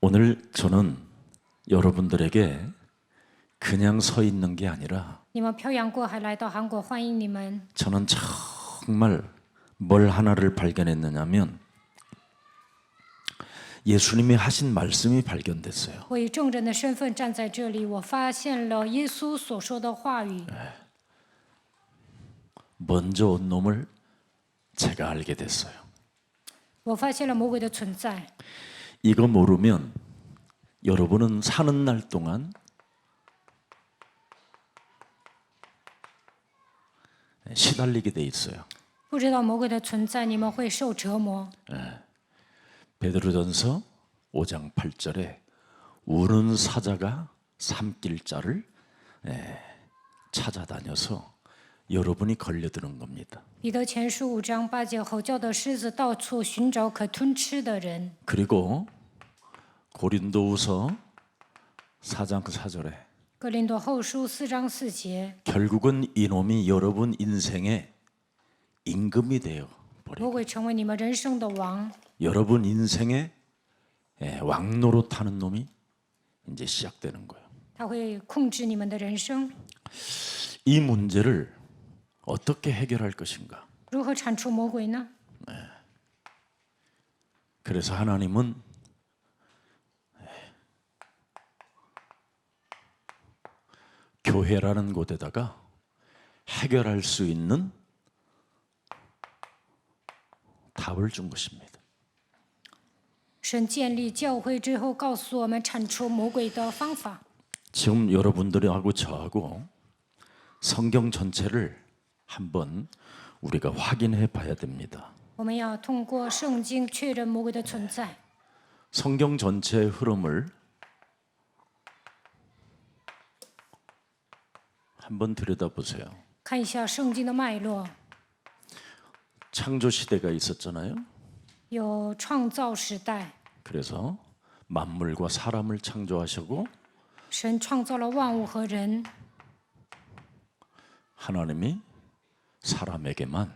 오늘 저는 여러분들에게 그냥 서 있는 게 아니라 你们漂洋过海来到韩国，欢迎你们。 저는 정말 뭘 하나를 발견했느냐면 예수님이 하신 말씀이 발견됐어요. 我以证人的身份站在这里，我发现了耶稣所说的话语。 먼저 온 놈을 제가 알게 됐어요. 我发现了魔鬼的存在。 이거 모르면 여러분은 사는 날 동안 시달리게 돼 있어요. 不知道魔鬼的存在，你们会受折磨。 베드로전서 5장 8절에 우는 사자가 삼킬 자를 찾아다녀서 여러분이 걸려드는 겁니다. 彼得前书5章8节，吼叫的狮子到处寻找可吞吃的人。 그리고 고린도후서 4장 4절에 哥林多后书4章4节， 결국은 이놈이 여러분 인생의 임금이 되어 魔 버려. 鬼成为你们人生的王， 여러분 인생의 왕노릇하는 놈이 이제 시작되는 거예요. 他会控制你们的人生。 이 문제를 어떻게 해결할 것인가? 如何铲除魔鬼呢？ 그래서 하나님은 교회라는 곳에다가 해결할 수 있는 답을 준 것입니다. 神建立教会之后，告诉我们铲除魔鬼的方法。 지금 여러분들하고 저하고 성경 전체를 한번 우리가 확인해 봐야 됩니다. 我们要通过圣经确认魔鬼的存在。 성경 전체의 흐름을 한번 들여다보세요. 看一下圣经的脉络， 창조 시대가 있었잖아요. 有创造时代， 그래서 만물과 사람을 창조하시고 神创造了万物和人， 하나님이 사람에게만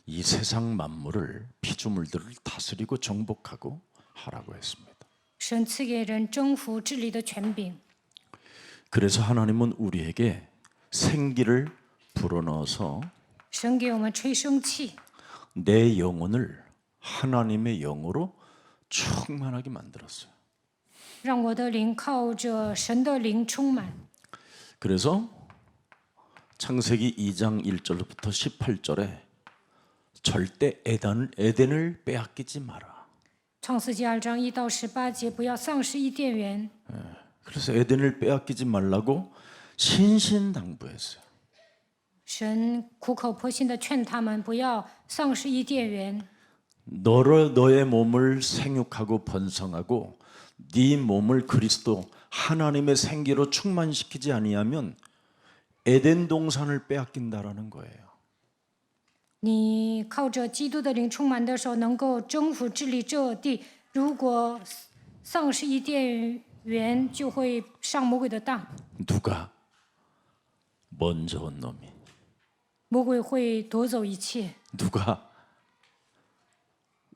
이 세상 만물을 피조물들을 다스리고 정복하고 하라고 했습니다. 神赐给人征服治理的权柄。 그래서 하나님은 우리에게 생기를 불어넣어서 神给我们吹生气， 내 영혼을 하나님의 영으로 충만하게 만들었어요. 让我的灵靠着神的灵充满。 그래서 창세기 2장 1절부터 18절에 절대 에덴을 빼앗기지 마라. 创世纪2章1到18节，不要丧失伊甸园。 그래서 에덴을 빼앗기지 말라고 신신당부했어요. 神苦口婆心的劝他们不要丧失伊甸园。 너의 몸을 생육하고 번성하고 네 몸을 그리스도 하나님의 생기로 충만시키지 아니하면 에덴 동산을 빼앗긴다라는 거예요. 你靠着基督的灵充满的时候，能够征服治理这地。如果丧失伊甸园，就会上魔鬼的当。 누가 먼저 온 놈이 魔鬼会夺走一切。 누가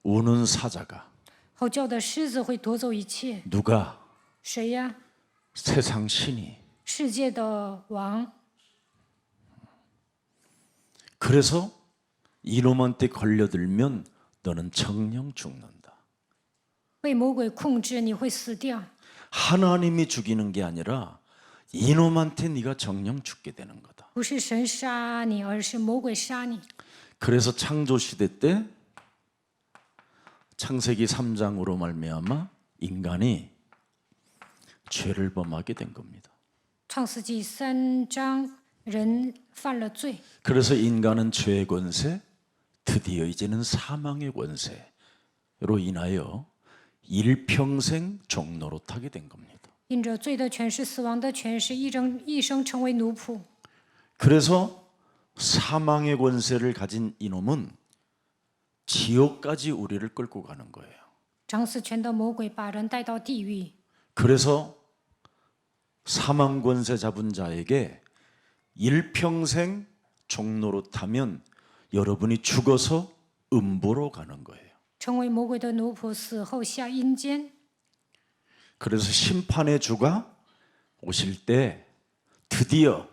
우는 사자가 吼叫的狮子会夺走一切。 누가 谁呀？ 세상 신이 世界的王。 그래서 이놈한테 걸려들면 너는 정령 죽는다. 被魔鬼控制，你会死掉。 하나님이 죽이는 게 아니라 이놈한테 네가 정령 죽게 되는 거다. 不是神杀你，而是魔鬼杀你。 그래서 창조 시대 때 창세기 3장으로 말미암아 인간이 죄를 범하게 된 겁니다. 创世纪3章，人犯了罪， 그래서 인간은 죄의 권세, 드디어 이제는 사망의 권세로 인하여 일평생 종노릇하게 된 겁니다. 因着罪的权势、死亡的权势，一生成为奴仆。 그래서 사망의 권세를 가진 이놈은 지옥까지 우리를 끌고 가는 거예요. 掌死权的魔鬼把人带到地狱， 그래서 사망 권세 잡은 자에게 일평생 종노릇하면 여러분이 죽어서 음부로 가는 거예요. 成为魔鬼的奴仆，死后下阴间。 그래서 심판의 주가 오실 때 드디어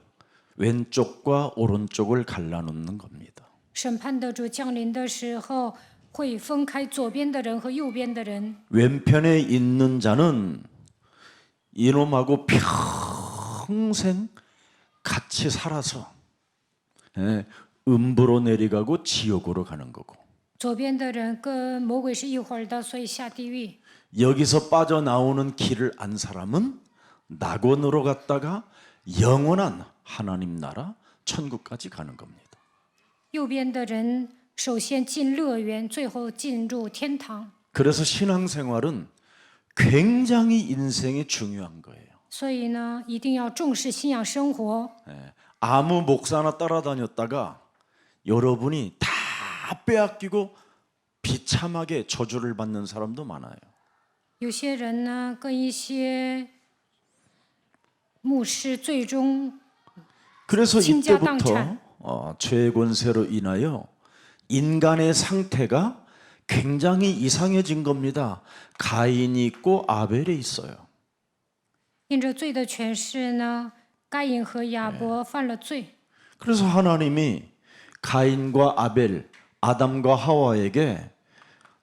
왼쪽과 오른쪽을 갈라놓는 겁니다. 审判的主降临的时候，会分开左边的人和右边的人。 왼편에 있는 자는 이놈하고 평생 같이 살아서 음부로 내려가고 지옥으로 가는 거고, 左边的人跟魔鬼是一伙儿的，所以下地狱。 여기서 빠져나오는 길을 안 사람은 낙원으로 갔다가 영원한 하나님 나라 천국까지 가는 겁니다. 右边的人首先进乐园，最后进入天堂。 그래서 신앙생활은 굉장히 인생에 중요한 거예요. 所以呢，一定要重视信仰生活。 아무 목사나 따라다녔다가 여러분이 다 빼앗기고 비참하게 저주를 받는 사람도 많아요. 有些人呢，跟一些牧师最终 그래서倾家荡 이때부터 产。 죄의 권세로 인하여 인간의 상태가 굉장히 이상해진 겁니다. 가인이 있고 아벨이 있어요. 因着罪的权势呢，该隐和亚伯犯了罪。 그래서 하나님이 가인과 아벨, 아담과 하와에게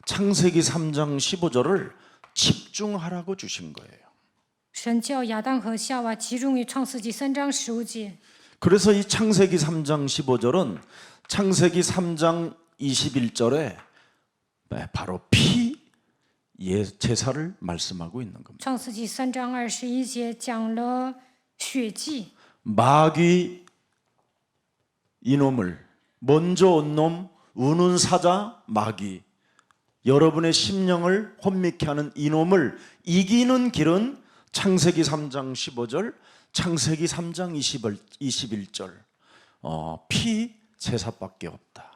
창세기 3장 15절을 집중하라고 주신 거예요. 神叫亚当和夏娃集中于创世纪3章15节。 그래서 이 창세기 3장 15절은 창세기 3장 21절에 바로 피 제사를 말씀하고 있는 겁니다. 创世纪3章21节讲了血祭。 마귀 이놈을 먼저 온 놈 우는 사자 마귀, 여러분의 심령을 혼미케 하는 이놈을 이기는 길은 창세기 3장 15절, 창세기 3장 21절 피 제사밖에 없다.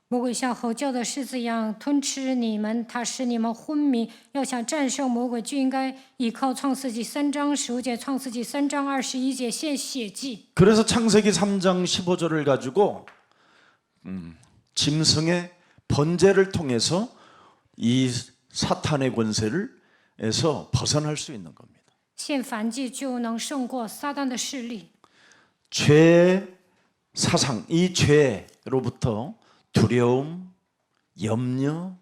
魔鬼像吼叫的狮子一样吞吃你们，它使你们昏迷。要想战胜魔鬼，就应该依靠创世纪3章15节、创世纪3章21节献血祭。 그래서 창세기 3장 15절을 가지고 짐승의 번제를 통해서 이 사탄의 권세를에서 벗어날 수 있는 겁니다. 献燔祭就能胜过撒旦的势力。 죄의 사상, 이 죄로부터 두려움, 염려,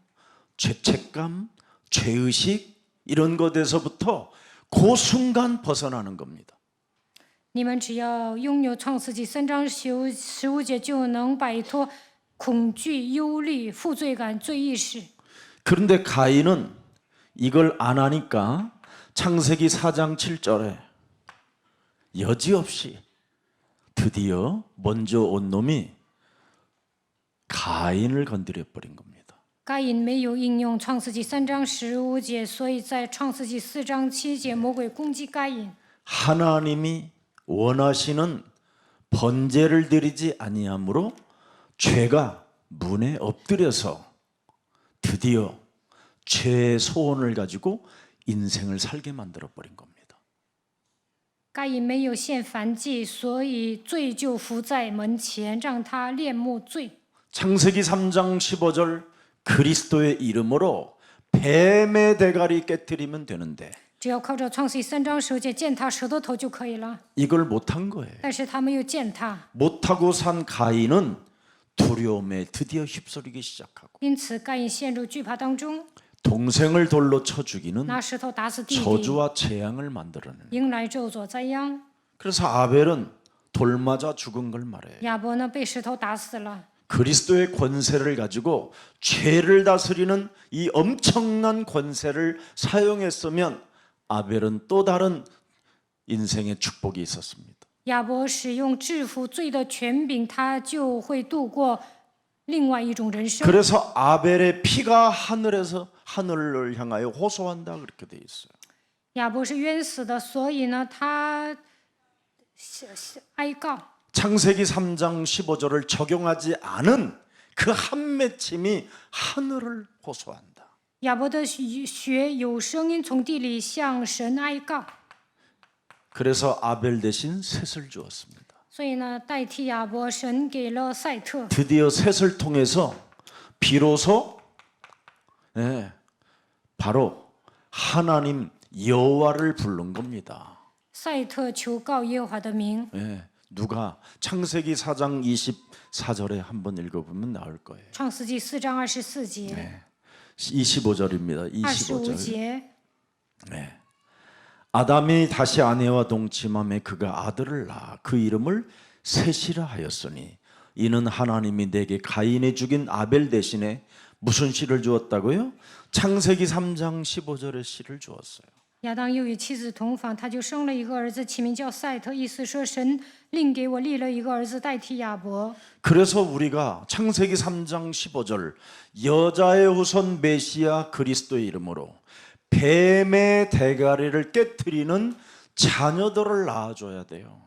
죄책감, 죄의식 이런 것에서부터 그 순간 벗어나는 겁니다. 你们只要拥有创世纪3章15节，就能摆脱恐惧、忧虑、负罪感、罪意识。 그런데 가인은 이걸 안 하니까 창세기 4장 7절에 여지없이 드디어 먼저 온 놈이 가인을 건드려 버린 겁니다. 该隐没有应用创世纪3章15节，所以在创世纪4章7节，魔鬼攻击该隐。 하나님이 원하시는 번제를 드리지 아니하므로 죄가 문에 엎드려서 드디어 죄의 소원을 가지고 인생을 살게 만들어 버린 겁니다. 该隐没有献燔祭，所以罪就伏在门前，让他恋慕罪。 창세기 3장 15절 그리스도의 이름으로 뱀의 대가리 깨뜨리면 되는데 只要靠着创世纪3章15节践踏舌头头就可以了。 이걸 못한 거예요. 但是他没有践踏， 못하고 산 가인은 두려움에 드디어 휩쓸리기 시작하고 因此该隐陷入惧怕当中， 동생을 돌로 쳐 죽이는 拿石头打死弟弟， 저주와 재앙을 만들어내는. 迎来咒诅灾殃。 그래서 아벨은 돌 맞아 죽은 걸 말해요. 亚伯呢被石头打死了。 그리스도의 권세를 가지고 죄를 다스리는 이 엄청난 권세를 사용했으면 아벨은 또 다른 인생의 축복이 있었습니다. 亚伯使用制服罪的权柄，他就会度过另外一种人生。 그래서 아벨의 피가 하늘을 향하여 호소한다 그렇게 돼 있어요. 亚伯是冤死的，所以呢，他哀告。 창세기 3장 15절을 적용하지 않은 그 한 맺힘이 하늘을 호소한다. 亚伯的血有声音从地里向神哀告， 그래서 아벨 대신 셋을 주었습니다. 所以呢，代替亚伯，神给了赛特。 드디어 셋을 통해서 비로소 바로 하나님 여호와를 부른 겁니다. 赛特求告耶和华的名。 예, 누가 창세기 4장 24절에 한번 읽어보면 나올 거예요. 创世纪4章24节、 25절입니다. 25 25절. 节。 아담이 다시 아내와 동침함에 그가 아들을 낳아 그 이름을 셋이라 하였으니 이는 하나님이 내게 가인이 죽인 아벨 대신에 무슨 씨를 주었다고요? 창세기 3장 15절의 씨를 주었어요. 亚当又与妻子同房，他就生了一个儿子，起名叫赛特，意思说神另给我立了一个儿子代替亚伯。 그래서 우리가 창세기 3장 15절 여자의 후손 메시아 그리스도의 이름으로 뱀의 대가리를 깨트리는 자녀들을 낳아줘야 돼요.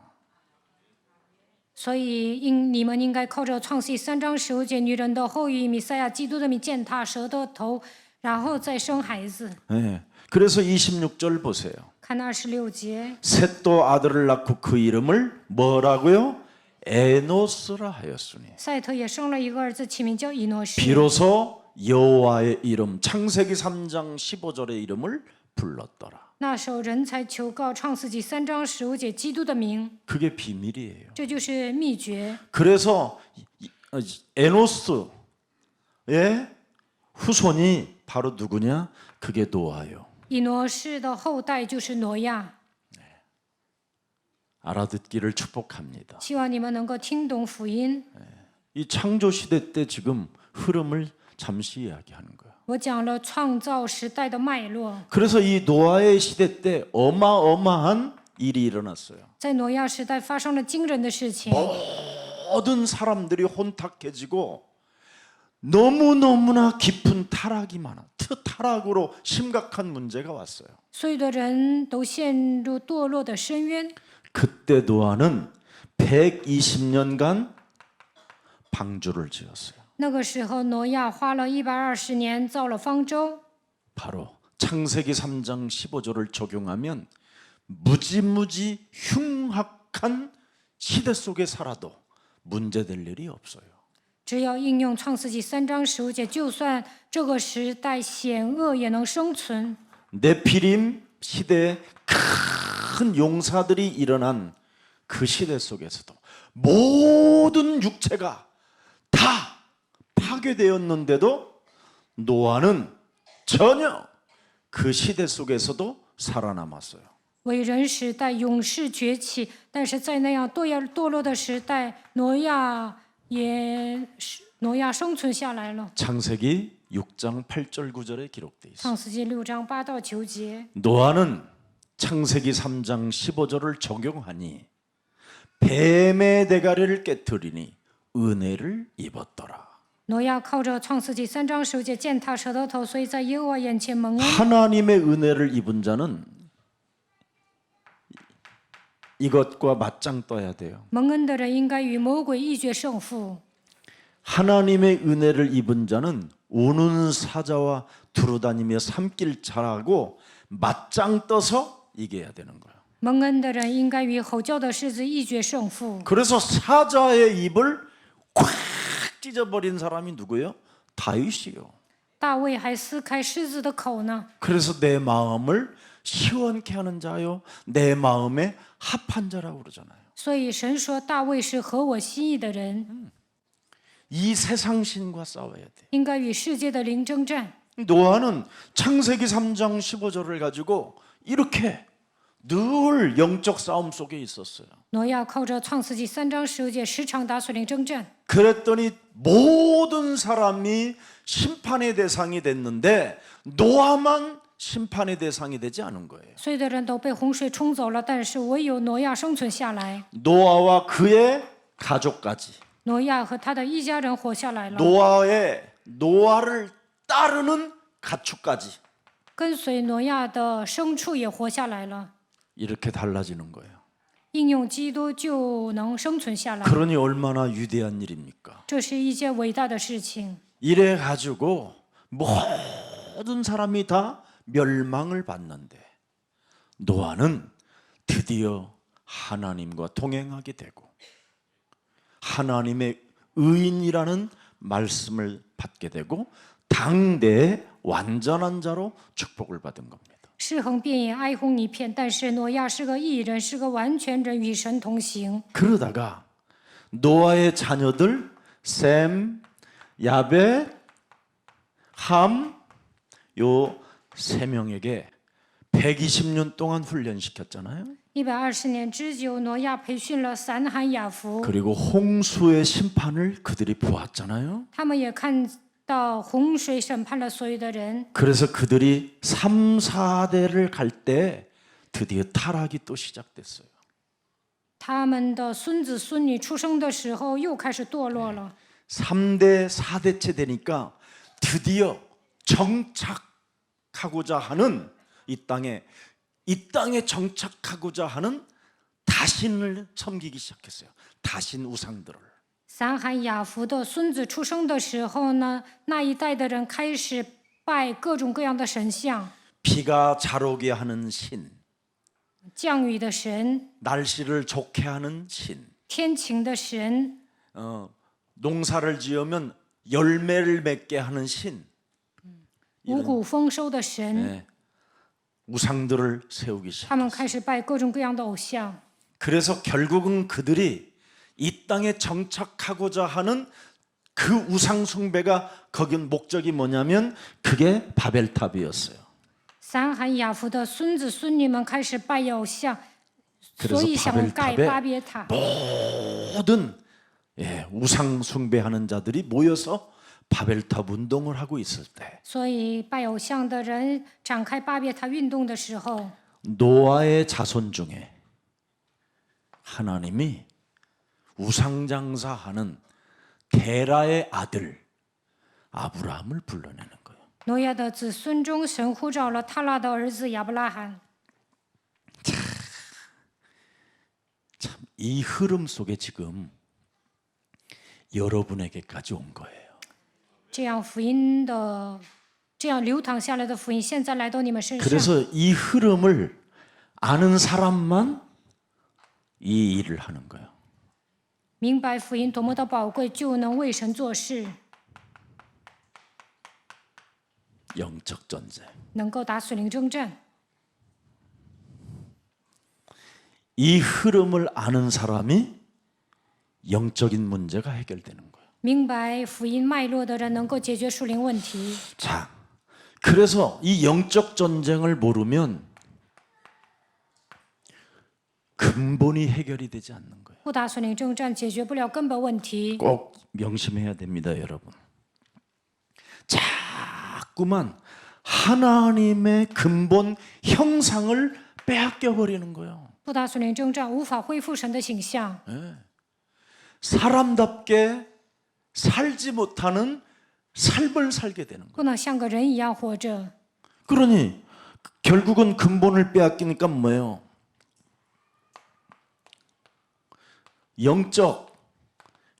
所以你们应该靠着创世记3章15节女人的后裔弥赛亚基督的名践踏蛇的头，然后再生孩子。 네. 그래서 26절 보세요. 看26节， 셋도 아들을 낳고 그 이름을 뭐라고요? 에노스라 하였으니 赛特也生了一个儿子，起名叫以诺士。 비로소 여호와의 이름 창세기 3장 15절의 이름을 불렀더라. 那时候人才求告创世纪3章15节基督的名， 그게 비밀이에요. 这就是秘诀。 그래서 에노스의 후손이 바로 누구냐? 그게 노아요. 以诺士的后代就是挪亚。 알아듣기를 축복합니다. 希望你们能够听懂福音。 이 창조 시대 때 지금 흐름을 잠시 이야기하는 거예요. 我讲了创造时代的脉络， 그래서 이 노아의 시대 때 어마어마한 일이 일어났어요. 在挪亚时代发生了惊人的事情， 모든 사람들이 혼탁해지고 너무너무나 깊은 타락이 많아. 타락으로 심각한 문제가 왔어요. 所有的人都陷入堕落的深渊。 그때 노아는 120년간 방주를 지었어요. 那个时候，挪亚花了120年造了方舟。 바로 창세기 3장 15절을 적용하면 무지무지 흉악한 시대 속에 살아도 문제될 일이 없어요. 只要应用创世纪3章15节，就算这个时代险恶，也能生存。 네피림 시대에 큰 용사들이 일어난 그 시대 속에서도 모든 육체가 다 파괴되었는데도 노아는 전혀 그 시대 속에서도 살아남았어요. 伟人时代勇士崛起，但是在那样堕落的时代，挪亚生存下来了。 창세기 6장 8절 9절에 기록돼 있어요. 创世纪6章8到9节， 노아는 창세기 3장 15절을 적용하니 뱀의 대가리를 깨뜨리니 은혜를 입었더라. 挪亚靠着创世纪3章15节践踏蛇的头，所以在耶和华眼前蒙恩。 하나님의 은혜를 입은 자는 이것과 맞짱 떠야 돼요. 蒙恩的人应该与魔鬼一决胜负。 하나님의 은혜를 입은 자는 우는 사자와 두루다니며 삼길 잘하고 맞짱 떠서 이겨야 되는 거예요. 蒙恩的人应该与吼叫的狮子一决胜负。 그래서 사자의 입을 콱 찢어버린 사람이 누구예요? 다윗이요. 大卫还撕开狮子的口呢。 그래서 내 마음을 시원케 하는 자요, 내 마음에 합한 자라고 그러잖아요. 所以神说大卫是合我心意的人， 이 세상 신과 싸워야 돼. 应该与世界的灵征战。 노아는 창세기 3장 15절을 가지고 이렇게 늘 영적 싸움 속에 있었어요. 挪亚靠着创世纪3章15节时常打属灵征战， 그랬더니 모든 사람이 심판의 대상이 됐는데 노아만 심판의 대상이 되지 않은 거예요. 所有的人都被洪水冲走了，但是唯有挪亚生存下来。 노아와 그의 가족까지, 挪亚和他的一家人活下来了， 노아를 따르는 가축까지 跟随挪亚的牲畜也活下来了。 이렇게 달라지는 거예요. 应用基督就能生存下来， 그러니 얼마나 위대한 일입니까? 这是一件伟大的事情。 이래 가지고 모든 사람이 다 멸망을 받는데 노아는 드디어 하나님과 동행하게 되고 하나님의 의인이라는 말씀을 받게 되고 당대의 완전한 자로 축복을 받은 겁니다. 尸横遍野，哀鸿一片。但是挪亚是个义人，是个完全人，与神同行。 그러다가 노아의 자녀들 셈, 야벳, 함 요 세 명에게 120년 동안 훈련시켰잖아요. 120年之久，挪亚培训了三含雅弗， 그리고 홍수의 심판을 그들이 보았잖아요. 他们也看到洪水审判了所有的人。 그래서 그들이 3, 4대를 갈 때 드디어 타락이 또 시작됐어요. 他们的孙子孙女出生的时候，又开始堕落了。 3대, 4대째 되니까 드디어 정착하고자 하는 이 땅에 정착하고자 하는 다신을 섬기기 시작했어요. 다신 우상들을. 三含雅弗的孙子出生的时候呢，那一代的人开始拜各种各样的神像， 비가 잘 오게 하는 신, 降雨的神、 날씨를 좋게 하는 신, 天晴的神、 농사를 지으면 열매를 맺게 하는 신, 五谷丰收的神， 네, 우상들을 세우기 他们 시작했어요. 开始拜各种各样的偶像。 그래서 결국은 그들이 이 땅에 정착하고자 하는 그 우상 숭배가 거기 목적이 뭐냐면 그게 바벨탑이었어요. 三含雅弗的孙子孙女们开始拜偶像， 그래서 所以想盖 바벨탑에 巴别塔。 모든 우상 숭배하는 자들이 모여서 바벨탑 운동을 하고 있을 때 所以拜偶像的人展开巴别塔运动的时候， 노아의 자손 중에 하나님이 우상장사하는 게라의 아들 아브라함을 불러내는 거예요. 挪亚的子孙中，神呼召了他拉的儿子亚伯拉罕。 참 이 흐름 속에 지금 여러분에게까지 온 거예요. 这样福音的，这样流淌下来的福音，现在来到你们身上。 그래서 이 흐름을 아는 사람만 이 일을 하는 거예요. 明白福音多么的宝贵，就能为神做事， 영적 전쟁. 能够打属灵征战。 이 흐름을 아는 사람이 영적인 문제가 해결되는 거예요. 明白福音脉络的人，能够解决属灵问题。 자, 그래서 이 영적 전쟁을 모르면 근본이 해결이 되지 않는 거예요. 不打属灵征战，解决不了根本问题。 꼭 명심해야 됩니다, 여러분. 자꾸만 하나님의 근본 형상을 빼앗겨 버리는 거예요. 不打属灵征战，无法恢复神的形象， 사람답게 살지 못하는 삶을 살게 되는 거예요. 不能像个人一样活着。 그러니 결국은 근본을 빼앗기니까 뭐예요? 영적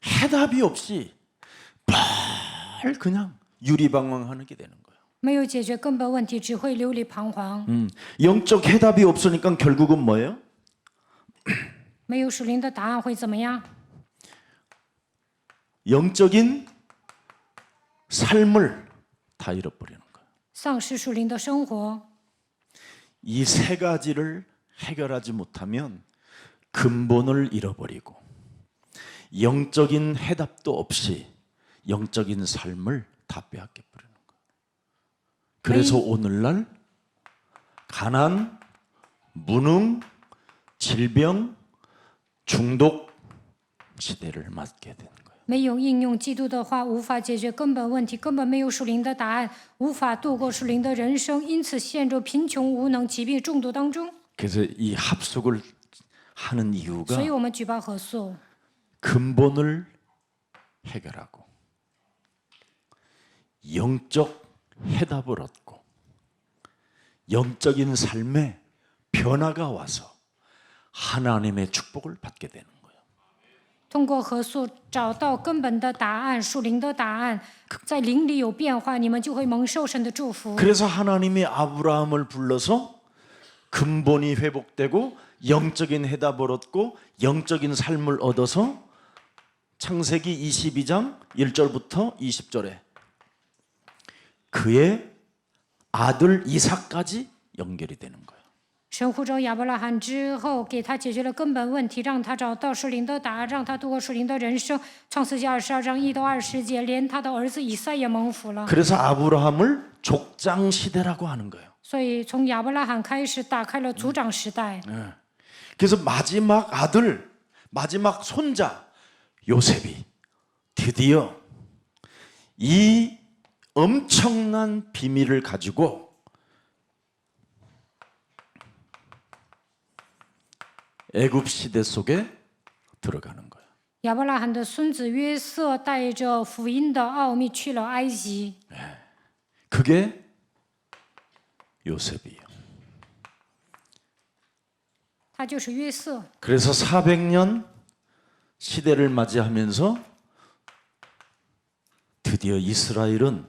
해답이 없이 뭘 그냥 유리방황하는 게 되는 거예요. 没有解决根本问题，只会流离彷徨。 영적 해답이 없으니까 결국은 뭐예요? 没有属灵的答案会怎么样？ 영적인 삶을 다 잃어버리는 거예요. 丧失属灵的生活。 이 세 가지를 해결하지 못하면 근본을 잃어버리고 영적인 해답도 없이 영적인 삶을 다 빼앗겨 버리는 거예요. 그래서 오늘날 가난, 무능, 질병, 중독 시대를 맞게 되는 거예요. 没有应用基督的话，无法解决根本问题，根本没有属灵的答案，无法度过属灵的人生，因此陷入贫穷、无能、疾病、中毒当中。 그래서 이 합숙을 하는 이유가 所以我们举办合宿， 근본을 해결하고 영적 해답을 얻고 영적인 삶에 변화가 와서 하나님의 축복을 받게 되는 거예요. 通过合宿找到根本的答案，属灵的答案，在灵里有变化，你们就会蒙受神的祝福。 그래서 하나님이 아브라함을 불러서 근본이 회복되고 영적인 해답을 얻고 영적인 삶을 얻어서 창세기 22장 1절부터 20절에 그의 아들 이삭까지 연결이 되는 거예요. 神呼召亚伯拉罕之后，给他解决了根本问题，让他找到属灵的答案，让他度过属灵的人生。创世纪22章1到20节，连他的儿子以撒也蒙福了。 그래서 아브라함을 족장 시대라고 하는 거예요. 所以从亚伯拉罕开始，打开了族长时代。 그래서 마지막 아들, 마지막 손자 요셉이 드디어 이 엄청난 비밀을 가지고 애굽 시대 속에 들어가는 거예요. 亚伯拉罕的孙子约瑟带着福音的奥秘去了埃及， 그게 요셉이에요. 他就是约瑟。 그래서 400년 시대를 맞이하면서 드디어 이스라엘은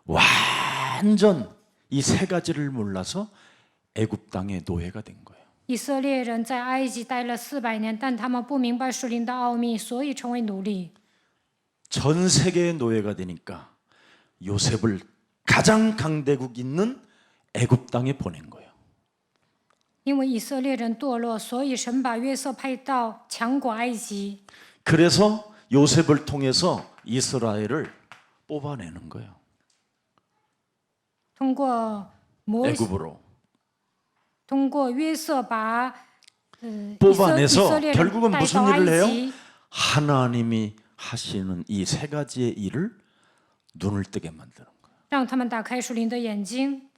완전 이 세 가지를 몰라서 애굽 땅의 노예가 된 거예요. 以色列人在埃及待了400年，但他们不明白属灵的奥秘，所以成为奴隶。 전 세계의 노예가 되니까 요셉을 가장 강대국 있는 애굽 땅에 보낸 거예요. 因为以色列人堕落，所以神把约瑟派到强国埃及。 그래서 요셉을 통해서 이스라엘을 뽑아내는 거예요. 通过约瑟把以 뽑아내서 色列人 결국은 带 무슨 到埃 일을 해요? 及， 하나님이 하시는 이 세 가지의 일을 눈을 뜨게 만드는 거예요. 让他们打开属灵的眼睛。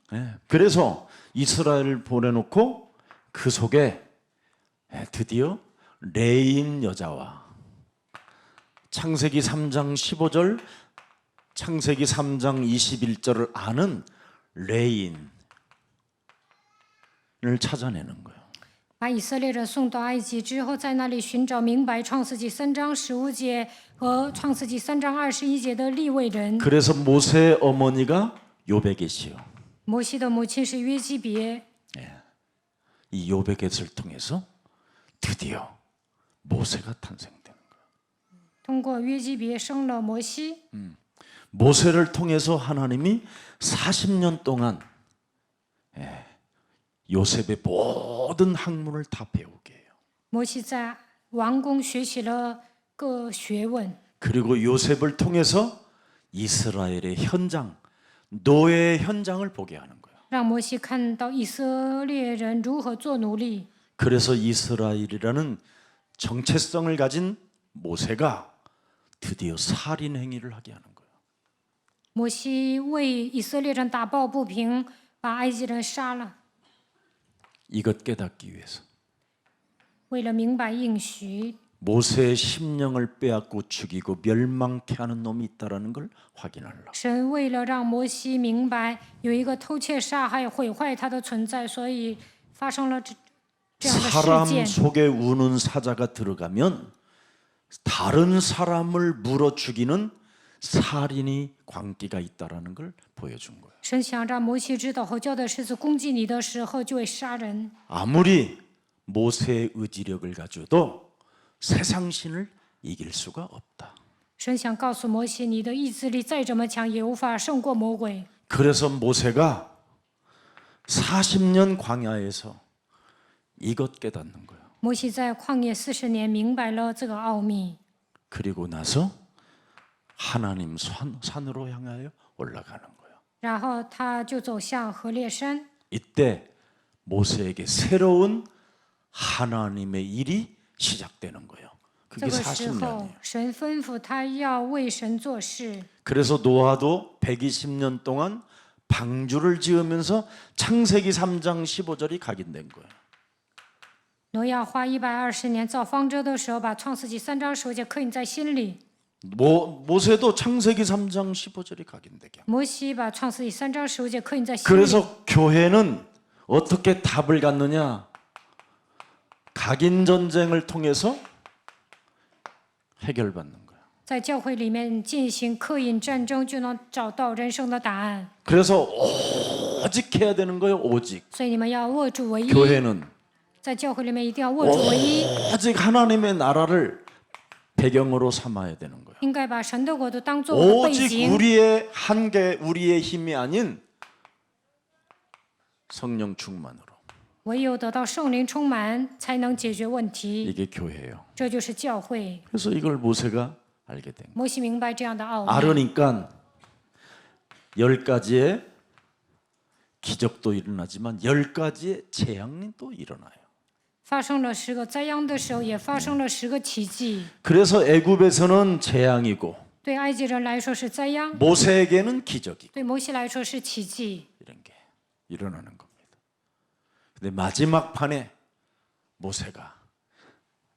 그래서 이스라엘을 보내놓고 그 속에 드디어 레인 여자와 창세기 3장 15절, 창세기 3장 21절을 아는 레인을 찾아내는 거예요. 把以色列人送到埃及之后，在那里寻找明白创世纪3章15节和创世纪3章21节的利未人。 그래서 모세의 어머니가 요베겟이요. 摩西的母亲是约基别， 이 요베겟을 통해서 드디어 모세가 탄생되는 거예요. 通过约基别生了摩西。 모세를 통해서 하나님이 40년 동안 요셉의 모든 학문을 다 배우게 해요. 摩西在王宫学习了各学问， 그리고 요셉을 통해서 이스라엘의 현장, 노예의 현장을 보게 하는 거예요. 让摩西看到以色列人如何做奴隶。 그래서 이스라엘이라는 정체성을 가진 모세가 드디어 살인 행위를 하게 하는 거예요. 摩西为以色列人打抱不平，把埃及人杀了， 이것 깨닫기 위해서 为了明白应许， 모세의 심령을 빼앗고 죽이고 멸망케 하는 놈이 있다라는 걸 확인하려고. 神为了让摩西明白有一个偷窃、杀害、毁坏他的存在，所以发生了这样的 사람 事件。 속에 우는 사자가 들어가면 다른 사람을 물어 죽이는 살인이 광기가 있다라는 걸 보여준 거예요. 神想让摩西知道，吼叫的狮子攻击你的时候就会杀人。 아무리 모세의 의지력을 가져도 세상 신을 이길 수가 없다. 神想告诉摩西，你的意志力再怎么强，也无法胜过魔鬼。 그래서 모세가 40년 광야에서 이것 깨닫는 거예요. 摩西在旷野40年明白了这个奥秘， 그리고 나서 하나님 산으로 향하여 올라가는 거예요. 然后他就走向何烈山。 이때 모세에게 새로운 하나님의 일이 시작되는 거예요. 这 그게 个时候 40년이에요. ，神吩咐他要为神做事。 그래서 노아도 120년 동안 방주를 지으면서 창세기 3장 15절이 각인된 거예요. 挪亚花120年造方舟的时候，把创世纪3章15节刻印在心里。 모세도 창세기 3장 15절이 각인되게. 摩西把创世纪3章15节刻印在心里。 그래서 교회는 어떻게 답을 갖느냐? 각인 전쟁을 통해서 해결받는 거예요. 在教会里面进行刻印战争，就能找到人生的答案。 그래서 오직 해야 되는 거예요. 오직. 所以你们要握住唯一， 교회는 在教会里面一定要握住唯一， 오직 하나님의 나라를 배경으로 삼아야 되는 거예요. 应该把神的国度当做我的背 오직 景， 우리의 한계, 우리의 힘이 아닌 성령 충만으로. 唯有得到圣灵充满，才能解决问题。 이게 교회예요. 这就是教会。 그래서 이걸 모세가 알게 된 거예요. 摩西明白这样的奥秘， 알으니까 10가지의 기적도 일어나지만 10가지의 재앙이 또 일어나요. 发生了10个灾殃的时候，也发生了10个奇迹。 그래서 애굽에서는 재앙이고 对埃及人来说是灾殃， 모세에게는 기적이고 对摩西来说是奇迹。 이런 게 일어나는 겁니다. 근데 마지막 판에 모세가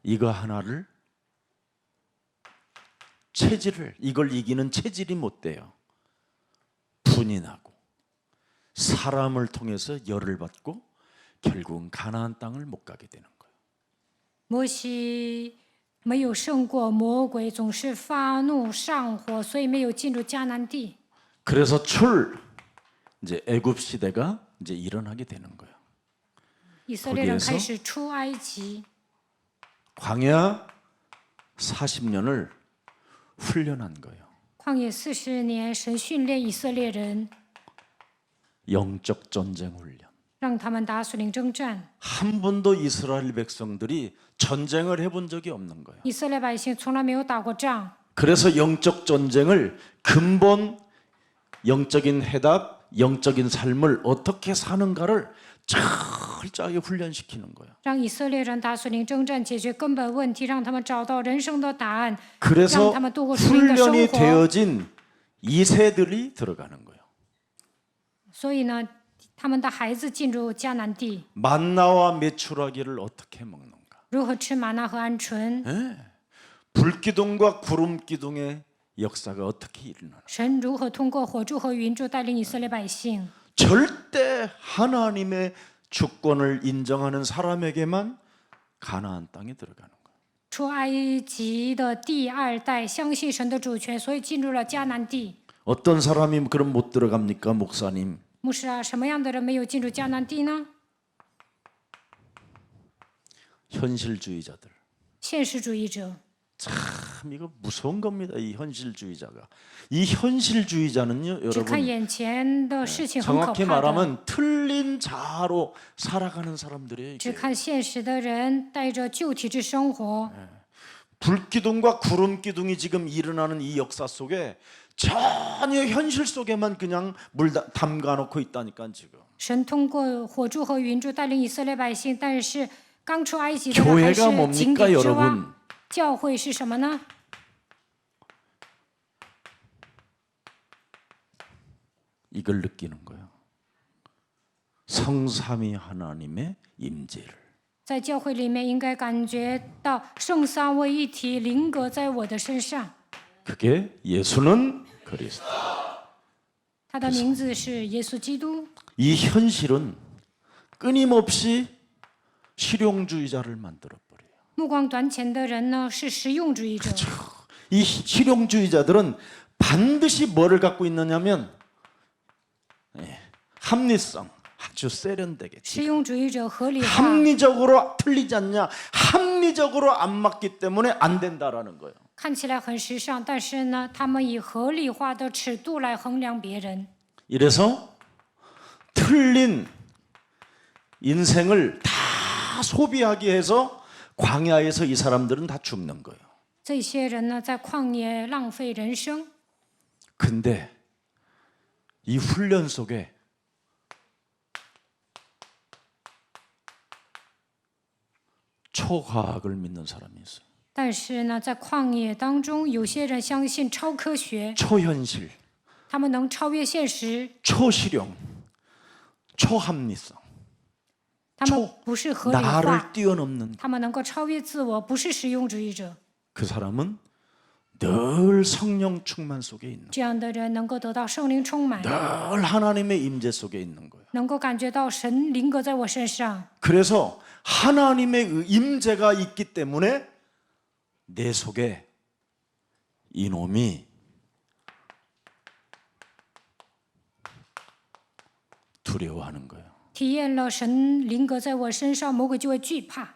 이거 하나를 체질을 이걸 이기는 체질이 못 돼요. 분이 나고 사람을 통해서 열을 받고 결국은 가나안 땅을 못 가게 되는 거예요. 摩西没有胜过魔鬼，总是发怒上火，所以没有进入迦南地。 그래서 이제 애굽 시대가 이제 일어나게 되는 거예요. 以色列人开始出埃及， 광야 40년을 훈련한 거예요. 旷野40年，神训练以色列人， 영적 전쟁 훈련. 让他们打属灵征战。 한 번도 이스라엘 백성들이 전쟁을 해본 적이 없는 거예요. 以色列百姓从来没有打过仗， 그래서 영적 전쟁을 근본 영적인 해답, 영적인 삶을 어떻게 사는가를 철저하게 훈련시키는 거예요. 让以色列人打属灵征战，解决根本问题，让他们找到人生的答案， 그래서 让他们度过属灵的生 훈련이 活。 되어진 2세들이 들어가는 거예요. 所以呢，他们的孩子进入迦南地， 만나와 메추라기를 어떻게 먹는가? 如何吃玛纳和鹌鹑？ 불기둥과 구름기둥의 역사가 어떻게 일어나나? 神如何通过火柱和云柱带领以色列百姓？ 절대 하나님의 주권을 인정하는 사람에게만 가나안 땅에 들어가는 거예요. 出埃及的第2代相信神的主权，所以进入了迦南地。 어떤 사람이 그럼 못 들어갑니까, 목사님? 牧师啊，什么样的人没有进入迦南地呢？ 현실주의자들. 现实主义者。 참 이거 무서운 겁니다. 이 현실주의자가. 이 현실주의자는요, 只看 여러분 眼前的事情很可 정확히 怕的， 말하면 틀린 자아로 살아가는 사람들이에요. 只 이게. 看现实的人带着旧体制生活。 불기둥과 구름기둥이 지금 일어나는 이 역사 속에 전혀 현실 속에만 그냥 물 담가 놓고 있다니까 지금. 神通过火柱和云柱带领以色列百姓，但是刚出埃及的人还是 교회가 井 뭡니까 底之蛙。 여러분? 教会是什么呢？ 이걸 느끼는 거예요. 성삼위 하나님의 임재를. 在教会里面应该感觉到圣三位一体灵格在我的身上。 그게 예수는 그리스도. 他的名字是耶稣基督。 이 현실은 끊임없이 실용주의자를 만들어 버려요. 目光短浅的人呢是实用主义者， 이 실용주의자들은 반드시 뭐를 갖고 있느냐면 합리성, 아주 세련되게 实用主义者合理化， 합리적으로 틀리지 않냐, 합리적으로 안 맞기 때문에 안 된다라는 거예요. 看起来很时尚，但是呢，他们以合理化的尺度来衡量别人， 이래서 틀린 인생을 다 소비하게 해서 광야에서 이 사람들은 다 죽는 거예요. 这些人呢在旷野浪费人生。 근데 이 훈련 속에 초과학을 믿는 사람이 있어요. 但是呢，在旷野当中，有些人相信超科学， 초현실, 他们能超越现实， 초실용, 초합리성, 他们不是合理化， 나를 뛰어넘는 他们能够超越自我，不是实用主义者。 그 사람은 늘 성령 충만 속에 있는 这样的人能够得到圣灵充满， 늘 하나님의 임재 속에 있는 거예요. 能够感觉到神灵格在我身上。 그래서 하나님의 임재가 있기 때문에 내 속에 이놈이 두려워하는 거예요. 体验了神灵格在我身上，魔鬼就会惧怕。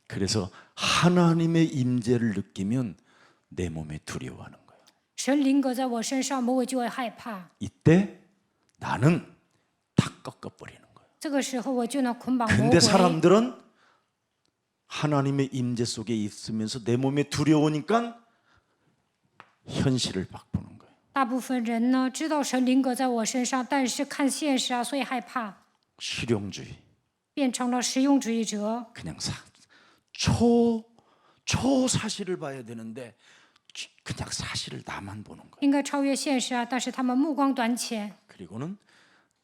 그래서 하나님의 임재를 느끼면 내 몸에 두려워하는 거예요. 神灵格在我身上，魔鬼就会害怕。 이때 나는 다 꺾어버리는 거예요. 这个时候我就能捆绑魔 근데 鬼。 사람들은 하나님의 임재 속에 있으면서 내 몸에 두려우니까 현실을 바꾸는 거예요. 大部分人呢知道神灵格在我身上，但是看现实啊，所以害怕， 실용주의. 变成了实用主义者。 그냥 초사실을 봐야 되는데 그냥 사실을 나만 보는 거예요. 应该超越现实啊，但是他们目光短浅， 그리고는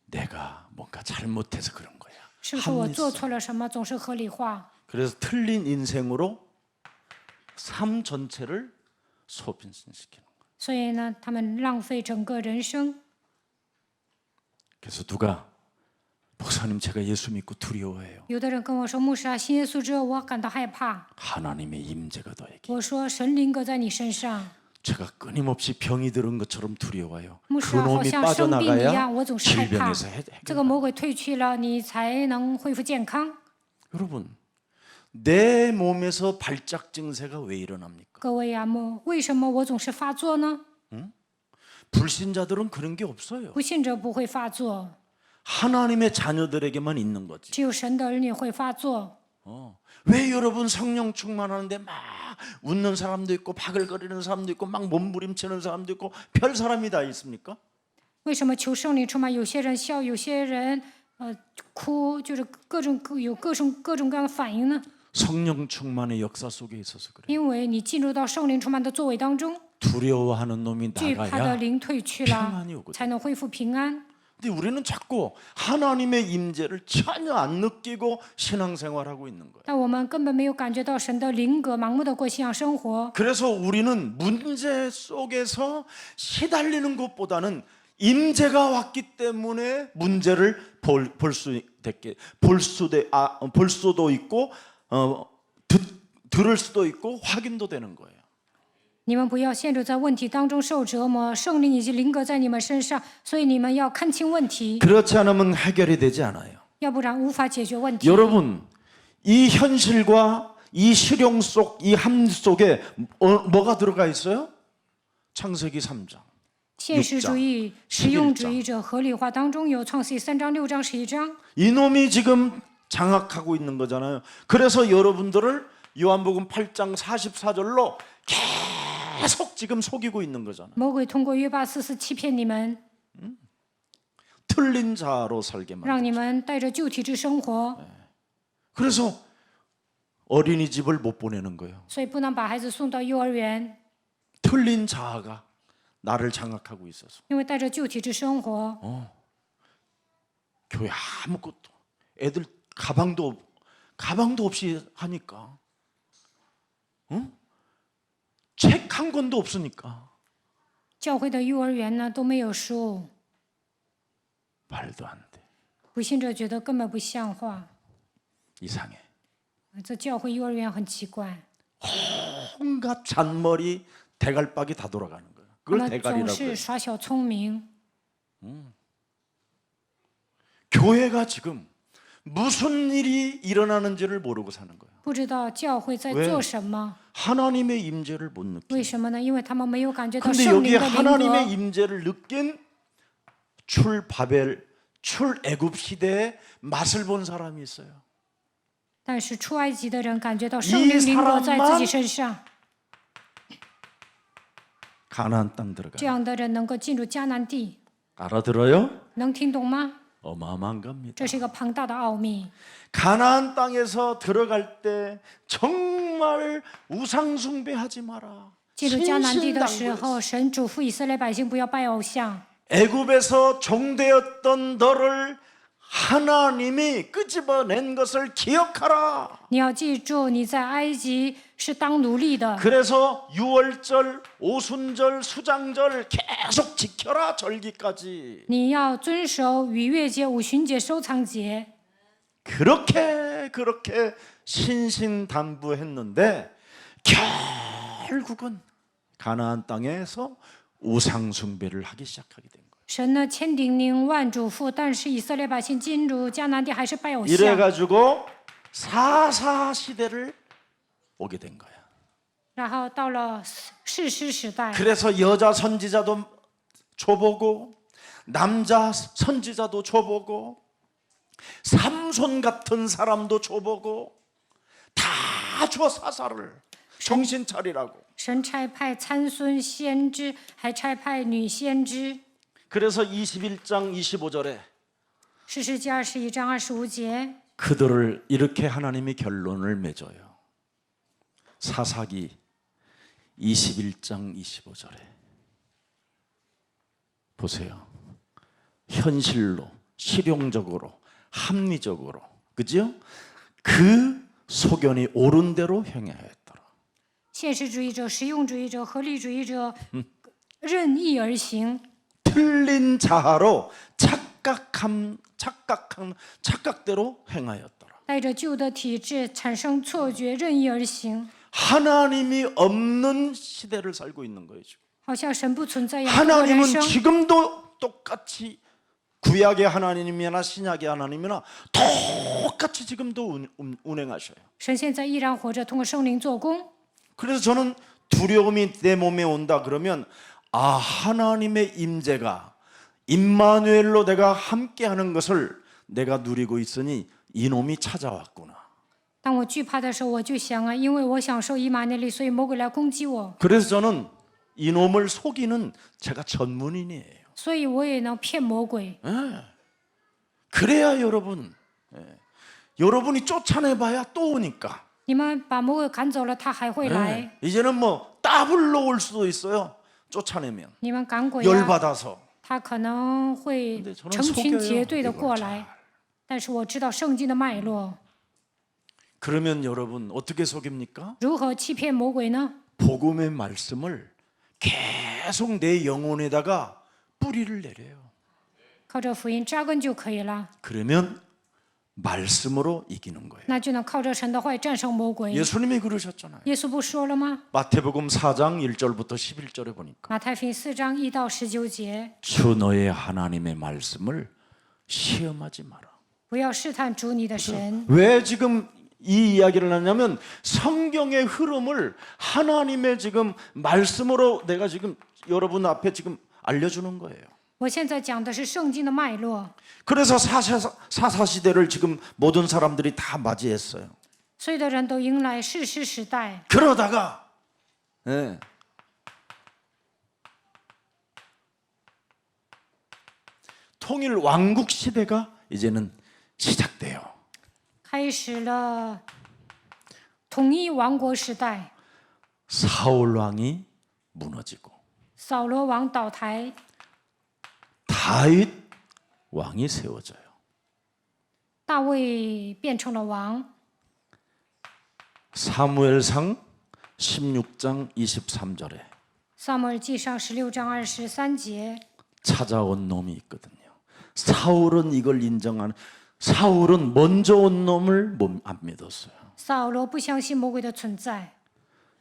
내가 뭔가 잘못해서 그런 거야. 是不是我 합리성. 做错了什么，总是合理化， 그래서 틀린 인생으로 삶 전체를 소진시키는 거예요. 所以呢，他们浪费整个人生。 그래서 누가 목사님 제가 예수 믿고 두려워해요. 有的人跟我说，牧师啊，信耶稣之后我感到害怕。 하나님의 임재가 너에게. 我说，神灵格在你身上。 제가 끊임없이 병이 들은 것처럼 두려워요. 牧师啊，好 그놈이 像生病一 빠져나가야 样，我总是害怕。 질병에서 해결. 这个魔鬼退去了，你才能恢复健康。 여러분, 내 몸에서 발작 증세가 왜 일어납니까? 各位啊，为什么我总是发作呢？ 불신자들은 그런 게 없어요. 不信者不会发作， 하나님의 자녀들에게만 있는 거지. 只有神的儿女会发作。 왜 여러분 성령 충만하는데 막 웃는 사람도 있고 바글거리는 사람도 있고 막 몸부림치는 사람도 있고 별 사람이 다 있습니까? 为什么求圣灵充满？有些人笑，有些人哭，就是各种各样的反应呢？ 성령 충만의 역사 속에 있어서 그래. 因为你进入到圣灵充满的作为当中， 두려워하는 놈이 惧怕的 나가야. 灵退去了 평안이 오거든. ，才能恢复平安。 근데 우리는 자꾸 하나님의 임재를 전혀 안 느끼고 신앙생활하고 있는 거예요. 但我们根本没有感觉到神的灵格，盲目的过信仰生活。 그래서 우리는 문제 속에서 시달리는 것보다는 임재가 왔기 때문에 문제를 볼 수도 있고 들을 수도 있고 확인도 되는 거예요. 你们不要陷入在问题当中受折磨，圣灵以及灵格在你们身上，所以你们要看清问题， 그렇지 않으면 해결이 되지 않아요. 要不然无法解决问题。 여러분, 이 현실과 이 실용 속, 이 함 속에 뭐가 들어가 있어요? 창세기 3장. 现实主义、实用主义者合理化当中有创世记3章、6章、11章。 이놈이 지금 장악하고 있는 거잖아요. 그래서 여러분들을 요한복음 8장 44절로 계속 지금 속이고 있는 거잖아요. 魔鬼通过约巴44欺骗你们， 틀린 자로 살게 만들어. 让你们带着旧体质生活， 그래서 어린이집을 못 보내는 거예요. 所以不能把孩子送到幼儿园， 틀린 자아가 나를 장악하고 있어서. 因为带着旧体质生活。 교회 아무것도 애들 가방도 없이 하니까. 책 한 권도 없으니까. 教会的幼儿园呢都没有书， 말도 안 돼. 不信者觉得根本不像话。 이상해. 这教会幼儿园很奇怪， 온갖 잔머리 대갈박이 다 돌아가는 거예요. 他 그걸 们总 대갈이라고 是 해요. 耍小聪明。 교회가 지금 무슨 일이 일어나는지를 모르고 사는 거예요. 不知道教会在喂做什么， 하나님의 임재를 못 느끼. 为什么呢？因为他们没有感觉到 근데 圣灵 여기에 的灵 하나님의 格。 임재를 느낀 출애굽 시대의 맛을 본 사람이 있어요. 但是出埃及的人感觉到圣灵灵格在自己身上， 가나안 땅 들어가. 这样的人能够进入迦南地， 알아들어요? 能听懂吗？ 어마어마한 겁니다. 这是一个庞大的奥秘。 가나안 땅에서 들어갈 때 정말 우상 숭배하지 마라. 进入迦南地的时 신신당부했어. 候，神嘱咐以色列百姓不要拜偶像。 애굽에서 종되었던 너를 하나님이 끄집어낸 것을 기억하라. 你要记住，你在埃及是当奴隶的， 그래서 유월절, 오순절, 수장절 계속 지켜라 절기까지. 你要遵守逾越节、五旬节、收藏节。 그렇게 신신당부했는데 결국은 가나안 땅에서 우상 숭배를 하기 시작하게 된 거예요. 神呢千叮咛万嘱咐，但是以色列百姓进入迦南地还是拜偶像， 이래가지고 사사 시대를 오게 된 거야. 然后到了士师时代， 그래서 여자 선지자도 줘보고 남자 선지자도 줘보고 삼손 같은 사람도 줘보고 다 줘 사사를 정신 차리라고. 神差派参孙先知，还差派女先知。 그래서 21장 25절에 士师记21章25节， 그들을 이렇게 하나님이 결론을 맺어요. 사사기 21장 25절에 보세요. 현실로, 실용적으로, 합리적으로, 그죠? 그 소견이 옳은 대로 행하였더라. 现实主义者、实用主义者、合理主义者任意而行， 틀린 자아로 착각대로 행하였더라. 带着旧的体质产生错觉，任意而行， 하나님이 없는 시대를 살고 있는 거예요. 지금. 好像神不存在一样度过人 하나님은 生。 지금도 똑같이 구약의 하나님이나 신약의 하나님이나 똑같이 지금도 운행하셔요. 神现在依然活着，通过圣灵做工。 그래서 저는 두려움이 내 몸에 온다 그러면 아 하나님의 임재가 임마누엘로 내가 함께하는 것을 내가 누리고 있으니 이놈이 찾아왔구나. 当我惧怕的时候，我就想啊，因为我享受以马内利，所以魔鬼来攻击我， 그래서 저는 이놈을 속이는 제가 전문인이에요. 所以我也能骗魔鬼。 그래야 여러분 여러분이 쫓아내봐야 또 오니까. 你们把魔鬼赶走了，他还会来。 이제는 뭐 따블로 올 수도 있어요. 쫓아내면 你们赶鬼啊， 열받아서. 他可能会 근데 저는 成群 속여요, 结队的 이걸 过 잘. 来。但是我知道圣经的脉络， 그러면 여러분 어떻게 속입니까? 如何欺骗魔鬼呢？ 복음의 말씀을 계속 내 영혼에다가 뿌리를 내려요. 靠着福音扎根就可以了， 그러면 말씀으로 이기는 거예요. 那就能靠着神的话语战胜魔鬼。 예수님이 그러셨잖아요. 耶稣不说了吗？ 마태복음 4장 1절부터 11절에 보니까 马太福音4章1到19节， 주 너의 하나님의 말씀을 시험하지 마라. 不要试探主你的神。 왜 지금 이 이야기를 하냐면 성경의 흐름을 하나님의 지금 말씀으로 내가 지금 여러분 앞에 지금 알려주는 거예요. 我现在讲的是圣经的脉络， 그래서 사사 시대를 지금 모든 사람들이 다 맞이했어요. 所有的人都迎来士师时代。 그러다가 통일 왕국 시대가 이제는 시작돼요. 开始了统一王国时代， 사울 왕이 무너지고 扫罗王倒台， 다윗 왕이 세워져요. 大卫变成了王。 사무엘상 16장 23절에 撒母耳记上16章23节， 찾아온 놈이 있거든요. 사울은 이걸 인정하는 사울은 먼저 온 놈을 안 믿었어요. 扫罗不相信魔鬼的存在，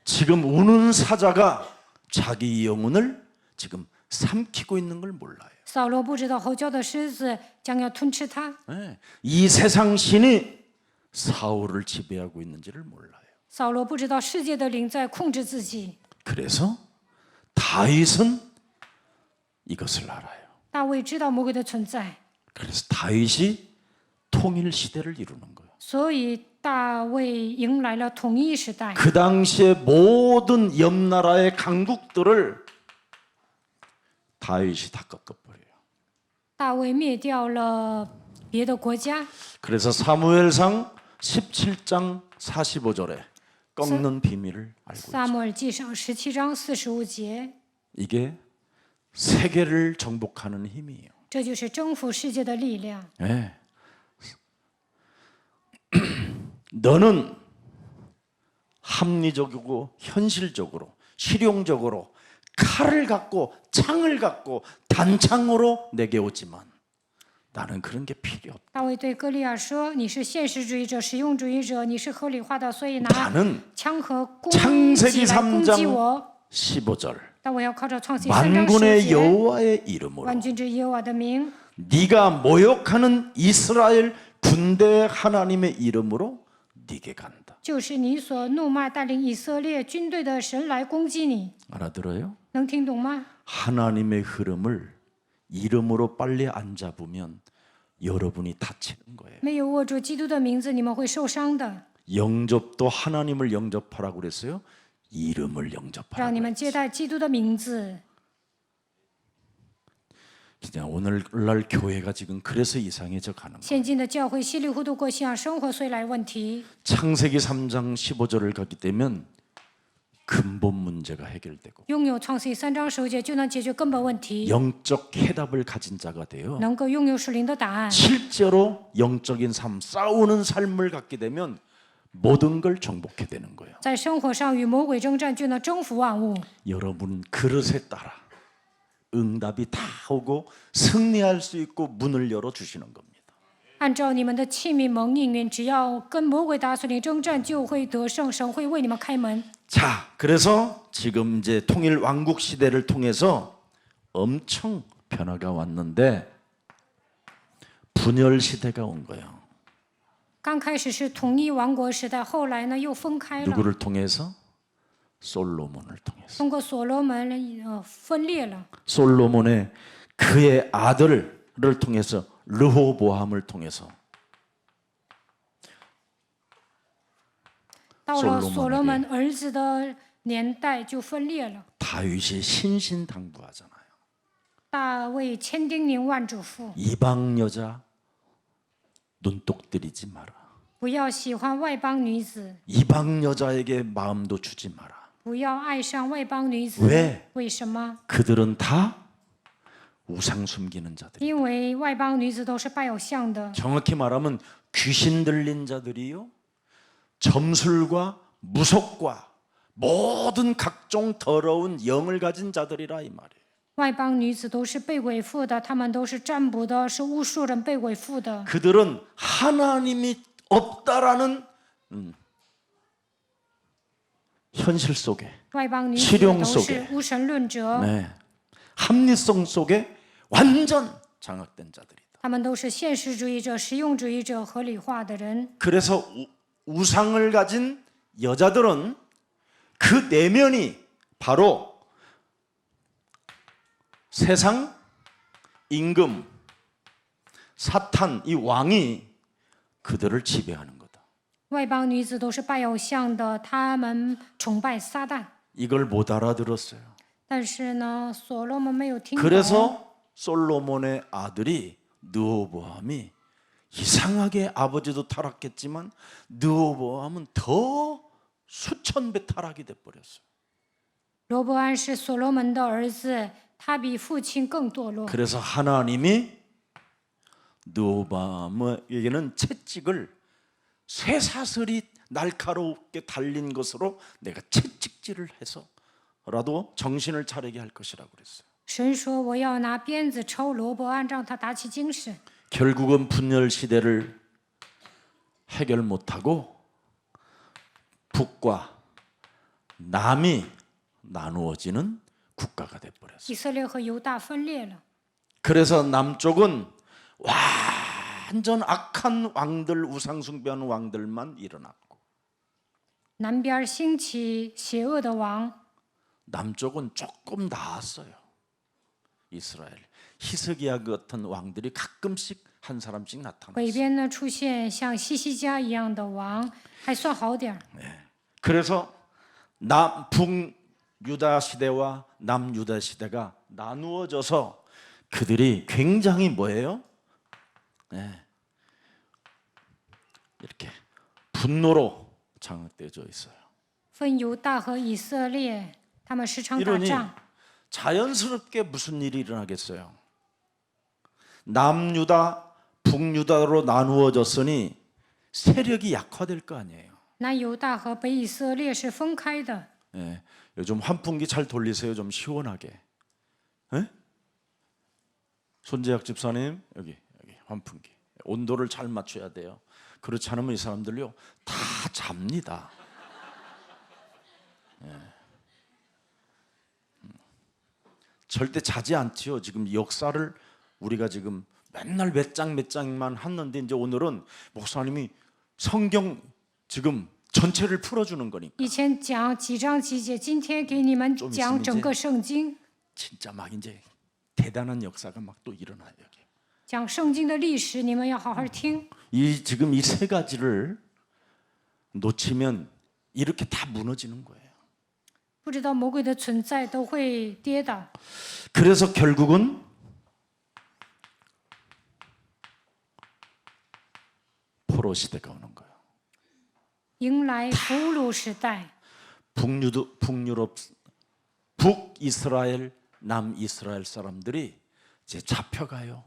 지금 우는 사자가 자기 영혼을 지금 삼키고 있는 걸 몰라요. 扫罗不知道吼叫的狮子将要吞吃他， 이 세상 신이 사울을 지배하고 있는지를 몰라요. 扫罗不知道世界的灵在控制自己。 그래서 다윗은 이것을 알아요. 大卫知道魔鬼的存在， 그래서 다윗이 통일 시대를 이루는 거예요. 所以大卫迎来了统一时代。 그 당시에 모든 옆 나라의 강국들을 다윗이 다 꺾어버려요. 大卫灭掉了别的国家。 그래서 사무엘상 17장 45절에 꺾는 비밀을 알고 있죠. 撒母耳记上17章45节， 이게 세계를 정복하는 힘이에요. 这就是征服世界的力量。 네. 너는 합리적이고 현실적으로 실용적으로 칼을 갖고 창을 갖고 단창으로 내게 오지만 나는 그런 게 필요 없다. 大卫对歌利亚说：“你是现实主义者、实用主义者，你是合理化的，所以拿 나는 枪和弓 창세기 击来攻击 3장 我。 15절 但我要靠着创世记3章 만군의 10节， 여호와의 이름으로 万军之耶和华的名， 네가 모욕하는 이스라엘 군대 하나님의 이름으로 네게 간다. 就是你所怒骂带领以色列军队的神来攻击你。 알아들어요? 能听懂吗？ 하나님의 흐름을 이름으로 빨리 안 잡으면 여러분이 다치는 거예요. 没有握住基督的名字，你们会受伤的。 영접도 하나님을 영접하라고 그랬어요. 이름을 让 영접하라고. 你们接待基督的名字。 그냥 오늘날 교회가 지금 그래서 이상해져 가는 거예요. 现今的教会稀里糊涂过信仰生活，所以来问题。 창세기 3장 15절을 갖게 되면 근본 문제가 해결되고 拥有创世记3章15节就能解决根本问题， 영적 해답을 가진 자가 돼요. 能够拥有属灵的答案。 실제로 영적인 삶, 싸우는 삶을 갖게 되면 모든 걸 정복해 되는 거예요. 在生活上与魔鬼征战，就能征服万物。 여러분 그릇에 따라 응답이 다 오고 승리할 수 있고 문을 열어 주시는 겁니다. 按照你们的器皿蒙应允，只要跟魔鬼打属灵征战，就会得胜，神会为你们开门。 자, 그래서 지금 이제 통일 왕국 시대를 통해서 엄청 변화가 왔는데 분열 시대가 온 거예요. 刚开始是统一王国时代，后来呢又分开了， 누구를 통해서? 솔로몬을 통해서. 通过所罗门分裂了。 솔로몬의 그의 아들을 통해서 르호보암을 통해서 到了所罗门儿子的年代就分裂了。 다윗이 신신당부하잖아요. 大卫千叮咛万嘱咐， 이방 여자 눈독 들이지 마라. 不要喜欢外邦女子， 이방 여자에게 마음도 주지 마라. 不要爱上外邦女子。 왜? 为什么？ 그들은 다 우상 숨기는 자들. 因为外邦女子都是拜偶像的， 정확히 말하면 귀신 들린 자들이요. 점술과 무속과 모든 각종 더러운 영을 가진 자들이라 이 말이에요. 外邦女子都是被鬼附的，她们都是占卜的，是巫术人被鬼附的。 그들은 하나님이 없다라는 현실 속에 外邦女子 실용 都 속에 是无神论者， 네, 합리성 속에 완전 장악된 자들이다. 他们都是现实主义者、实用主义者、合理化的人。 그래서 우상을 가진 여자들은 그 내면이 바로 세상, 임금, 사탄 이 왕이 그들을 지배하는 거다. 外邦女子都是拜偶像的，她们崇拜撒旦。 이걸 못 알아들었어요. 但是呢，所罗门没有听懂。 그래서 솔로몬의 아들이 르호보암이 이상하게 아버지도 타락했지만 르호보암은 더 수천 배 타락이 돼 버렸어요. 罗伯安是所罗门的儿子，他比父亲更堕落。 그래서 하나님이 르호보암에게는 채찍을 쇠사슬이 날카롭게 달린 것으로 내가 채찍질을 해서라도 정신을 차리게 할 것이라고 그랬어요. 神说：“我要拿鞭子抽罗伯安，让他打起精神。” 결국은 분열 시대를 해결 못하고 북과 남이 나누어지는 국가가 돼버렸어요. 以色列和犹大分裂了。 그래서 남쪽은 완전 악한 왕들, 우상숭배하는 왕들만 일어났고 南边兴起邪恶的王， 남쪽은 조금 나았어요. 이스라엘 히스기야 같은 왕들이 가끔씩 한 사람씩 北 나타났어요. 边呢出现像西西家一样的王，还算好点儿。 그래서 북유다 시대와 남유다 시대가 나누어져서 그들이 굉장히 뭐예요? 이렇게 분노로 장악되어 있어요. 分犹大和以色列，他们时常打 이러니 仗。 자연스럽게 무슨 일이 일어나겠어요? 남유다, 북유다로 나누어졌으니 세력이 약화될 거 아니에요. 南犹大和北以色列是分开的。 예, 요즘 환풍기 잘 돌리세요. 좀 시원하게. 예? 손재학 집사님 여기 환풍기 온도를 잘 맞춰야 돼요. 그렇지 않으면 이 사람들요 다 잡니다. 예. 절대 자지 않지요. 지금 역사를 우리가 지금 맨날 몇 장만 했는데 이제 오늘은 목사님이 성경 지금 전체를 풀어주는 거니까 以前讲几章几节，今天给你们讲整个圣经。 진짜 막 이제 대단한 역사가 막 또 일어나요 여기. 讲圣经的历史，你们要好好听。 지금 이 세 가지를 놓치면 이렇게 다 무너지는 거예요. 不知道魔鬼的存在都会跌倒， 그래서 결국은 포로 시대가 오는 거예요. 迎来俘虏时代。 북유럽, 북이스라엘, 남이스라엘 사람들이 이제 잡혀가요.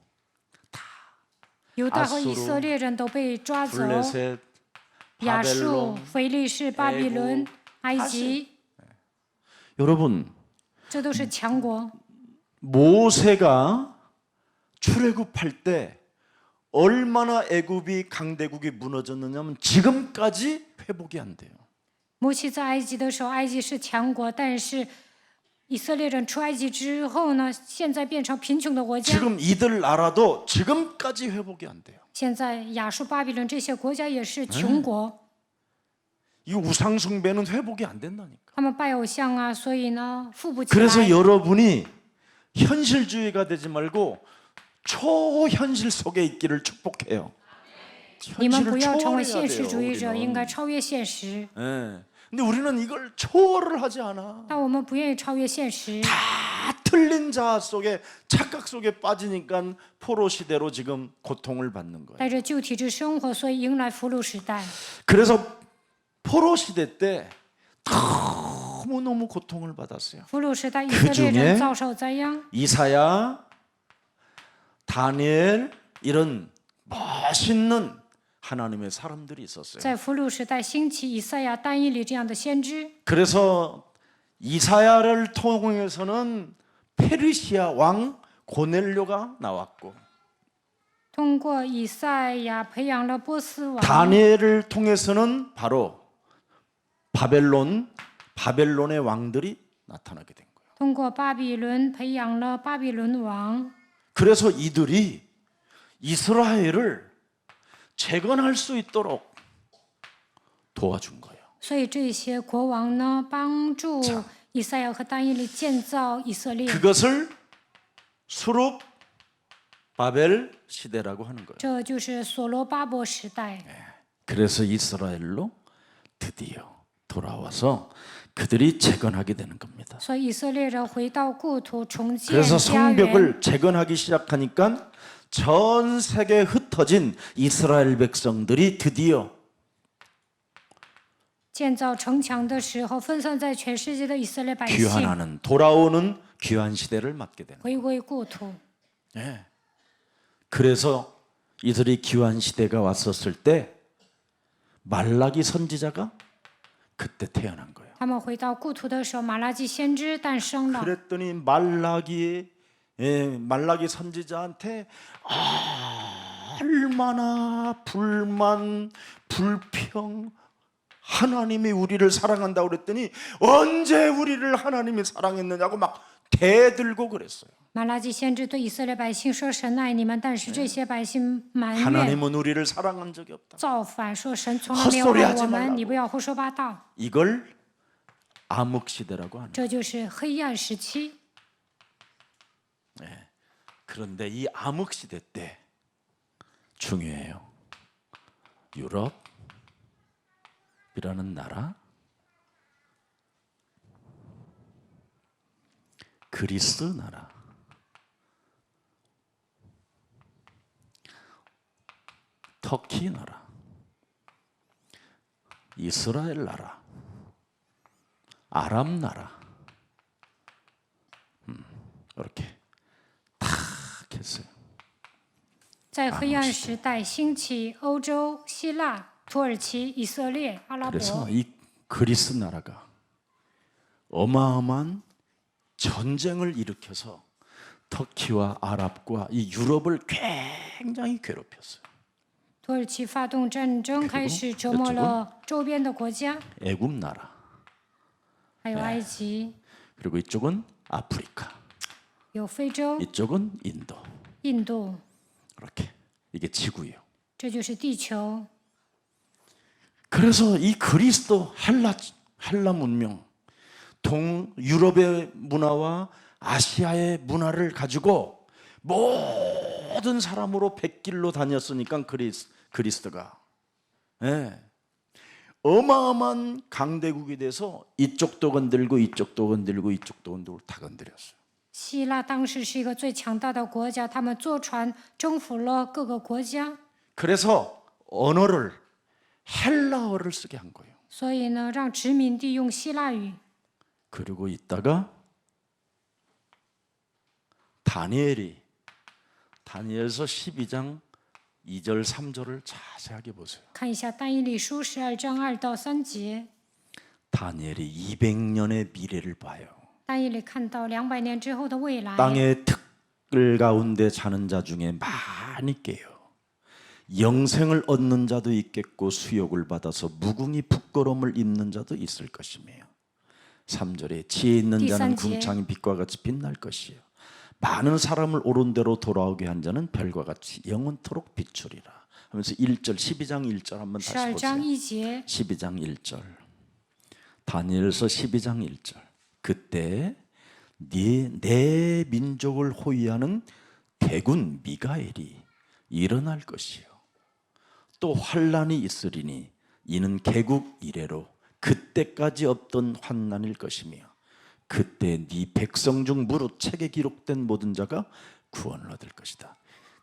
犹大和以色列人都被抓走， 블레셋, 亚述、 바벨론. 非利士、巴比伦、埃及， 여러분, 这都是强国。 모세가 출애굽할 때 얼마나 애굽이 강대국이 무너졌느냐면 지금까지 회복이 안 돼요. 摩西在埃及的时候，埃及是强国，但是以色列人出埃及之后呢，现在变成贫穷的国家。 지금 이들 나라도 지금까지 회복이 안 돼요. 现在亚述、巴比伦这些国家也是穷国， 이 우상 숭배는 회복이 안 된다니까. 他们拜偶像啊，所以呢富不起 그래서 来。 여러분이 현실주의가 되지 말고 초현실 속에 있기를 축복해요. 你们不 현실을 要成为 초월해야 现实主义者， 돼요. 应该 우리는. 超越现实。 예. 근데 우리는 이걸 초월을 하지 않아. 但我们不愿意超越现实， 다 틀린 자아 속에 착각 속에 빠지니까 포로 시대로 지금 고통을 받는 거예요. 带着旧体制生活，所以迎来俘虏时代。 그래서 포로 시대 때 너무너무 고통을 받았어요. 俘虏时代，以色列人遭受灾殃。 이사야, 다니엘 이런 멋있는 하나님의 사람들이 있었어요. 在俘虏时代兴起以赛亚、但以理这样的先知， 그래서 이사야를 통해서는 페르시아 왕 고넬료가 나왔고 通过以赛亚培养了波斯王。 다니엘을 통해서는 바로 바벨론의 왕들이 나타나게 된 거예요. 通过巴比伦培养了巴比伦王， 그래서 이들이 이스라엘을 재건할 수 있도록 도와준 거예요. 所以这些国王呢，帮助以赛亚和但以理建造以色列。 그것을 수룹 바벨 시대라고 하는 거예요. 这就是所罗巴伯时代。 그래서 이스라엘로 드디어 돌아와서 그들이 재건하게 되는 겁니다. 所以以色列人回到故土，重建 그래서 家园。 성벽을 재건하기 시작하니까 전 세계에 흩어진 이스라엘 백성들이 드디어 建造城墙的时候，分散在全世界的以色列百姓 귀환하는 돌아오는 귀환 시대를 맞게 되는. 回归故土。 예. 그래서 이들이 귀환 시대가 왔었을 때 말라기 선지자가 그때 태어난 거예요. 他们回到故土的时候，马拉基先知诞生了。 그랬더니 말라기 선지자한테 얼마나 불만, 불평, 하나님이 우리를 사랑한다고 그랬더니 언제 우리를 하나님이 사랑했느냐고 막 대들고 그랬어요. 马拉基先知对以色列百姓说：“神爱你们。”但是这些百姓埋怨、 하나님은 우리를 사랑한 적이 없다. 造反，说神从来没有爱我们。你不要胡说八道。 이걸 암흑 시대라고 하는. 这就是黑暗时期。 그런데 이 암흑 시대 때 중요해요. 유럽이라는 나라, 그리스 나라, 터키 나라, 이스라엘 나라, 아랍 나라, 이렇게 탁 했어요. 在黑暗时代兴起欧洲、希腊、土耳其、以色列、阿拉伯。 그래서 이 그리스 나라가 어마어마한 전쟁을 일으켜서 터키와 아랍과 이 유럽을 굉장히 괴롭혔어요. 土耳其发动战争，开始折磨了周边的国家， 애굽 나라, 还有埃及， 그리고 이쪽은 아프리카, 有非洲、 이쪽은 인도. 印度， 이렇게 이게 지구예요. 这就是地球。 그래서 이 그리스도 헬라 문명, 유럽의 문화와 아시아의 문화를 가지고 모든 사람으로 백길로 다녔으니까 그리스도가 예. 어마어마한 강대국이 돼서 이쪽도 건들고 이쪽도 건들고 이쪽도 건들고 다 건드렸어요. 希腊当时是一个最强大的国家，他们坐船征服了各个国家， 그래서 언어를 헬라어를 쓰게 한 거예요. 所以呢，让殖民地用希腊语。 그러고 있다가 다니엘서 12장 2절 3절을 자세하게 보세요. 看一下但以理书12章2到3节， 다니엘이 200년의 미래를 봐요. 但以理看到200年之后的未来， 땅의 흙을 가운데 자는 자 중에 많이 깨요. 영생을 얻는 자도 있겠고 수욕을 받아서 무궁히 부끄러움을 입는 자도 있을 것이며 3절에 지혜 있는 자는 궁창의 빛과 같이 빛날 것이요 많은 사람을 옳은 대로 돌아오게 한 자는 별과 같이 영원토록 비추리라 하면서 1절 12장 1절 한번 다시 12章 보세요. 1节， 12장 1절 다니엘서 12장 1절 그때 내 민족을 호위하는 대군 미가엘이 일어날 것이요 또 환난이 있으리니 이는 개국 이래로 그때까지 없던 환난일 것이며 그때 네 백성 중 무릇 책에 기록된 모든 자가 구원을 얻을 것이다.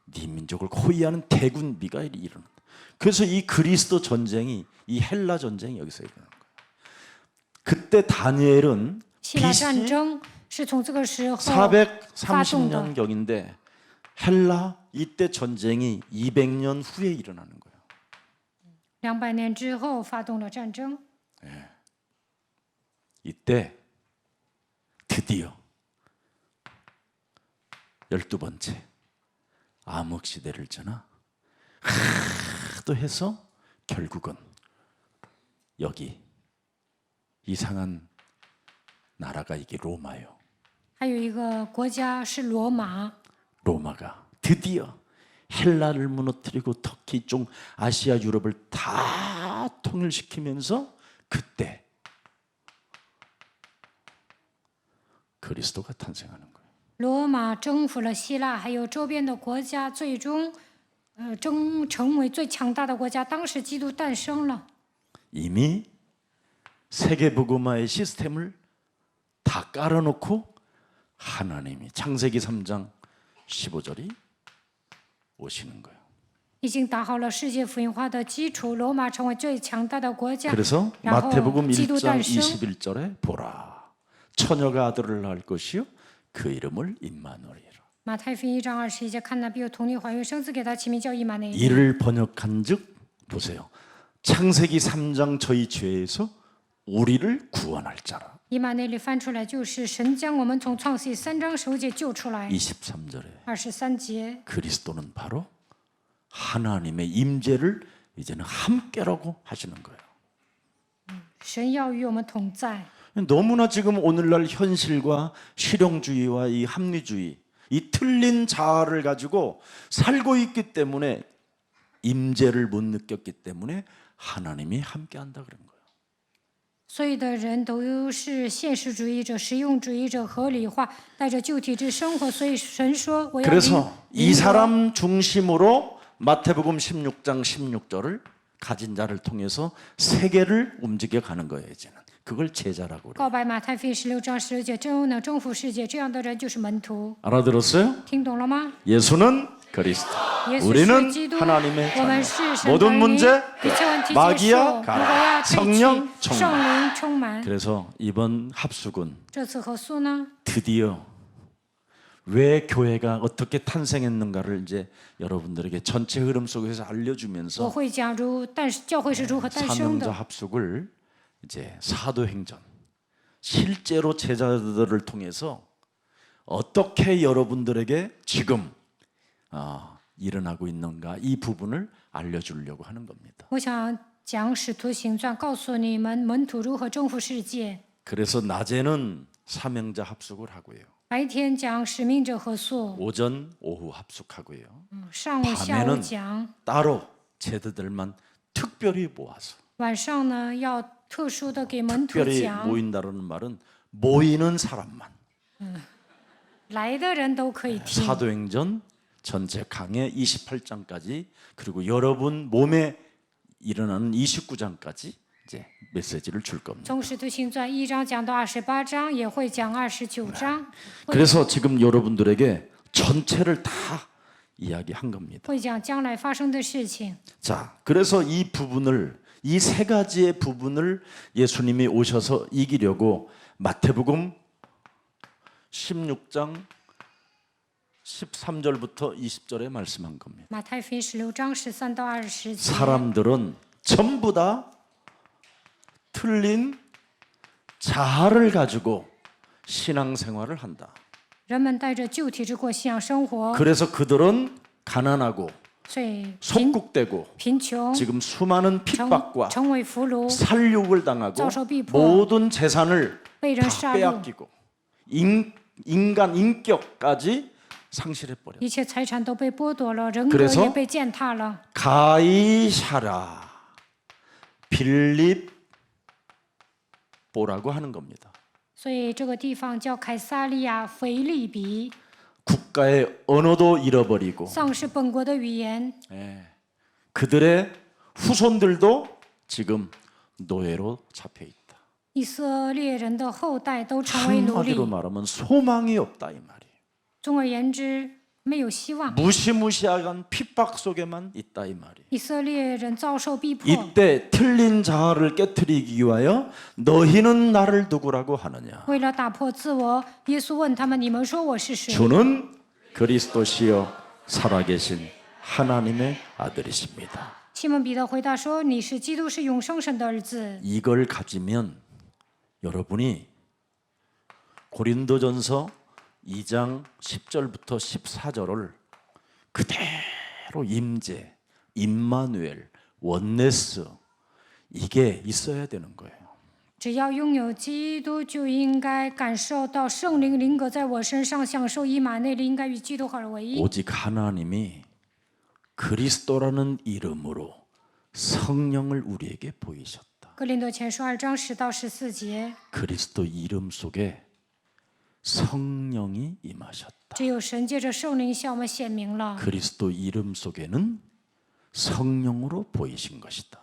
네 민족을 호위하는 대군 미가엘이 일어난다. 그래서 이 그리스도 전쟁이 이 헬라 전쟁이 여기서 일어나는 거예요. 그때 다니엘은 希腊 BC 战争是从这个时候发动的。 430년경인데 헬라 이때 전쟁이 200년 후에 일어나는 거예요. 200年之后发动了战争， 이때 드디어 12번째 암흑 시대를 지나 하도 해서 결국은 여기 이상한 나라가 이게 로마예요. 还有一个国家是罗马， 로마가 드디어 헬라를 무너뜨리고 터키 쪽 아시아 유럽을 다 통일시키면서 그때 그리스도가 탄생하는 거예요. 罗马征服了希腊，还有周边的国家，最终成为最强大的国家。当时基督诞生了， 이미 세계복음화의 시스템을 다 깔아놓고 하나님이 창세기 3장 15절이 오시는 거예요. 已经打好了世界福音化的基础，罗马成为最强大的国家。 그래서 然后 마태복음 基督 1장 诞生， 21절에 보라 처녀가 아들을 낳을 것이요 그 이름을 임마누엘이라. 马太福音1章21节，看那必有童女怀孕生子，给他起名叫以马内利。 이를 번역한즉 보세요. 창세기 3장 저희 죄에서 우리를 구원할 자라. 以马内利翻出来就是神将我们从创世记3章15节救出来。 23절에 23节， 그리스도는 바로 하나님의 임재를 이제는 함께라고 하시는 거예요. 神要与我们同在。 너무나 지금 오늘날 현실과 실용주의와 이 합리주의, 이 틀린 자아를 가지고 살고 있기 때문에 임재를 못 느꼈기 때문에 하나님이 함께한다 그런 거예요. 所有的人都是现实主义者、实用主义者、合理化，带着旧体制生活。所以神说：“我要 그래서 이 领 사람 중심으로 마태복음 16장 16절을 가진 자를 통해서 세계를 움직여 가는 거예요. 이제는 그걸 제자라고 그래요. 告白马太福音16章16节，真能征服世界，这样的人就是门徒。 알아들었어요? 听懂了吗？ 예수는 그리스도, 耶稣 우리는 是基督， 하나님의 我们 자녀. 是神的 모든 儿女。 문제 一切问题接受， 마귀야 如果 가라. 要对 성령 齐， 충만. 圣灵充满。 그래서 이번 합숙은 这次合宿呢， 드디어 왜 교회가 어떻게 탄생했는가를 이제 여러분들에게 전체 흐름 속에서 我 알려주면서 会讲教会是如何诞生 사명자 的。 합숙을 이제 사도행전 실제로 제자들을 통해서 어떻게 여러분들에게 지금 일어나고 있는가 이 부분을 알려주려고 하는 겁니다. 我想讲《使徒行传》，告诉你们门徒如何征服世界。 그래서 낮에는 사명자 합숙을 하고요. 白天讲使命者合宿， 오전 오후 합숙하고요. 上午、下午讲， 따로 제자들만 특별히 모아서 晚上呢要特殊的给门徒 특별히 讲， 모인다는 말은 모이는 사람만 来的人都可以听。 사도행전 전체 강해 28장까지 그리고 여러분 몸에 일어나는 29장까지 이제 메시지를 줄 겁니다. 从使徒行传1章讲到28章，也会讲29章， 그래서 지금 여러분들에게 전체를 다 이야기한 겁니다. 会讲将来发生的事情。 자, 그래서 이 부분을 이 세 가지의 부분을 예수님이 오셔서 이기려고 마태복음 16장 13절부터 20절에 말씀한 겁니다. 马太福音16章13到20节， 사람들은 전부 다 틀린 자아를 가지고 신앙생활을 한다. 人们带着旧体制过信仰生活， 그래서 그들은 가난하고 所以 속국되고 贫穷， 지금 수많은 핍박과 成为俘虏， 살육을 당하고 遭受逼迫， 모든 재산을 被人 다 杀戮， 빼앗기고 인간 인격까지 상실해버려. 一切财产都被剥夺了，人格 그래서 也被践踏了。 가이샤라 빌립보라고 하는 겁니다. 所以这个地方叫凯撒利亚腓利比， 국가의 언어도 잃어버리고 丧失本国的语言， 그들의 후손들도 지금 노예로 잡혀 있다. 以色列人的后代都成为奴隶。 한마디로 말하면 소망이 없다 이 말이에요. 总而言之，没有希望。 무시무시한 핍박 속에만 있다 이 말이에요. 以色列人遭受逼迫， 이때 틀린 자아를 깨뜨리기 위하여 너희는 나를 누구라고 하느냐? 为了打破自我，耶稣问他们：“你们说我是谁？” 주는 그리스도시요 살아계신 하나님의 아들이십니다. 西门彼得回答说：“你是基督，是永生神的儿子。 이걸 가지면 여러분이 고린도전서 2장 10절부터 14절을 그대로 임재, 임마누엘, 원네스 이게 있어야 되는 거예요. 只要拥有基督，就应该感受到圣灵灵格在我身上，享受以马内利，应该与基督合而为一。 오직 하나님이 그리스도라는 이름으로 성령을 우리에게 보이셨다. 哥林多前书2章10到14节， 그리스도 이름 속에 성령이 임하셨다. 只有神借着圣灵向我们显明了， 그리스도 이름 속에는 성령으로 보이신 것이다.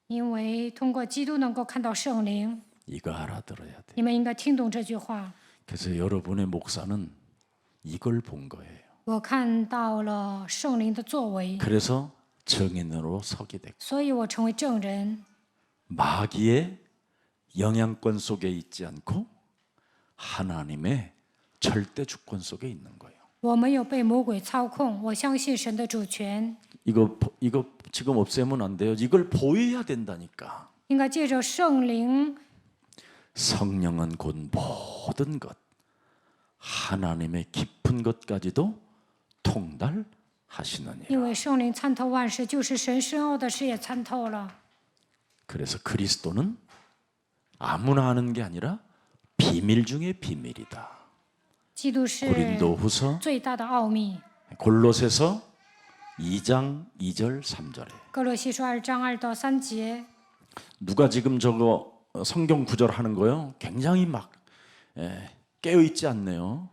因为通过基督能够看到圣灵。 이거 알아들어야 돼. 你们应该听懂这句话。 그래서 여러분의 목사는 이걸 본 거예요. 我看到了圣灵的作为， 그래서 정인으로 서게 됐고 所以我成为证人。 마귀의 영향권 속에 있지 않고 하나님의 절대 주권 속에 있는 거예요. 我没有被魔鬼操控，我相信神的主权。 이거 지금 없애면 안 돼요. 이걸 보여야 된다니까. 应该借着圣灵， 성령은 곧 모든 것, 하나님의 깊은 것까지도 통달하시느니라. 因为圣灵参透万事，就是神深奥的事也参透了。 그래서 그리스도는 아무나 아는 게 아니라 비밀 중에 비밀이다. 基督是 고린도후서 最大的奥秘。 골로새서 2장 2절 3절에 哥罗西书2章2到3节， 누가 지금 저거 성경 구절 하는 거요? 굉장히 막 깨어 있지 않네요.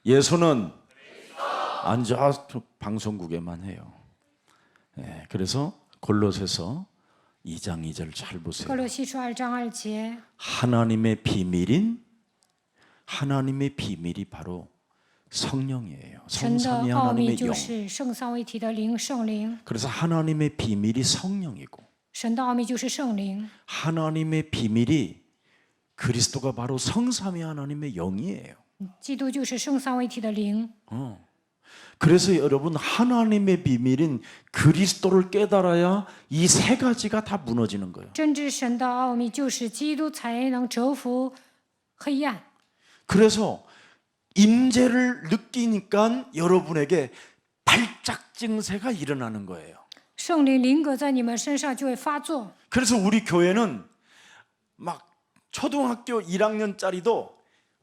예수는 앉아 방송국에만 해요. 그래서 골로새서 2장 2절 잘 哥 보세요. 罗西书2章2节， 하나님의 비밀이 바로 성령이에요. 神的 성삼위 奥秘 하나님의 就 영. 是圣三位一体的灵，圣灵。 그래서 하나님의 비밀이 성령이고 神的奥秘就是圣灵， 하나님의 비밀이 그리스도가 바로 성삼위 하나님의 영이에요. 基督就是圣三位一体的灵。 그래서 여러분 하나님의 비밀인 그리스도를 깨달아야 이 세 가지가 다 무너지는 거예요. 真知神的奥秘就是基督才能折服黑暗。 그래서 임재를 느끼니까 여러분에게 발작 증세가 일어나는 거예요. 圣灵灵格在你们身上就会发作。 그래서 우리 교회는 막 초등학교 1학년짜리도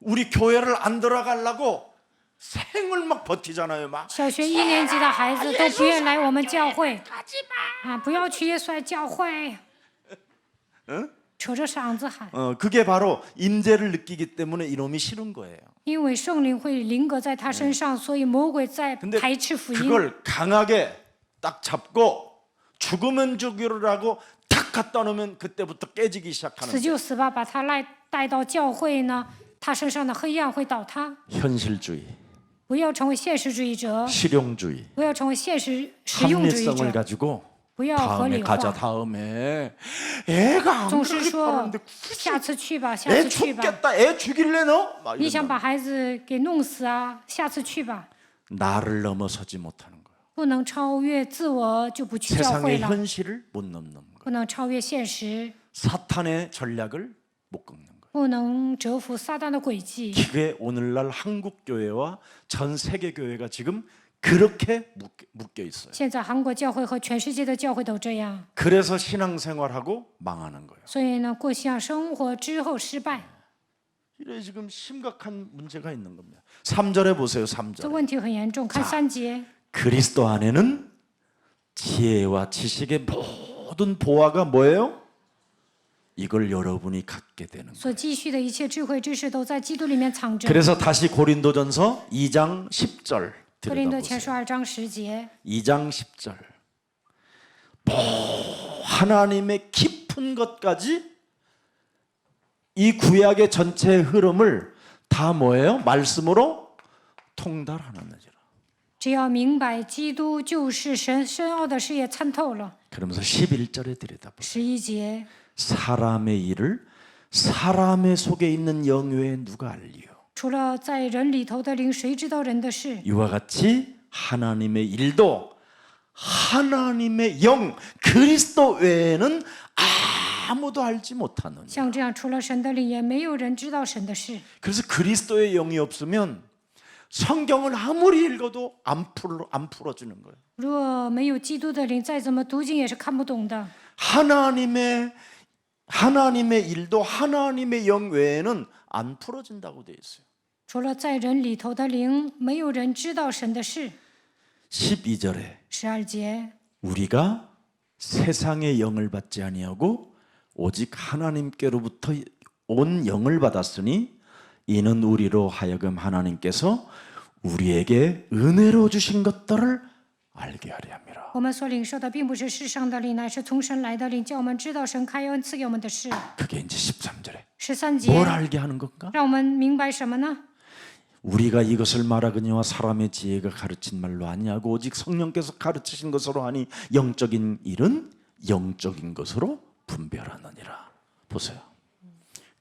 우리 교회를 안 들어가려고 생을 막 버티잖아요. 막 小学1年级的孩子都不愿来我们教会，啊，不要去耶稣爱教会。扯着嗓子喊， 그게 바로 임재를 느끼기 때문에 이놈이 싫은 거예요. 因为圣灵会临格在他身上，所以魔鬼在 근데 排斥福音。 그걸 강하게 딱 잡고 죽으면 죽이라고 탁 갖다 놓으면 그때부터 깨지기 시작하는 死就死吧，把他带到教会呢，他身上的黑暗会倒塌。 현실주의, 不要成为现实主义者， 실용주의, 不要成为现实实用主义 합리성을 者， 가지고 不要合 다음에 理 가자 化， 다음에 애가 안 总是说 그러겠다는데 下次去吧，下 애 次去吧。 죽겠다 애 죽일래 너? 막 你想 이런다. 把孩子给弄死啊？下次去吧。 나를 넘어서지 못하는 거예요. 不能超越自我，就不去教 세상의 会了； 현실을 못 넘는 거예요. 不能超越现实， 사탄의 전략을 못 꺾는 거예요. 不能折服撒旦的诡计。 그게 오늘날 한국 교회와 전 세계 교회가 지금 그렇게 묶여 있어요. 现在韩国教会和全世界的教会都这样， 그래서 신앙생활하고 망하는 거예요. 所以呢，过信仰生活之后失败， 이래 지금 심각한 문제가 있는 겁니다. 3절에 보세요. 这 3절. 问题很严重。看3节， 그리스도 안에는 지혜와 지식의 모든 보화가 뭐예요? 이걸 여러분이 갖게 되는 거예요. 所积蓄的一切智慧知识都在基督里面藏着。 그래서 다시 고린도전서 2장 10절 哥林多前 들여다보세요. 书2章10节， 2장 10절. 하나님의 깊은 것까지 이 구약의 전체 흐름을 다 뭐예요? 말씀으로 통달하느니라. 只要明白基督就是神深奥的事也参透了。 그러면서 11절에 들여다보세요. 11节， 사람의 일을 사람의 속에 있는 영 외에 누가 알리요? 除了在人里头的灵，谁知道人的事？ 이와 같이 하나님의 일도 하나님의 영 그리스도 외에는 아무도 알지 못하느냐. 像这样，除了神的灵，也没有人知道神的事。 그래서 그리스도의 영이 없으면 성경을 아무리 읽어도 안 풀어주는 거예요. 若没有基督的灵，再怎么读经也是看不懂的。 하나님의 일도 하나님의 영 외에는 안 풀어진다고 돼 있어요. 除了在人里头的灵，没有人知道神的事。 12절에 12节， 우리가 세상의 영을 받지 아니하고 오직 하나님께로부터 온 영을 받았으니 이는 우리로 하여금 하나님께서 우리에게 은혜로 주신 것들을 알게 하려 함이라. 我们所领受的并不是世上的灵，乃是从神来的灵，叫我们知道神开恩赐给我们的事。 그게 이제 13절에 13节， 뭘 알게 하는 건가? 让我们明白什么呢？ 우리가 이것을 말하거니와 사람의 지혜가 가르친 말로 아니하고 오직 성령께서 가르치신 것으로 하니 영적인 일은 영적인 것으로 분별하느니라. 보세요.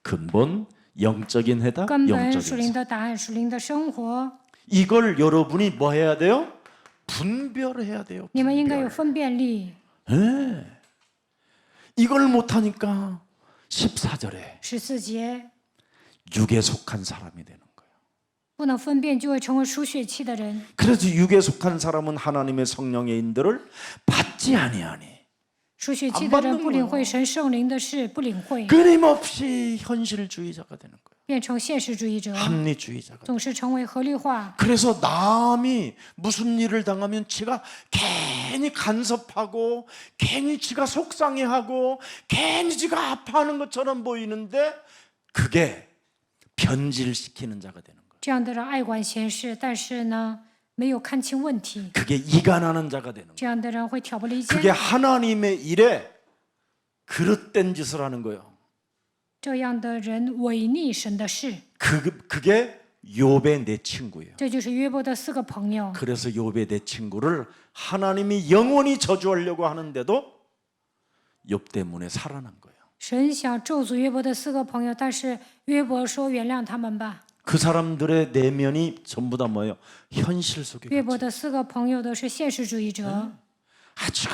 근본 영적인 해답, 根本属 영적인 灵 사. 的答案，属灵的生活， 이걸 여러분이 뭐 해야 돼요? 분별해야 돼요. 你们应该有分辨力。 예. 이걸 못하니까 14절에 14节， 육에 속한 사람이 되는 거예요. 不能分辨，就会成为属血气的人。 그래서 육에 속한 사람은 하나님의 성령의 인도를 받지 아니하니 属血气的人不领会神圣灵的事，不领会， 끊임없이 현실주의자가 되는 거예요. 变成现实主义者， 합리주의자가. 总是成为合理化。 그래서 남이 무슨 일을 당하면 지가 괜히 간섭하고 괜히 지가 속상해하고 괜히 지가 아파하는 것처럼 보이는데 그게 변질시키는 자가 되는 거예요. 这样的人爱管闲事，但是呢，没有看清问题。 그게 이간하는 자가 되는 거예요. 这样的人会挑拨离间， 그게 하나님의 일에 그릇된 짓을 하는 거예요. 这样的人违逆神的事。 그게 욥의 내 친구예요. 这就是约伯的4个朋友。 그래서 욥의 내 친구를 하나님이 영원히 저주하려고 하는데도 욥 때문에 살아난 거예요. 神想咒诅约伯的4个朋友，但是约伯说原谅他们吧。 그 사람들의 내면이 전부 다 뭐예요? 현실 속에 约伯的4个朋友都是现实主义者， 아주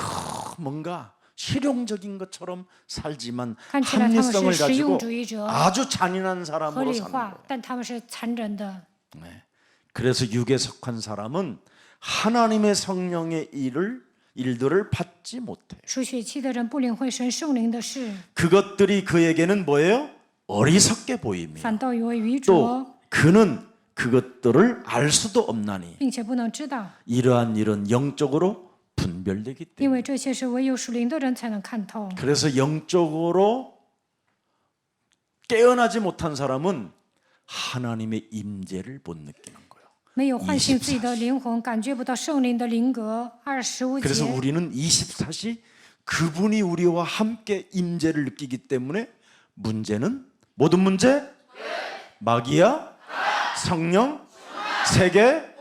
뭔가 실용적인 것처럼 살지만 看起来他们 합리성을 是实 가지고 用主义者， 아주 잔인한 合 사람으로 理 사는 化 거예요. ，但他们是残忍的。 네. 그래서 육에 속한 사람은 하나님의 성령의 일들을 받지 못해. 属血气的人不领会神圣灵的事， 그것들이 그에게는 뭐예요? 어리석게 보이며 反倒以为愚 또 拙， 그는 그것들을 알 수도 없나니 并且不能知道， 이러한 일은 영적으로 분별되기 因 때문에 为这些是唯有属灵的人才能看透。 그래서 영적으로 깨어나지 못한 사람은 하나님의 임재를 못 느끼는 거예요. 没有唤醒自己的灵魂，感觉不到圣灵的灵格。25 그래서 节， 우리는 24시 그분이 우리와 함께 임재를 느끼기 때문에 문제는 모든 문제? 마귀야? 성령? 세계?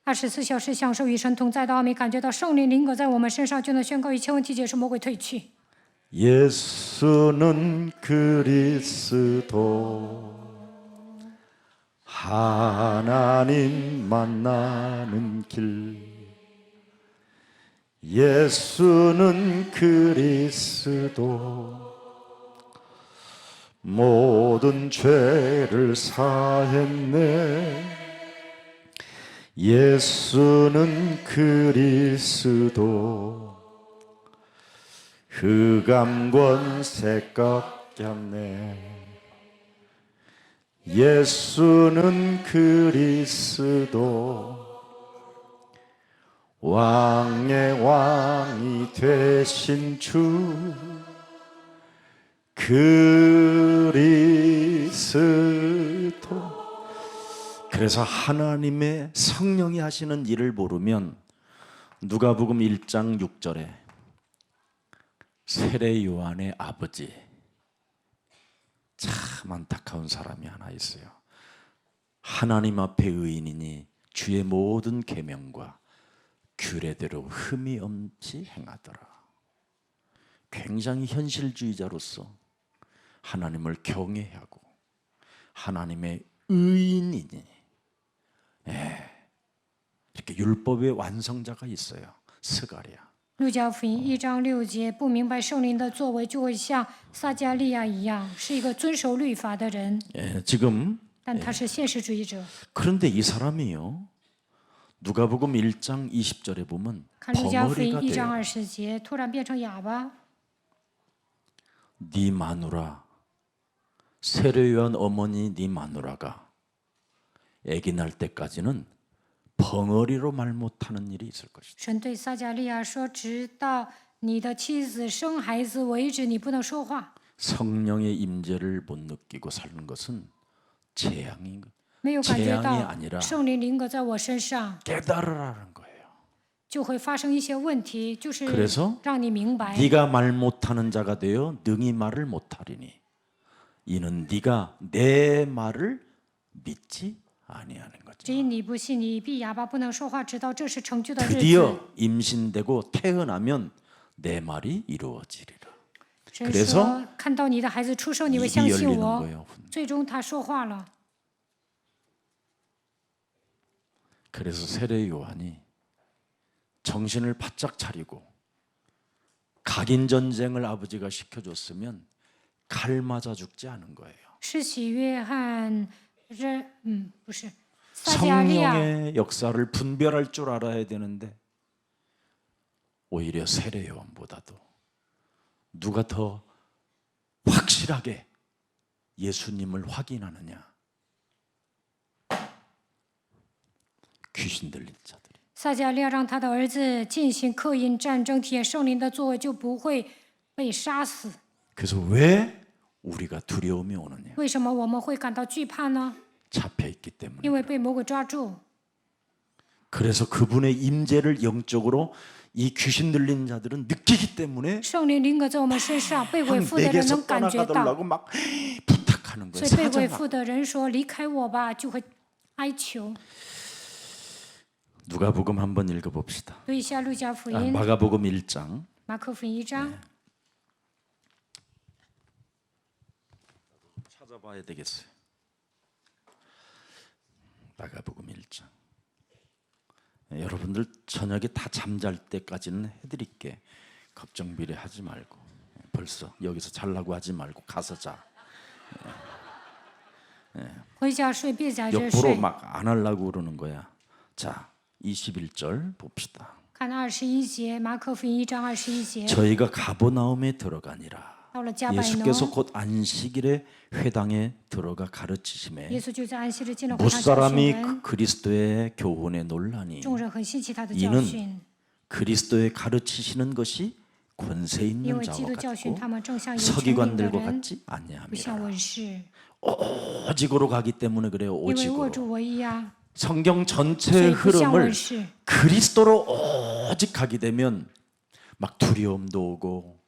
24小时享受与神同在的奥秘，感觉到圣灵灵格在我们身上，就能宣告一切问题解释，魔鬼退去。 예수는 그리스도 하나님 만나는 길 예수는 그리스도 모든 죄를 사했네 예수는 그리스도 흑암권세 꺾였네 예수는 그리스도 왕의 왕이 되신 주 그리스도 그래서 하나님의 성령이 하시는 일을 모르면 누가복음 1장 6절에 세례 요한의 아버지 참 안타까운 사람이 하나 있어요. 하나님 앞에 의인이니 주의 모든 계명과 규례대로 흠이 없이 행하더라. 굉장히 현실주의자로서 하나님을 경외하고 하나님의 의인이니 이렇게 율법의 완성자가 있어요. 스가랴. 路加福音1章6节，不明白圣灵的作为，就会像撒加利亚一样，是一个遵守律法的人， 지금 但他是现实主义者。 그런데 이 사람이요. 누가복음 1장 20절에 보면 看路加福音 벙어리가 1章 돼요. 20节，突然变成哑巴。 네 마누라 세례 요한 어머니 네 마누라가 아기 날 때까지는 벙어리로 말 못하는 일이 있을 것이다. 神对撒加利亚说：“直到你的妻子生孩子为止，你不能说话。 성령의 임재를 못 느끼고 사는 것은 재앙인 것. 没有感觉 재앙이 到 아니라 圣灵灵格在我身上， 깨달으라는 거예요. 就会发生一些问题，就是 그래서 让你明白。 네가 말 못하는 자가 되어 능히 말을 못하리니 이는 네가 내 말을 믿지 아니하는 거죠. 只因你不信，你必哑巴，不能说话，直到这是成就的日子。 드디어 임신되고 태어나면 내 말이 이루어지리라. 神 그래서 说：“看到你的孩子出生，你会 입이 相信 열리는 我。 거예요. 最终他说话了。 그래서 세례 요한이 정신을 바짝 차리고 각인 전쟁을 아버지가 시켜줬으면 칼 맞아 죽지 않은 거예요. 施洗约翰，不是撒加利亚， 성령의 역사를 분별할 줄 알아야 되는데 오히려 세례 요한보다도 누가 더 확실하게 예수님을 확인하느냐? 귀신 들린 자들이. 撒加利亚让他的儿子进行刻印战争，体验圣灵的作为，就不会被杀死。 그래서 왜 우리가 두려움이 오느냐? 为什么我们会感到惧怕呢？ 잡혀 있기 때문에. 因为被魔鬼抓住。 그래서 그분의 임재를 영적으로 이 귀신 들린 자들은 느끼기 때문에 圣灵灵格在我们身上，被鬼 한 附的人 내게서 能感觉到， 떠나가달라고 막 부탁하는 거예요. 所以被鬼 사자가. 附的人说：“离开我吧！”就会哀求。 누가복음 한번 읽어봅시다. 读一下路加福 아, 音、 마가복음 1장. 马可福音1章。 찾아봐야 되겠어요. 마가복음 1장. 여러분들 저녁에 다 잠잘 때까지는 해드릴게. 걱정 미래 하지 말고 벌써 여기서 잘라고 하지 말고 가서 자. 回家睡，别在这 옆으로 睡。 막 안 하려고 그러는 거야. 자, 21절 봅시다. 看21节，马可福音1章21节。 저희가 가버나움에 들어가니라. 到了加百农， 예수께서 곧 안식일에 회당에 들어가 가르치심에 耶稣就在安息日进了会堂教训 무사람이 人， 그리스도의 교훈에 놀라니 众人很稀奇他的教 이는 训， 그리스도의 가르치시는 것이 권세 因 있는 为基督 자와 教训 같고 他们正像有权柄的 서기관들과 人， 같지 不像 아니함이라. 文士， 오직으로 가기 때문에 그래요. 因为握 오직으로. 住唯一啊， 성경 所 전체의 以不像 흐름을 文士。 그리스도로 오직 가게 되면 막 두려움도 오고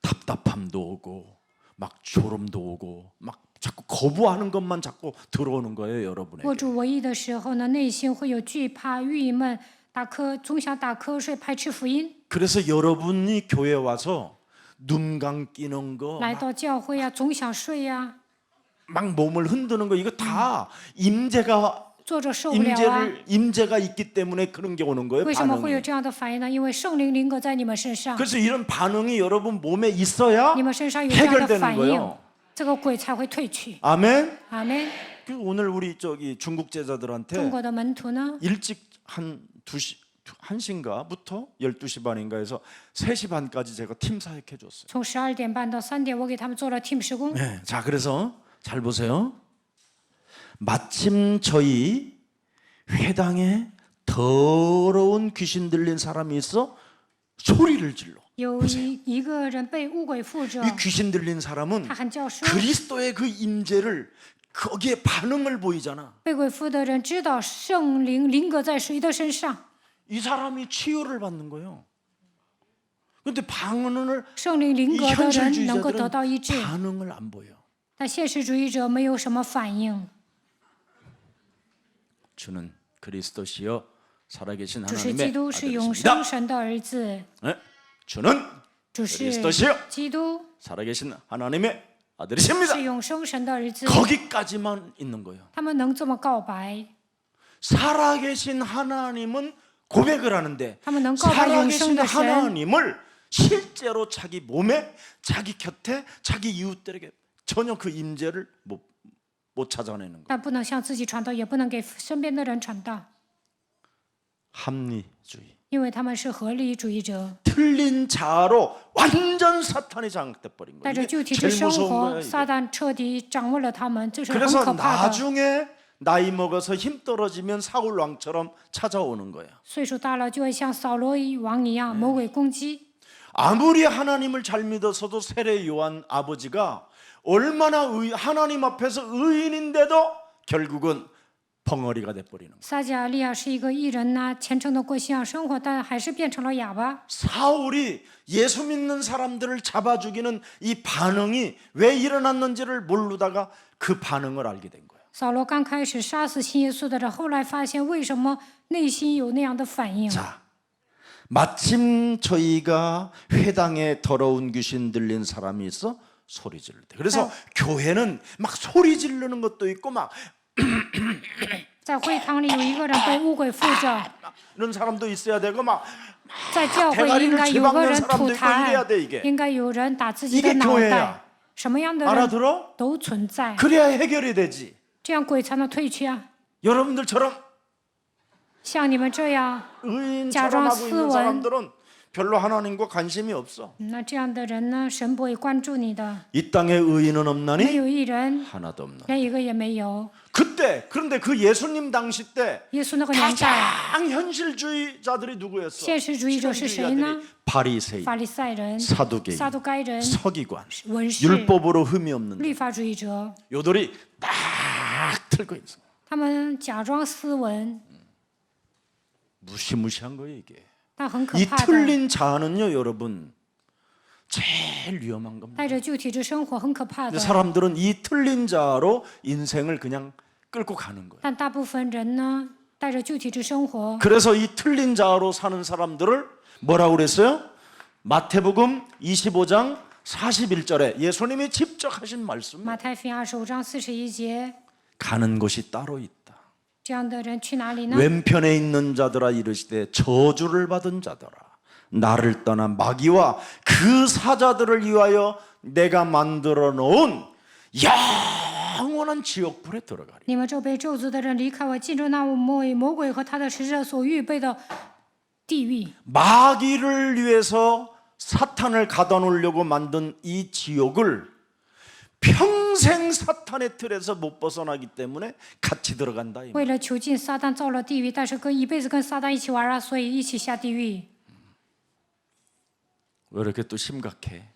답답함도 오고 막 졸음도 오고 막 자꾸 거부하는 것만 자꾸 들어오는 거예요, 握 여러분에게. 住唯一的时候呢，内心会有惧怕、郁闷、总想打瞌睡、排斥福音。 그래서 여러분이 교회 와서 눈 감기는 거, 来到教会呀、总想睡呀、 막 몸을 흔드는 거 이거 다 임재가 坐着受不了啊。 임재가 있기 때문에 그런 게 오는 거예요. 为什么会有 반응이. 这样的反应呢？因为圣灵临格在你们身上， 그래서 이런 반응이 여러분 몸에 있어야 你们身上有这样的 해결되는 反应 거예요. ，这个鬼才会退去。 아멘. 阿门。 그 오늘 우리 저기 중국 中 제자들한테 国的门徒呢， 일찍 한 2시 1시인가부터 12시 반인가 해서 3시 반까지 제가 팀 사역해 줬어요. 从12点半到3点，我给他们做了 team 施工。 네, 자 그래서 잘 보세요. 마침 저희 회당에 더러운 귀신 들린 사람이 있어 소리를 질러. 有一个人被污鬼附着， 이 귀신 들린 사람은 他喊叫说， 그리스도의 그 임재를 거기에 반응을 보이잖아. 被鬼附的人知道圣灵临格在谁的身上， 이 사람이 치유를 받는 거예요. 근데 반응을 圣灵临 이 格的人能够得 현실주의자들은 到医治， 반응을 안 보여. 但现实主义者没有什么反应。 주는 그리스도시여 살아계신 主是 하나님의 基督，是永 아들이십니다. 生神的儿子。 네? 주는 主是 그리스도시여 基督， 살아계신 하나님의 아들이십니다. 是永生神的儿子。 거기까지만 있는 거예요. 他们能这么告白， 살아계신 하나님은 고백을 하는데 他们能告白永生 살아계신 的神， 하나님을 실제로 자기 몸에 자기 곁에 자기 이웃들에게 전혀 그 임재를 못 찾아내는 거예요. 但不能向自己传道，也不能给身边的人传道， 합리주의. 因为他们是合理主义者， 틀린 자아로 완전 사탄이 장악돼 버린 带 거예요. 着 이게 具体之 제일 生 무서운 活， 거예요. 撒 이게. 旦彻底掌握了他们，这是很 그래서 可怕的。 나중에 나이 먹어서 힘 떨어지면 사울 왕처럼 찾아오는 거예요. 岁数大了，就会像扫罗王一样，魔鬼攻击。 아무리 하나님을 잘 믿어서도 세례 요한 아버지가 얼마나 하나님 앞에서 의인인데도 결국은 벙어리가 돼버리는 거예요. 撒迦利亚是一个艺人呐、虔诚的过信仰生活，但还是变成了哑巴。 사울이 예수 믿는 사람들을 잡아 죽이는 이 반응이 왜 일어났는지를 모르다가 그 반응을 알게 된 거예요. 扫罗刚开始杀死信耶稣的人，后来发现为什么内心有那样的反应。 자, 마침 저희가 회당에 더러운 귀신 들린 사람이 있어 소리 지를 때. 그래서 교회는 막 소리 지르는 것도 있고 막 在会堂里有一个人被污鬼附着， 이런 사람도 있어야 되고 막 在教会应该有个人吐痰， 이게 应该有人打自己的 이게 脑 교회야 袋，什么样的人 알아들어? 都存在， 그래야 해결이 되지. 这样鬼才能退去啊。 여러분들처럼 像你们这样， 의인처럼 하고 있는 사람들은 별로 하나님과 관심이 없어. 那这样的人呢，神不会关注你的。 이 땅에 의인은 没 없나니 有一人， 하나도 없나. 连一个也没有。 그런데 그 예수님 당시 때 耶稣那个年代， 가장 현실주의자들이 누구였어? 现实主义者是谁呢？ 바리새인, 法利赛人、 사두개인, 撒都该人、 서기관, 文士、 율법으로 흠이 없는 律法主义者， 요들이 딱 들고 있어. 他们假装斯文， 무시무시한 거예요 이게. 但很可 이 怕的。 틀린 자아는요 여러분 제일 위험한 겁니다. 带着旧体制生活很可怕 근데 的。 사람들은 이 틀린 자아로 인생을 그냥 끌고 가는 거예요. 但大部分人呢，带着旧体制生活， 그래서 이 틀린 자아로 사는 사람들을 뭐라고 그랬어요? 마태복음 25장 41절에 예수님이 직접 하신 말씀. 马太福音25章41节， 가는 곳이 따로 있다. 这样的人去哪里呢？ 왼편에 있는 자들아 이르시되 저주를 받은 자들아 나를 떠나 마귀와 그 사자들을 위하여 내가 만들어 놓은 영원한 지옥불에 들어가리. 你们这被咒诅的人离开我，进入那魔鬼和他的使者所预备的地狱。 마귀를 위해서 사탄을 가둬 놓으려고 만든 이 지옥을 평생 사탄의 틀에서 못 벗어나기 때문에 같이 들어간다. 为了囚禁撒旦造了地狱，但是一辈子跟撒旦一起玩啊，所以一起下地狱。왜 이렇게 또 심각해?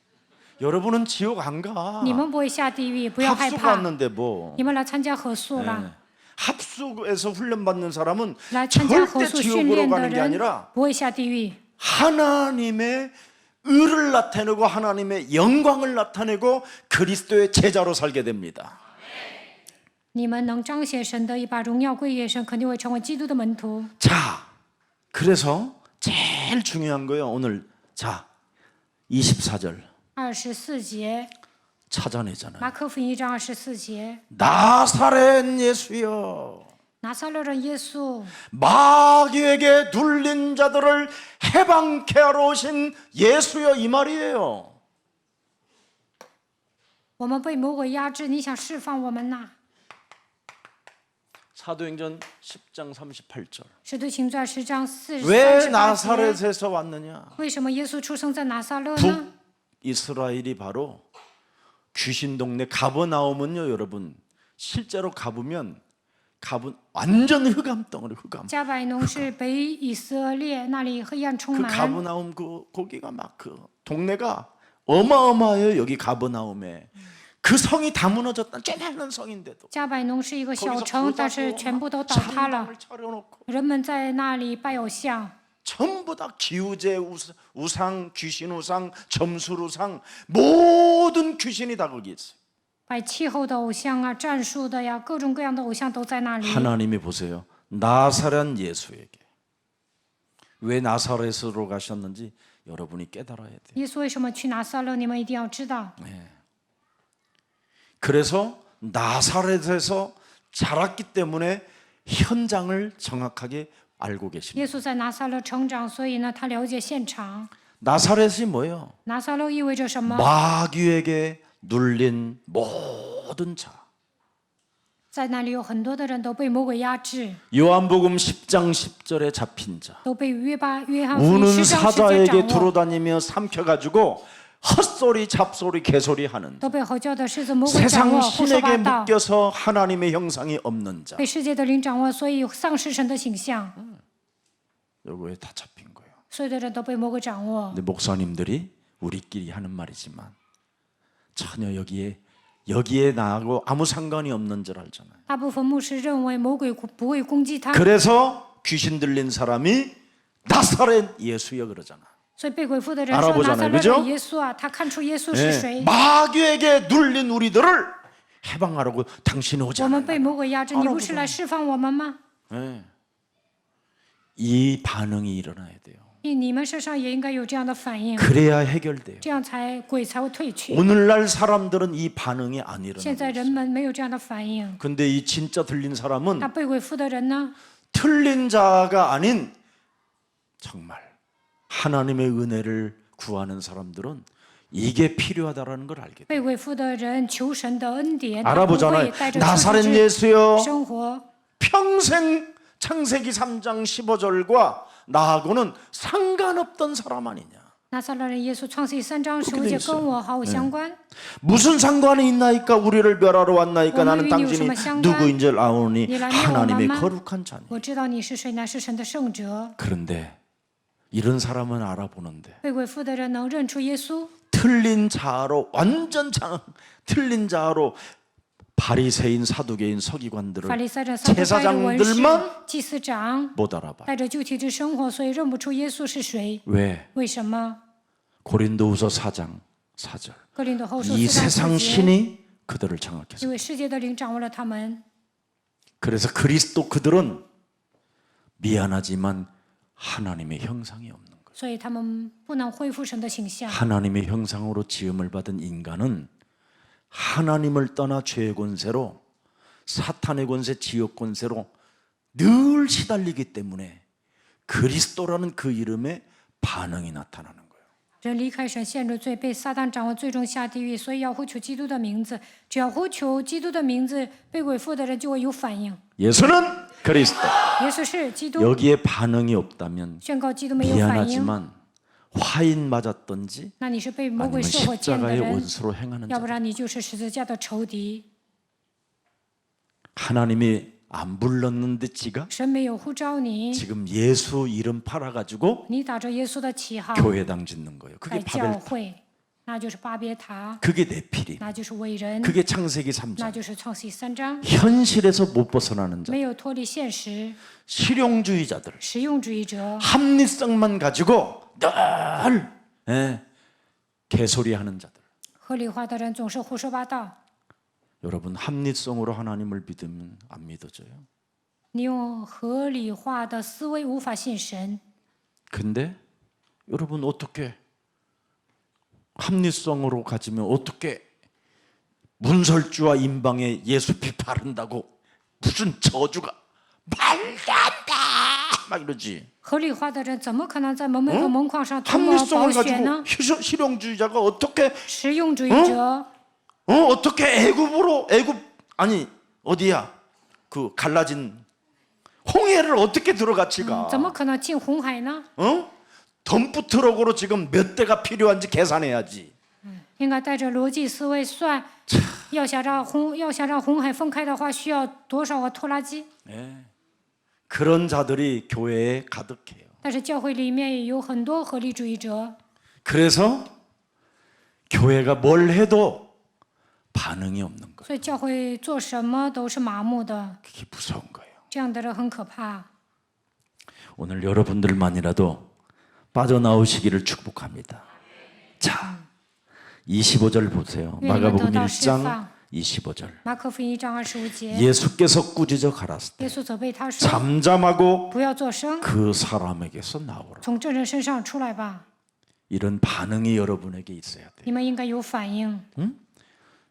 여러분은 지옥 안 가. 你们不会下地狱，不要害 합숙 怕。 왔는데 뭐. 你们来参加合宿啦， 네. 합숙에서 훈련 받는 사람은 来参加合 절대 宿训 지옥으로 练的 가는 게 人 아니라 不会下地狱， 하나님의 의를 나타내고 하나님의 영광을 나타내고 그리스도의 제자로 살게 됩니다. 你们能彰显神的一把荣耀归给神，肯定会成为基督的门徒。 자, 그래서 제일 중요한 거예요. 오늘 자 24절 24节， 찾아내잖아요. 马可福音1章24节， 나사렛 예수여 拿撒勒人耶稣， 마귀에게 눌린 자들을 해방케 하러 오신 예수여 이 말이에요. 我们被魔鬼压制，你想释放我们呐？ 사도행전 10장 38절 使徒行传10章왜 38节， 나사렛에서 왔느냐? 为什么耶稣出生在拿撒勒呢？ 북이스라엘이 바로 귀신 동네 가버나움은요 여러분 실제로 가보면 완전 흑암 덩어리 흑암 加百农是北以色列，那里黑暗充 그 满。 가버나움 거기가 막 그 동네가 어마어마해요. 여기 가버나움에 그 성이 다 무너졌다. 쪼매는 성인데도 加百农是一个小 거기서 城，但是 부자고 全部都倒塌了， 산당을 차려놓고 人们在那里拜偶像， 전부 다 기우제 우상, 귀신 우상, 점술 우상 모든 귀신이 다 거기 있어요. 拜气候的偶像啊，战术的呀，各种各样的偶像都在那里。 하나님이 보세요. 나사렛 예수에게 왜 나사렛으로 가셨는지 여러분이 깨달아야 돼요. 耶稣为什么去拿撒勒？你们一定要知道。 그래서 나사렛에서 자랐기 때문에 현장을 정확하게 알고 계십니다. 耶稣在拿撒勒成长，所以呢，他了解现场。 나사렛이 뭐예요? 拿撒勒意味着什么？ 마귀에게 눌린 모든 자. 在那里有很多的人都被魔鬼压制， 요한복음 10장 10절에 잡힌 자. 都被约翰福音 우는 10章10节 사자에게 掌握， 두루다니며 삼켜가지고 헛소리 잡소리 개소리 하는 都被吼叫的狮子魔鬼掌 세상 握，胡说 신에게 八道， 묶여서 하나님의 형상이 없는 자. 被世界的灵掌握，所以丧失神的形象。 요거에 다 잡힌 거예요. 所有的人都被魔鬼掌握。 근데 목사님들이 우리끼리 하는 말이지만 전혀 여기에 나하고 아무 상관이 없는 줄 알잖아요. 大部分牧师认为魔鬼不会攻击他， 그래서 귀신 들린 사람이 나사렛 예수여 그러잖아. 所以被鬼附的人说 알아보잖아요 拿撒勒 그죠 的耶稣啊，他看出耶稣是 예, 谁。 마귀에게 눌린 우리들을 해방하라고 당신이 我 오잖아요. 们被魔鬼压制，你不是来释放我们吗？ 예. 이 반응이 일어나야 돼요. 你们身上也应该有这样的反应， 그래야 해결돼요. 这样鬼才会退去。 오늘날 사람들은 이 반응이 안 现在 일어나요. 人们没有这样的反应， 근데 이 진짜 들린 사람은 那被鬼附的人呢？ 틀린 자가 아닌 정말 하나님의 은혜를 구하는 사람들은 이게 필요하다라는 걸 알게 돼요. 被鬼附的人求神的恩典，他不 알아보잖아요. 会带着 나사렛 自知 예수여 生活。 평생 창세기 3장 15절과 나하고는 상관없던 사람 아니냐. 拿撒勒人耶稣创世记3章 그렇게 15 돼 节 있어요. 跟我毫无相关。 무슨 상관이 있나이까 우리를 멸하러 왔나이까 나는 오늘 당신이 위니 무슨 누구인 줄 아오니 니라니 하나님의 오마마? 거룩한 자니. 我知道你是谁，乃是神的圣者。 그런데 이런 사람은 알아보는데 被鬼附的人能认出耶稣， 틀린 자로 틀린 자로 바리새인 사두개인 서기관들을 法利赛人、撒都该人、文士 제사장들만 、祭司长， 못 알아봐. 带着旧体制生活，所以认不出耶稣是谁。 왜? 为什么？ 고린도후서 4장 4절. 哥林多后书 이 4章 세상 4节， 신이 그들을 장악했어. 因为世界的灵掌握了他们， 그래서 그리스도 그들은 미안하지만 하나님의 형상이 없는 거예요. 所以他们不能恢复神的形象。 하나님의 형상으로 지음을 받은 인간은 하나님을 떠나 죄의 권세로 사탄의 권세, 지옥 권세로 늘 시달리기 때문에 그리스도라는 그 이름에 반응이 나타나는 거예요. 人离开神，陷入罪，被撒旦掌握，最终下地狱。所以要呼求基督的名字，只要呼求基督的名字，被鬼附的人就会有反应。 예수는 그리스도. 耶稣是基督， 여기에 반응이 없다면 宣告基督没有反应， 미안하지만 화인 맞았던지 那你是被魔鬼 아니면 射火箭的 십자가의 人， 원수로 행하는 要不 자. 然你就是十字架的仇敌。 하나님이 안 불렀는데 지가 神没有呼召你， 지금 예수 이름 팔아가지고 你打着耶稣的旗号 교회당 짓는 거예요. 盖 그게 教 바벨, 会，那就是巴别塔， 그게 네피림, 那就是伟人， 그게 창세기 3장. 那就是创世记3章， 현실에서 못 벗어나는 자, 没有脱离现实， 실용주의자들, 实用主义者， 합리성만 가지고 늘 개소리하는 자들. 合理化的人总是胡说八道。 여러분 합리성으로 하나님을 믿으면 안 믿어져요. 你用合理化的思维无法信神， 근데 여러분 어떻게 합리성으로 가지면 어떻게 문설주와 임방에 예수피 바른다고 무슨 저주가 말도 안 돼! 막 이러지. 合理化的人怎么可能在门楣和门框上涂抹 합리성을 宝血呢？ 가지고 실용주의자가 어떻게 实用主义者 어떻게 애굽 아니 어디야 그 갈라진 홍해를 어떻게 들어갔지가 怎么可能进红海呢？ 덤프 트럭으로 지금 몇 대가 필요한지 계산해야지. 应该带着逻辑思维算，要想让红海分开的话，需要多少个拖拉机？ 그런 자들이 교회에 가득해요. 但是教会里面也有很多合理主义者， 그래서 교회가 뭘 해도 반응이 없는 거예요. 所以教会做什么都是麻木的， 그게 무서운 거예요. 这样的人很可怕。 오늘 여러분들만이라도 빠져나오시기를 축복합니다. 자, 25절 보세요. 마가복음 1장 25절. 马可福音1章25节， 예수께서 꾸짖어 가라사대 耶稣责备他说 잠잠하고 ：“不要作声， 그 사람에게서 나오라. 从这人身上出来吧。 이런 반응이 여러분에게 있어야 돼요. 你们应该有反应。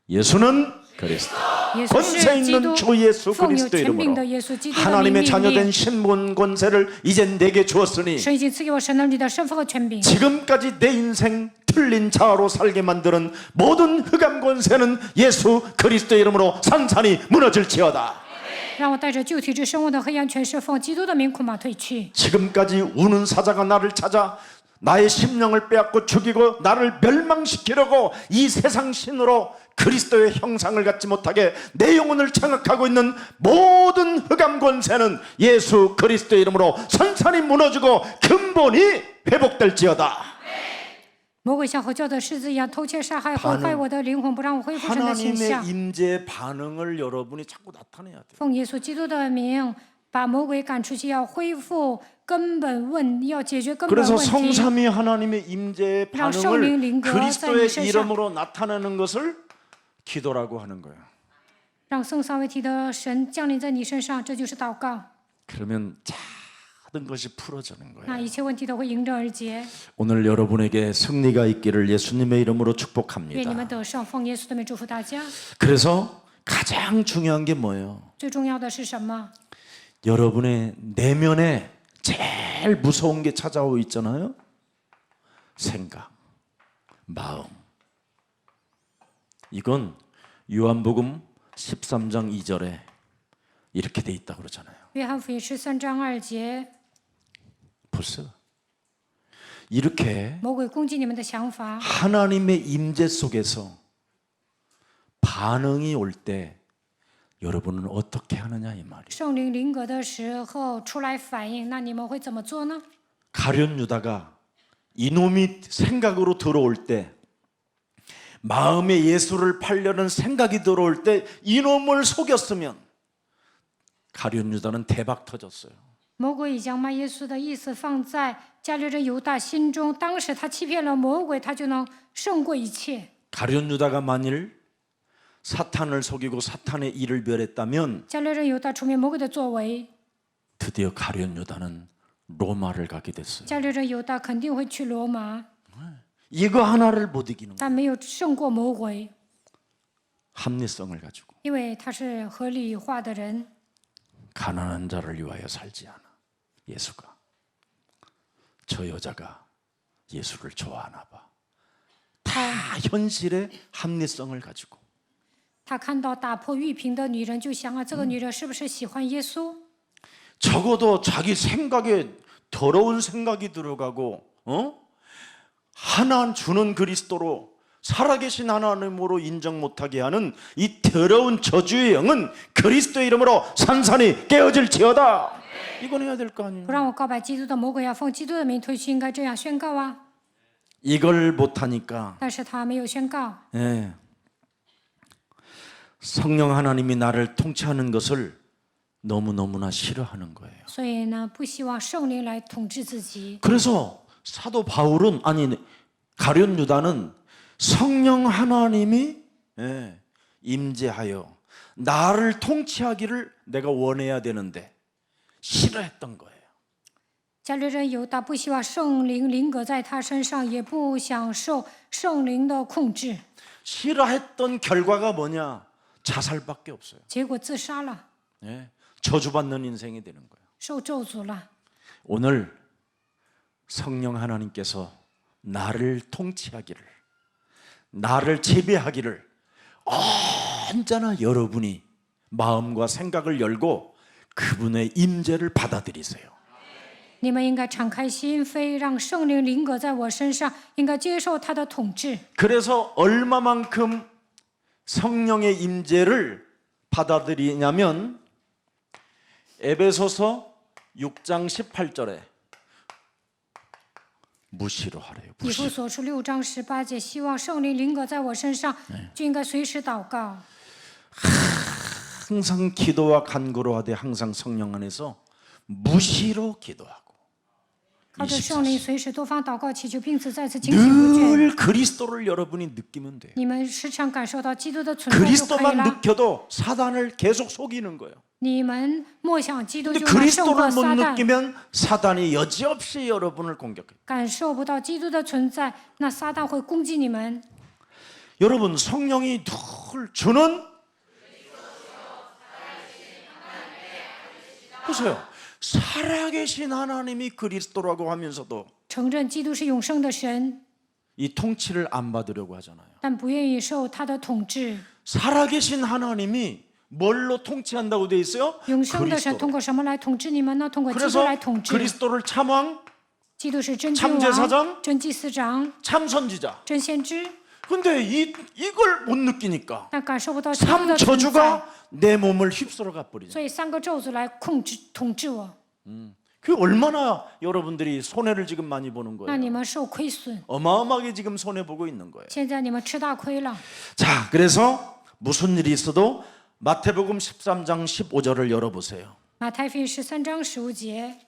예수는 그리스도. 耶稣 권세 是基 있는 督， 주 예수 奉有 그리스도 权柄 이름으로 的耶稣基督的名 하나님의 命 자녀된 令。 신분 권세를 이제 내게 주었으니 神已经赐给我神儿女的身份和权柄。 지금까지 내 인생 틀린 자아로 살게 만드는 모든 흑암 권세는 예수 그리스도 이름으로 산산이 무너질지어다. 让我带着旧体制生活的黑暗权势，奉基督的名恐怕退去。 지금까지 우는 사자가 나를 찾아 나의 심령을 빼앗고 죽이고 나를 멸망시키려고 이 세상 신으로 그리스도의 형상을 갖지 못하게 내 영혼을 장악하고 있는 모든 흑암 권세는 예수 그리스도 이름으로 산산이 무너지고 근본이 회복될지어다. 魔鬼像吼叫的狮子一样偷窃杀害毁坏我的灵魂，不让我恢复神的形 하나님의 象。 임재의 반응을 여러분이 자꾸 나타내야 돼요. 奉耶稣基督的名，把魔鬼赶出去，要恢复根本问，要解决根本 그래서 问题。 성삼위 하나님의 임재의 랑 반응을 성령 링거 그리스도의 사이 이름으로 나타내는 것을 기도라고 하는 거예요. 让圣三位一体的神降临在你身上，这就是祷告。 그러면 모든 것이 풀어지는 거예요. 那一切问题都会迎刃而解。 오늘 여러분에게 승리가 있기를 예수님의 이름으로 愿你们 축복합니다. 得胜，奉耶稣的名祝福大家。 그래서 가장 중요한 게 뭐예요? 最重要的是什么？ 여러분의 내면에 제일 무서운 게 찾아오고 있잖아요. 생각, 마음. 이건 요한복음 13장 2절에 이렇게 돼 있다고 그러잖아요. 约翰福音13章2节， 보세요. 이렇게 魔鬼攻击你们的想法， 하나님의 임재 속에서 반응이 올 때 여러분은 어떻게 하느냐 이 말이에요. 圣灵临格的时候出来反应，那你们会怎么做呢？ 가룟 유다가 이놈이 생각으로 들어올 때 마음에 예수를 팔려는 생각이 들어올 때 이놈을 속였으면 가룟 유다는 대박 터졌어요. 魔鬼已将卖耶稣的意思放在加利人犹大心中，当时他欺骗了魔鬼，他就能胜过一切。 가룟 유다가 만일 사탄을 속이고 사탄의 일을 멸했다면 加利人犹大出面魔鬼的作为， 드디어 가룟 유다는 로마를 가게 됐어요. 加利人犹大肯定会去罗马， 이거 하나를 못 이기는 거예요. 但没有胜过魔鬼， 합리성을 가지고 因为他是合理化的人。 가난한 자를 위하여 살지 않아. 예수가 저 여자가 예수를 좋아하나 봐. 다 현실의 합리성을 가지고 他看到打破玉瓶的女人，就想啊，这个女人是不是喜欢耶稣？ 적어도 자기 생각에 더러운 생각이 들어가고 하나 주는 그리스도로 살아계신 하나님으로 인정 못하게 하는 이 더러운 저주의 영은 그리스도의 이름으로 산산이 깨어질지어다. 이건 해야 될 거 아니에요. 不让我告白基督的魔鬼要奉基督的名退去，应该这样宣告啊。 이걸 못하니까 但是他没有宣告， 예. 성령 하나님이 나를 통치하는 것을 너무너무나 싫어하는 거예요. 所以呢，不希望圣灵来统治自己。 그래서 사도 바울은 아니 가룟 유다는 성령 하나님이 임재하여 나를 통치하기를 내가 원해야 되는데 싫어했던 거예요. 加略人犹大不希望圣灵临格在他身上，也不享受圣灵的控制， 싫어했던 결과가 뭐냐? 자살밖에 없어요. 结果自杀了， 저주받는 인생이 되는 거예요. 受咒诅了。 오늘 성령 하나님께서 나를 통치하기를, 나를 지배하기를 언제나 여러분이 마음과 생각을 열고 그분의 임재를 받아들이세요. 你们应该敞开心扉，让圣灵临格在我身上，应该接受他的统治。 그래서 얼마만큼 성령의 임재를 받아들이냐면 에베소서 6장 18절에 무시로 하래요. 以弗 무시. 所书6章18节，希望圣灵临格在我身上，就应该随时祷告。 항상 기도와 간구로 하되 항상 성령 안에서 무시로 기도하고 靠着圣灵随时多方祷告祈求，并此再次警醒不倦。 늘 그리스도를 여러분이 느끼면 돼요. 你们时常感受到基督的存在就可以 그리스도만 了。 느껴도 사단을 계속 속이는 거예요. 你们默想基督 근데 就能胜过 그리스도를 못 撒旦。 느끼면 사단이 여지없이 여러분을 공격해요. 感受不到基督的存在，那撒旦会攻击你们。 여러분 성령이 늘 주는 보세요. 살아계신 하나님이 그리스도라고 하면서도 承认基督是永生的神， 이 통치를 안 받으려고 하잖아요. 但不愿意受他的统治。 살아계신 하나님이 뭘로 통치한다고 돼 있어요? 永生的神 그리스도. 通过什么来统治你们呢？通过基督 그래서 来统治。 그리스도를 참왕, 基督是真君 참제사장 王、真祭司长、 참선지자. 真先知， 근데 이걸 못 느끼니까 但感受不到基督的 삼 存在， 저주가 내 몸을 휩쓸어 가버리죠. 所以三个咒诅来控制统治我。 그 얼마나 여러분들이 손해를 지금 많이 보는 那 거예요. 你们受亏损， 어마어마하게 지금 손해 보고 있는 거예요. 现在你们吃大亏了。 자, 그래서 무슨 일이 있어도 마태복음 13장 15절을 열어보세요. 马太福音13章15节，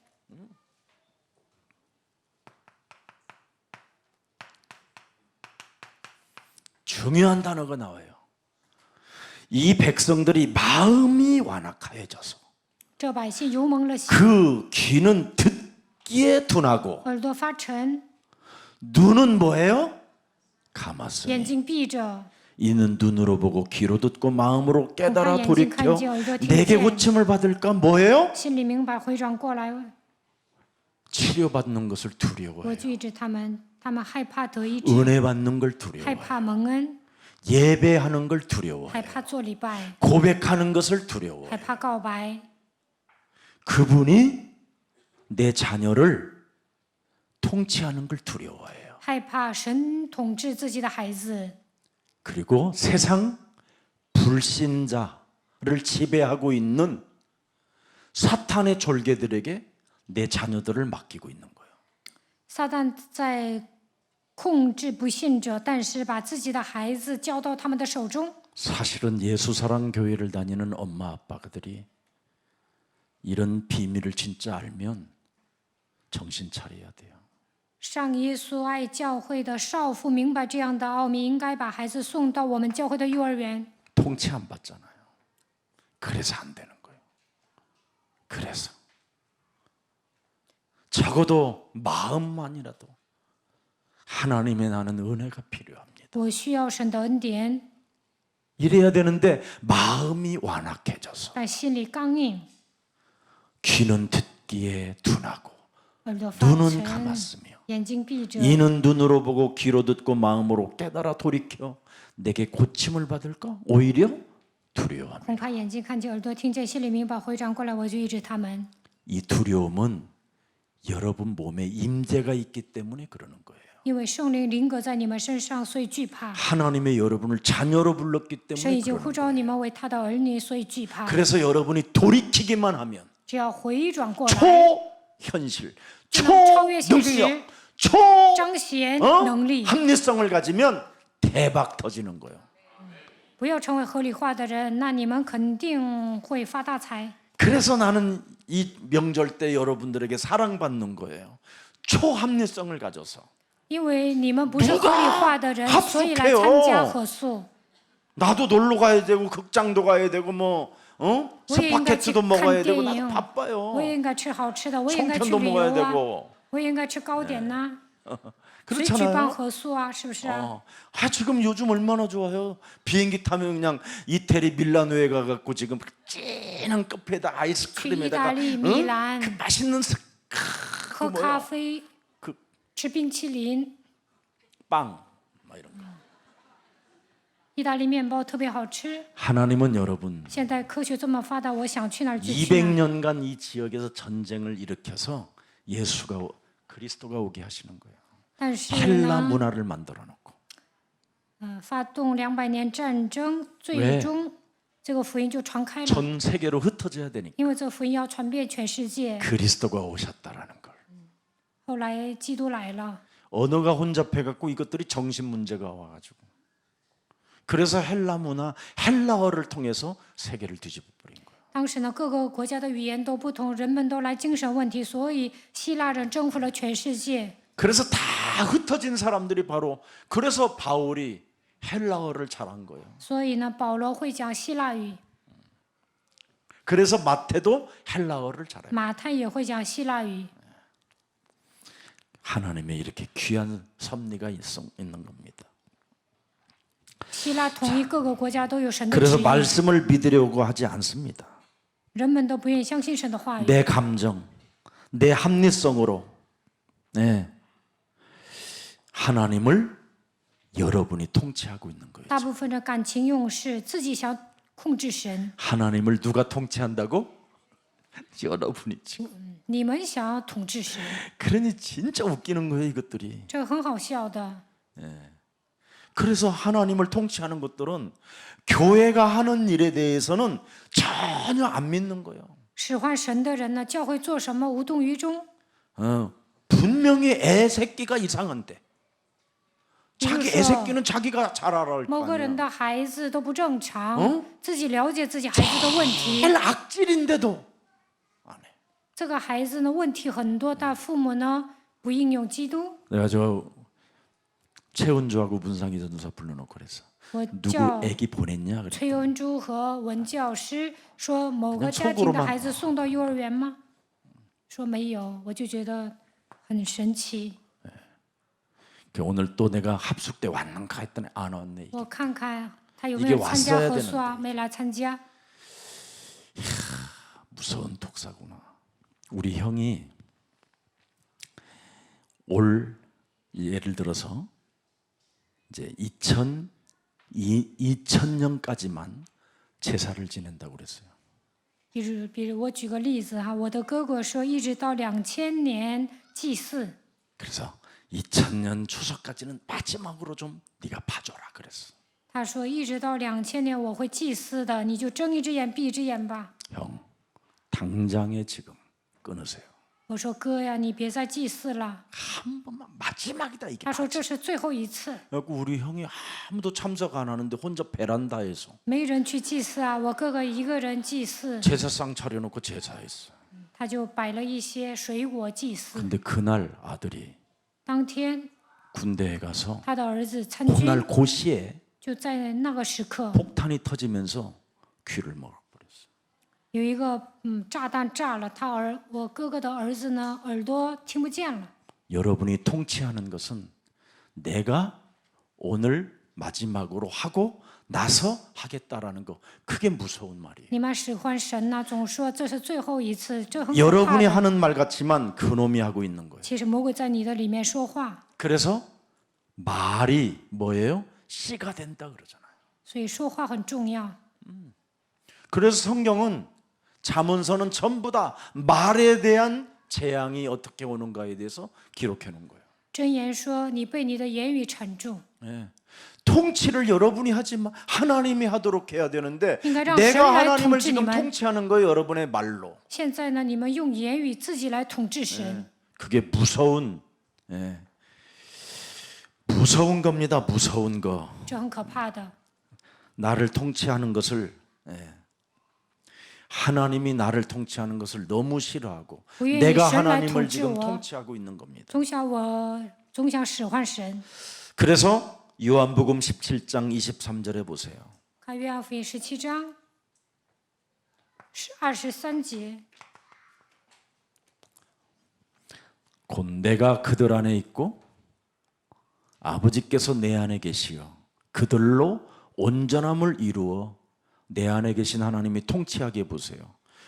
중요한 단어가 나와요. 이 백성들이 마음이 완악하여져서 这百姓油蒙了心， 그 귀는 듣기에 둔하고 耳朵发沉， 눈은 뭐예요? 眼 감았으니 睛闭着， 이는 눈으로 보고 귀로 듣고 마음으로 깨달아 공파 돌이켜眼睛看见，耳朵听见。 내게 고침을 받을까? 뭐예요? 心里明白回转过来， 치료받는 것을 我 두려워해요. 拒止他们，他们害怕得医治， 은혜 받는 걸 害 두려워해요. 怕蒙恩， 예배하는 걸 害 두려워해요. 怕做礼拜， 고백하는 것을 두려워해요. 害怕告白。 그분이 내 자녀를 통치하는 걸 두려워해요. 害怕神统治自己的孩子， 그리고 세상 불신자를 지배하고 있는 사탄의 졸개들에게 내 자녀들을 맡기고 있는 거예요. 撒旦在控制不信者，但是把自己的孩子交到他们的手中。 사실은 예수사랑 교회를 다니는 엄마 아빠들이 이런 비밀을 진짜 알면 정신 차려야 돼요. 上耶稣爱教会的少妇明白这样的奥秘，应该把孩子送到我们教会的幼儿园。 통치 안 받잖아요. 그래서 안 되는 거예요. 그래서 적어도 마음만이라도 하나님의 나는 은혜가 필요합니다. 我需要神的恩典， 이래야 되는데 마음이 완악해져서 但心里刚硬， 귀는 듣기에 둔하고 耳朵发 눈은 沉， 감았으며 眼睛闭着。 이는 눈으로 보고 귀로 듣고 마음으로 깨달아 돌이켜 내게 고침을 받을까? 오히려 두려워합니다. 恐怕眼睛看见，耳朵听见，心里明白，回转过来，我就医治他们。 이 두려움은 여러분 몸에 임재가 있기 때문에 그러는 거예요. 因为圣灵临格在你们身上，所以惧怕。 하나님의 여러분을 자녀로 불렀기 神已 때문에 经 그러는 呼召你们为他的儿女，所以惧怕。 그래서 여러분이 돌이키기만 하면 只要回转过来， 초현실, 就能超越现实， 초능력, 彰显能力。 합리성을 가지면 대박 터지는 거예요. 不要成为合理化的人，那你们肯定会发大财。 그래서 나는 이 명절 때 여러분들에게 사랑받는 거예요. 초합리성을 가져서. 因为你们不是合理化的人， 합숙해요 所以来参加合宿。 나도 놀러 가야 되고 극장도 가야 되고 뭐 왜 인간 스파게티도 집 먹어야 칸 되고 게임. 나도 바빠요. 我也应该吃好吃的，我也应该去 송편도 旅 먹어야 游啊， 되고. 我也应该吃糕点呐、所以举办 그렇잖아요. 合宿啊，是不是啊？ 지금 요즘 얼마나 좋아요. 비행기 타면 그냥 이태리 밀라노에 가갖고 지금 진한 커피에다 아이스크림에다가 이탈리, 밀란. 그 맛있는 喝咖啡， 그 吃冰淇淋， 빵, 막 이런 거. 意大利面包特别好吃。 하나님은 여러분 现在科学这么发达，我想去哪儿就去哪儿。 200년간 이 지역에서 전쟁을 일으켜서 그리스도가 오게 하시는 거예요. 但是 헬라 呢， 문화를 만들어 놓고 发动200年战争，最终这个福音就传开了。 전 세계로 흩어져야 되니까 因为这个福音要传遍全世界。 그리스도가 오셨다라는 걸. 后来基督来了， 언어가 혼잡해갖고 이것들이 정신 문제가 와가지고 그래서 헬라 문화, 헬라어를 통해서 세계를 뒤집어 버린 거예요. 当时呢，各个国家的语言都不同，人们都来精神问题，所以希腊人征服了全世界。 그래서 다 흩어진 사람들이 바로 그래서 바울이 헬라어를 잘한 거예요. 所以呢，保罗会讲希腊语， 그래서 마태도 헬라어를 잘해요. 马太也会讲希腊语。 하나님의 이렇게 귀한 섭리가 있는 겁니다. 希腊统一各个国家都有神的 그래서 旨意， 말씀을 믿으려고 하지 않습니다. 人们都不愿意相信神的话语。 내 감정, 내 합리성으로 네. 하나님을 여러분이 통치하고 있는 거예요. 大部分的感情用事，自己想控制神。 하나님을 누가 통치한다고? 여러분이 지금. 你们想要统治神， 그러니 진짜 웃기는 거예요, 이것들이. 这个很好笑的。 그래서 하나님을 통치하는 것들은 교회가 하는 일에 대해서는 전혀 안 믿는 거예요. 使唤神的人呢，教会做什么无动于衷。 분명히 애 새끼가 이상한데 자기 애 그래서 새끼는 자기가 잘 알아 할 某 거 个人 아니야. 的孩子都不正常，自己了解自己孩子的问题。 제일 악질인데도 안 해. 这个孩子呢，问题很多，但父母呢不应用基督。 내가 저 최은주하고 문상희 전도사 불러놓고 그랬어. 我 누구 叫 애기 보냈냐? 崔 그랬더니 文珠和文教师说，某个 그냥 家庭的 속으로만 孩子送到幼儿园吗？说没有，我就觉得很神奇。 오늘 또 내가 합숙 때 왔는가 했더니 안 왔네. 我看看他有没 이게 有参加 왔어야 合宿啊？ 되는데 没来参加。 무서운 독사구나. 우리 형이 올 예를 들어서 이제 2000년까지만 제사를 지낸다고 그랬어요. 比如我举个例子哈，我的哥哥说，一直到2000年祭祀。 그래서 2000년 추석까지는 마지막으로 좀 네가 봐줘라 그랬어. 他说，一直到2000年我会祭祀的，你就睁一只眼闭一只眼吧。 형, 당장에 지금 끊으세요. 我说哥呀，你别再祭祀了。 한 번만 마지막이다 이게. 他说这是最后一次， 그래갖고 우리 형이 아무도 참석 안 하는데 혼자 베란다에서 没人去祭祀啊，我哥哥一个人祭祀， 제사상 차려놓고 제사했어. 他就摆了一些水果祭祀。 근데 그날 아들이 当天 군대에 가서 他的儿子参军， 그날 고시에 就在那个时刻， 폭탄이 터지면서 귀를 먹어버렸어. 有一个炸弹炸了，我哥哥的儿子呢耳朵听不见了。 여러분이 통치하는 것은 내가 오늘 마지막으로 하고 나서 하겠다라는 거 그게 무서운 말이에요. 你们使唤神呐、总说这是最后一次，这很可怕 여러분이 的。 하는 말 같지만 그놈이 하고 있는 거예요. 其实魔鬼在你的里面说话， 그래서 말이 뭐예요? 씨가 된다 그러잖아요. 所以说话很重要。 그래서 성경은 잠언서는 전부 다 말에 대한 재앙이 어떻게 오는가에 대해서 기록해 놓은 거예요. 箴言说：“你被你的言语缠住。 통치를 여러분이 하지만 하나님이 하도록 해야 되는데 그러니까让 내가 神来 하나님을 统治 지금 你们。 통치하는 거예요. 여러분의 말로. 现在呢，你们用言语自己来统治神， 그게 무서운 무서운 겁니다. 무서운 거. 这很可怕的。 나를 통치하는 것을 하나님이 나를 통치하는 것을 너무 싫어하고 不愿意 내가 神来 하나님을 统治 지금 我， 통치하고 있는 겁니다. 总想使唤神。 그래서 요한복음 17장 23절에 보세요. 看约翰福音17章23节， 곧 내가 그들 안에 있고 아버지께서 내 안에 계시어 그들로 온전함을 이루어 내 안에 계신 하나님이 통치하게 보세요.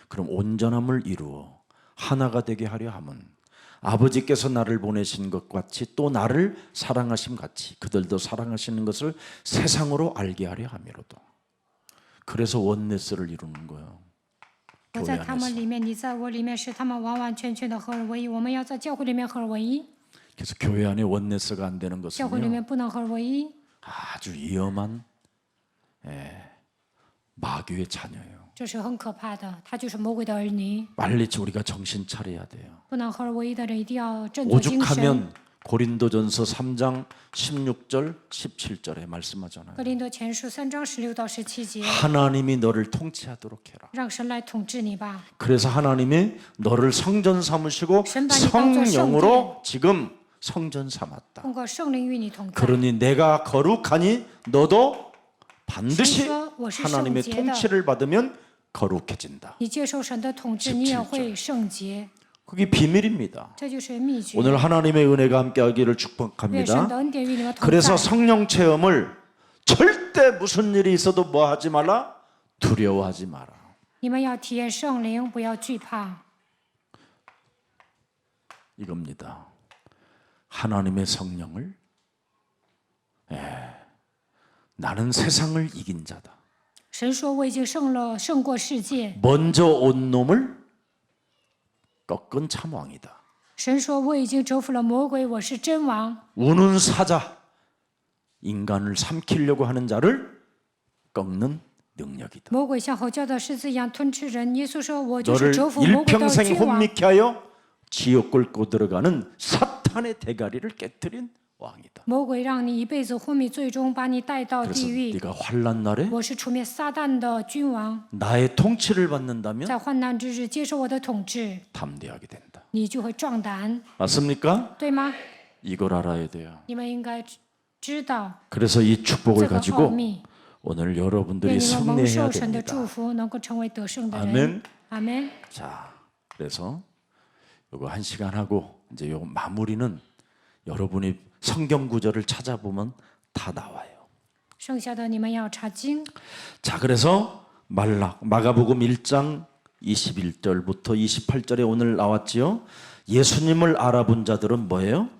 그럼 온전함을 이루어 하나가 되게 하려 함은 아버지께서 나를 보내신 것 같이 또 나를 사랑하심 같이 그들도 사랑하시는 것을 세상으로 알게 하려 함이로도. 그래서 원네스를 이루는 거예요. 我在他们里面，你在我里面，使他们完完全全的合而为一。我们要在教会里面合而为一， 그래서 교회 안에 원네스가 안 되는 教会里 것은요 面不能合而为一， 아주 위험한 마귀의 자녀예요. 这是很可怕的。他就是魔鬼的儿女， 빨리 우리가 정신 차려야 돼요. 不能合而为一的人一定要振作精神。 오죽하면 고린도전서 3장 16절 17절에 말씀하잖아요. 格林多前书3章16到17节， 하나님이 너를 통치하도록 해라. 让神来统治你吧。 그래서 하나님이 너를 성전 삼으시고 성령으로 지금 성전 삼았다. 通过圣灵与你同在。 그러니 내가 거룩하니 너도 반드시 神说我是圣 하나님의 洁的， 통치를 받으면 거룩해진다. 你接受神的统治，你也会圣洁。 그게 비밀입니다. 这就是秘诀。 오늘 하나님의 은혜가 함께하기를 愿神 축복합니다. 的恩典与你们同 그래서 在。 성령 체험을 절대 무슨 일이 있어도 뭐 하지 말라? 두려워하지 마라. 你们要体验圣灵，不要惧怕。 이겁니다. 하나님의 성령을 나는 세상을 이긴 자다. 神说：“我已经胜过世界。 먼저 온 놈을 꺾은 참왕이다. 神说：“我已经征服了魔鬼，我是真王。 우는 사자, 인간을 삼키려고 하는 자를 꺾는 능력이다. 魔鬼像吼叫的狮子一样吞吃人。”耶稣说：“我就是 너를 征服魔鬼的 일평생 君王。 혼미케 하여 지옥 굴고 들어가는 사탄의 대가리를 깨뜨린 왕이다. 魔鬼让你一辈子昏迷，最终把你带到 그래서 地狱。 네가 환난 날에 我是除灭撒旦的君王， 나의 통치를 받는다면 在患难之日接受我的统治， 담대하게 된다. 你就会壮胆， 맞습니까? 对吗？ 이걸 알아야 돼요. 你们应该知道 그래서 이 这 축복을 个奥 가지고 秘。 오늘 愿 여러분들이 你们蒙 승리해야 受神的祝 됩니다. 福，能够成为得胜的人。 아멘. 阿门。 자, 그래서 요거 1시간 하고 이제 요 마무리는 여러분이 성경 구절을 찾아보면 다 나와요. 剩下的你们要查经。 자, 그래서 마가복음 1장 21절부터 28절에 오늘 나왔지요. 예수님을 알아본 자들은 뭐예요?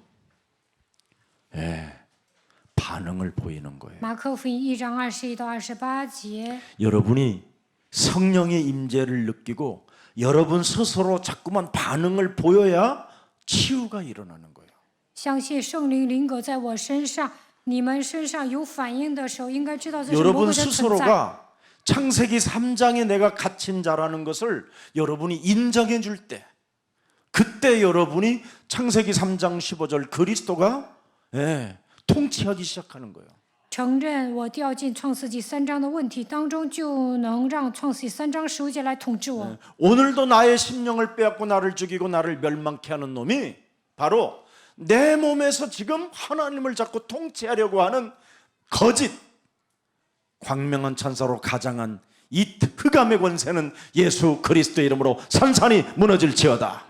반응을 보이는 거예요. 马可福音1章21到28节， 여러분이 성령의 임재를 느끼고 여러분 스스로 자꾸만 반응을 보여야 치유가 일어나는 거예요. 相信圣灵灵格在我身上，你们身上有反应的时候，应该知道这是魔 여러분 鬼的存在。 스스로가 창세기 3장에 내가 갇힌 자라는 것을 여러분이 인정해 줄 때, 그때 여러분이 창세기 3장 15절 그리스도가 통치하기 시작하는 거예요. 承认我掉进创世纪3章的问题当中，就能让创世纪3章15节来统治我。 오늘도 나의 심령을 빼앗고 나를 죽이고 나를 멸망케 하는 놈이 바로 내 몸에서 지금 하나님을 자꾸 통치하려고 하는 거짓 광명한 천사로 가장한 이 흑암의 권세는 예수 그리스도의 이름으로 산산이 무너질지어다.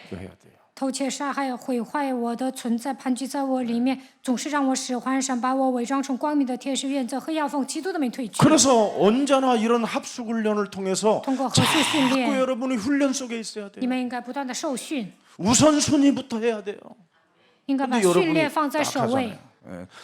이거 해야 돼요. 偷窃、杀害、毁坏我的存在，盘踞在我里面，总是让我使唤神，把我伪装成光明的天使，愿这黑暗奉基督的名退去。 그래서 언제나 이런 합숙 훈련을 통해서 통과合宿训练。 자꾸 여러분이 훈련 속에 있어야 你 돼요. 们应该不断的受训， 우선순위부터 해야 돼요. 应该把 근데 训 여러분이 练放在 딱 首位。 하잖아요.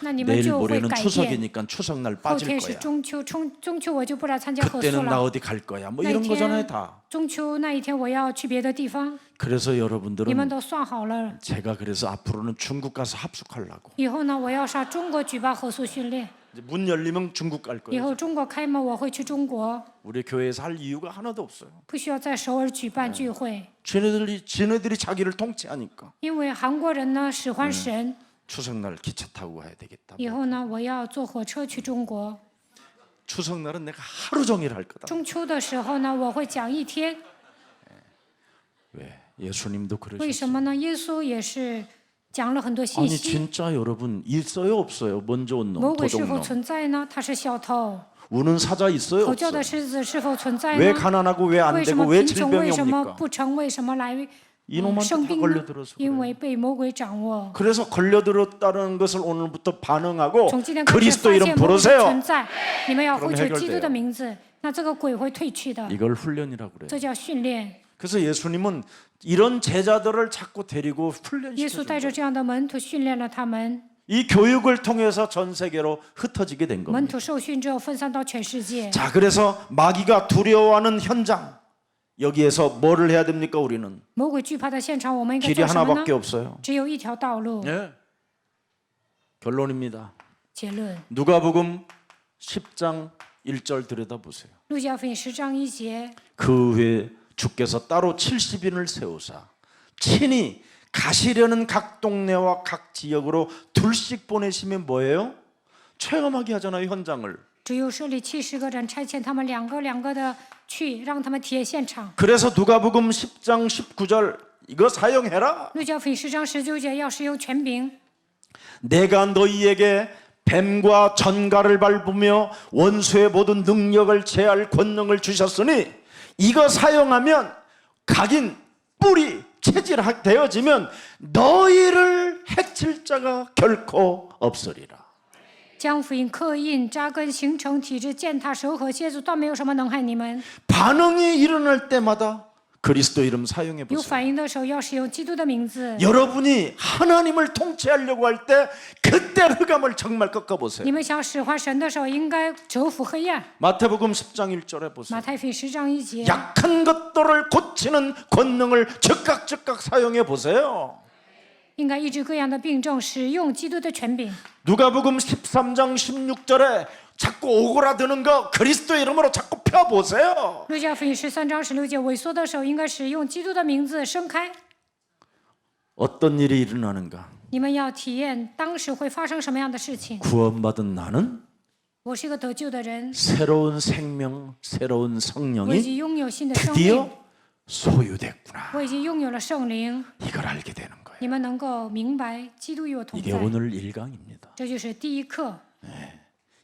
那你们 내일 就会 모레는 改变。 추석이니까 추석날 后 빠질 天是 거야. 中秋，中秋我就不来参加贺岁 그때는 나 了。 어디 갈 거야. 뭐 那 이런 一 거잖아요, 天 다. 中秋那一天我要去别的地方， 그래서 你们 여러분들은 都算好了。 제가 그래서 앞으로는 중국 가서 합숙하려고. 以后呢，我要上中国举办合宿训练。 이제 문 열리면 중국 갈 以 거예요. 后中国开门，我会去中国， 우리 교회에서 할 이유가 하나도 없어요. 不需要在首尔举办聚会， 지네들이 자기를 통치하니까 因为韩国人呢喜欢神。 추석날 기차 타고 가야 되겠다. 以后呢，我要坐火车去中国。 추석날은 내가 하루 종일 할 거다. 中秋的时候呢，我会讲一天。 왜? 예수님도 为什 그러셨어요. 么呢？耶稣也是讲了很多信 아니 息。 진짜 여러분 있어요 없어요? 먼저 온 놈, 魔鬼是否 도둑놈. 存在呢？他是小偷。 우는 사자 있어요 吼叫 없어요? 的狮子是否存在 왜 呢？ 가난하고 왜 안 为什 되고 么 왜 贫穷？ 질병이 为什么 옵니까? 不成？为什么来 이놈한테 生 다 病呢？ 걸려들어서 因 그래요. 为被魔鬼掌握。 그래서 걸려들었다는 것을 오늘부터 반응하고 从今天开始 그리스도 发 이름 现魔鬼 부르세요. 存在，你们要 그럼 呼求基督 해결돼요. 的名字，那这个鬼会退去的。 이걸 훈련이라고 그래요. 这叫训练。 그래서 예수님은 이런 제자들을 자꾸 데리고 耶稣 훈련시켜준 带着 거예요. 这样的门徒训练了他们， 이 교육을 통해서 전 세계로 흩어지게 된 门 겁니다. 徒受训之后分散到全世界。 자, 그래서 마귀가 두려워하는 현장 여기에서 뭐를 해야 됩니까? 우리는 魔鬼惧怕的现场，我们应该 길이 做什么呢 하나밖에 ？ 없어요. 只有一条道路。 예. 결론입니다. 结论： 누가복음 10장 1절 들여다보세요. 路加福音10章1节， 그 후에 주께서 따로 70인을 세우사 친히 가시려는 각 동네와 각 지역으로 둘씩 보내시면 뭐예요? 체험하게 하잖아요, 현장을. 只有设立70个人，差遣他们两个的去，让他们体验现场。 그래서 누가복음 10장 19절 이거 사용해라. 路加福音10章19节要使用权柄， 내가 너희에게 뱀과 전갈을 밟으며 원수의 모든 능력을 제할 권능을 주셨으니 이거 사용하면 각인 뿔이 체질되어지면 너희를 해칠 자가 결코 없으리라. 将福音刻印、扎根、形成体制、践踏、手和蝎子，断没有什么能害你们。 반응이 일어날 때마다 그리스도 이름 사용해 有 보세요. 反应的时候，要使用基督的名字。 여러분이 하나님을 통치하려고 할 때 그때 흑암을 정말 꺾어 보세요. 你们想使唤神的时候，应该折服黑暗。 마태복음 10장 1절에 보세요. 马太福音10章1节， 약한 것들을 고치는 권능을 즉각 사용해 보세요. 应该医治各样的病症，使用基督的权柄。 누가복음 13장 16절에 자꾸 오그라드는 거 그리스도 이름으로 자꾸 펴 보세요. 路加福音13章16节，萎缩的时候应该使用基督的名字伸开。 어떤 일이 일어나는가? 你们要体验当时会发生什么样的事情。 구원받은 나는 我是一个得救的人， 새로운 생명, 새로운 我已 성령이 经拥有新的生命， 드디어 소유됐구나. 我已经拥有了圣灵。 이걸 알게 되는 거예요. 你们能够明白基督与我同 이게 在， 오늘 1강입니다. 这就是第一课。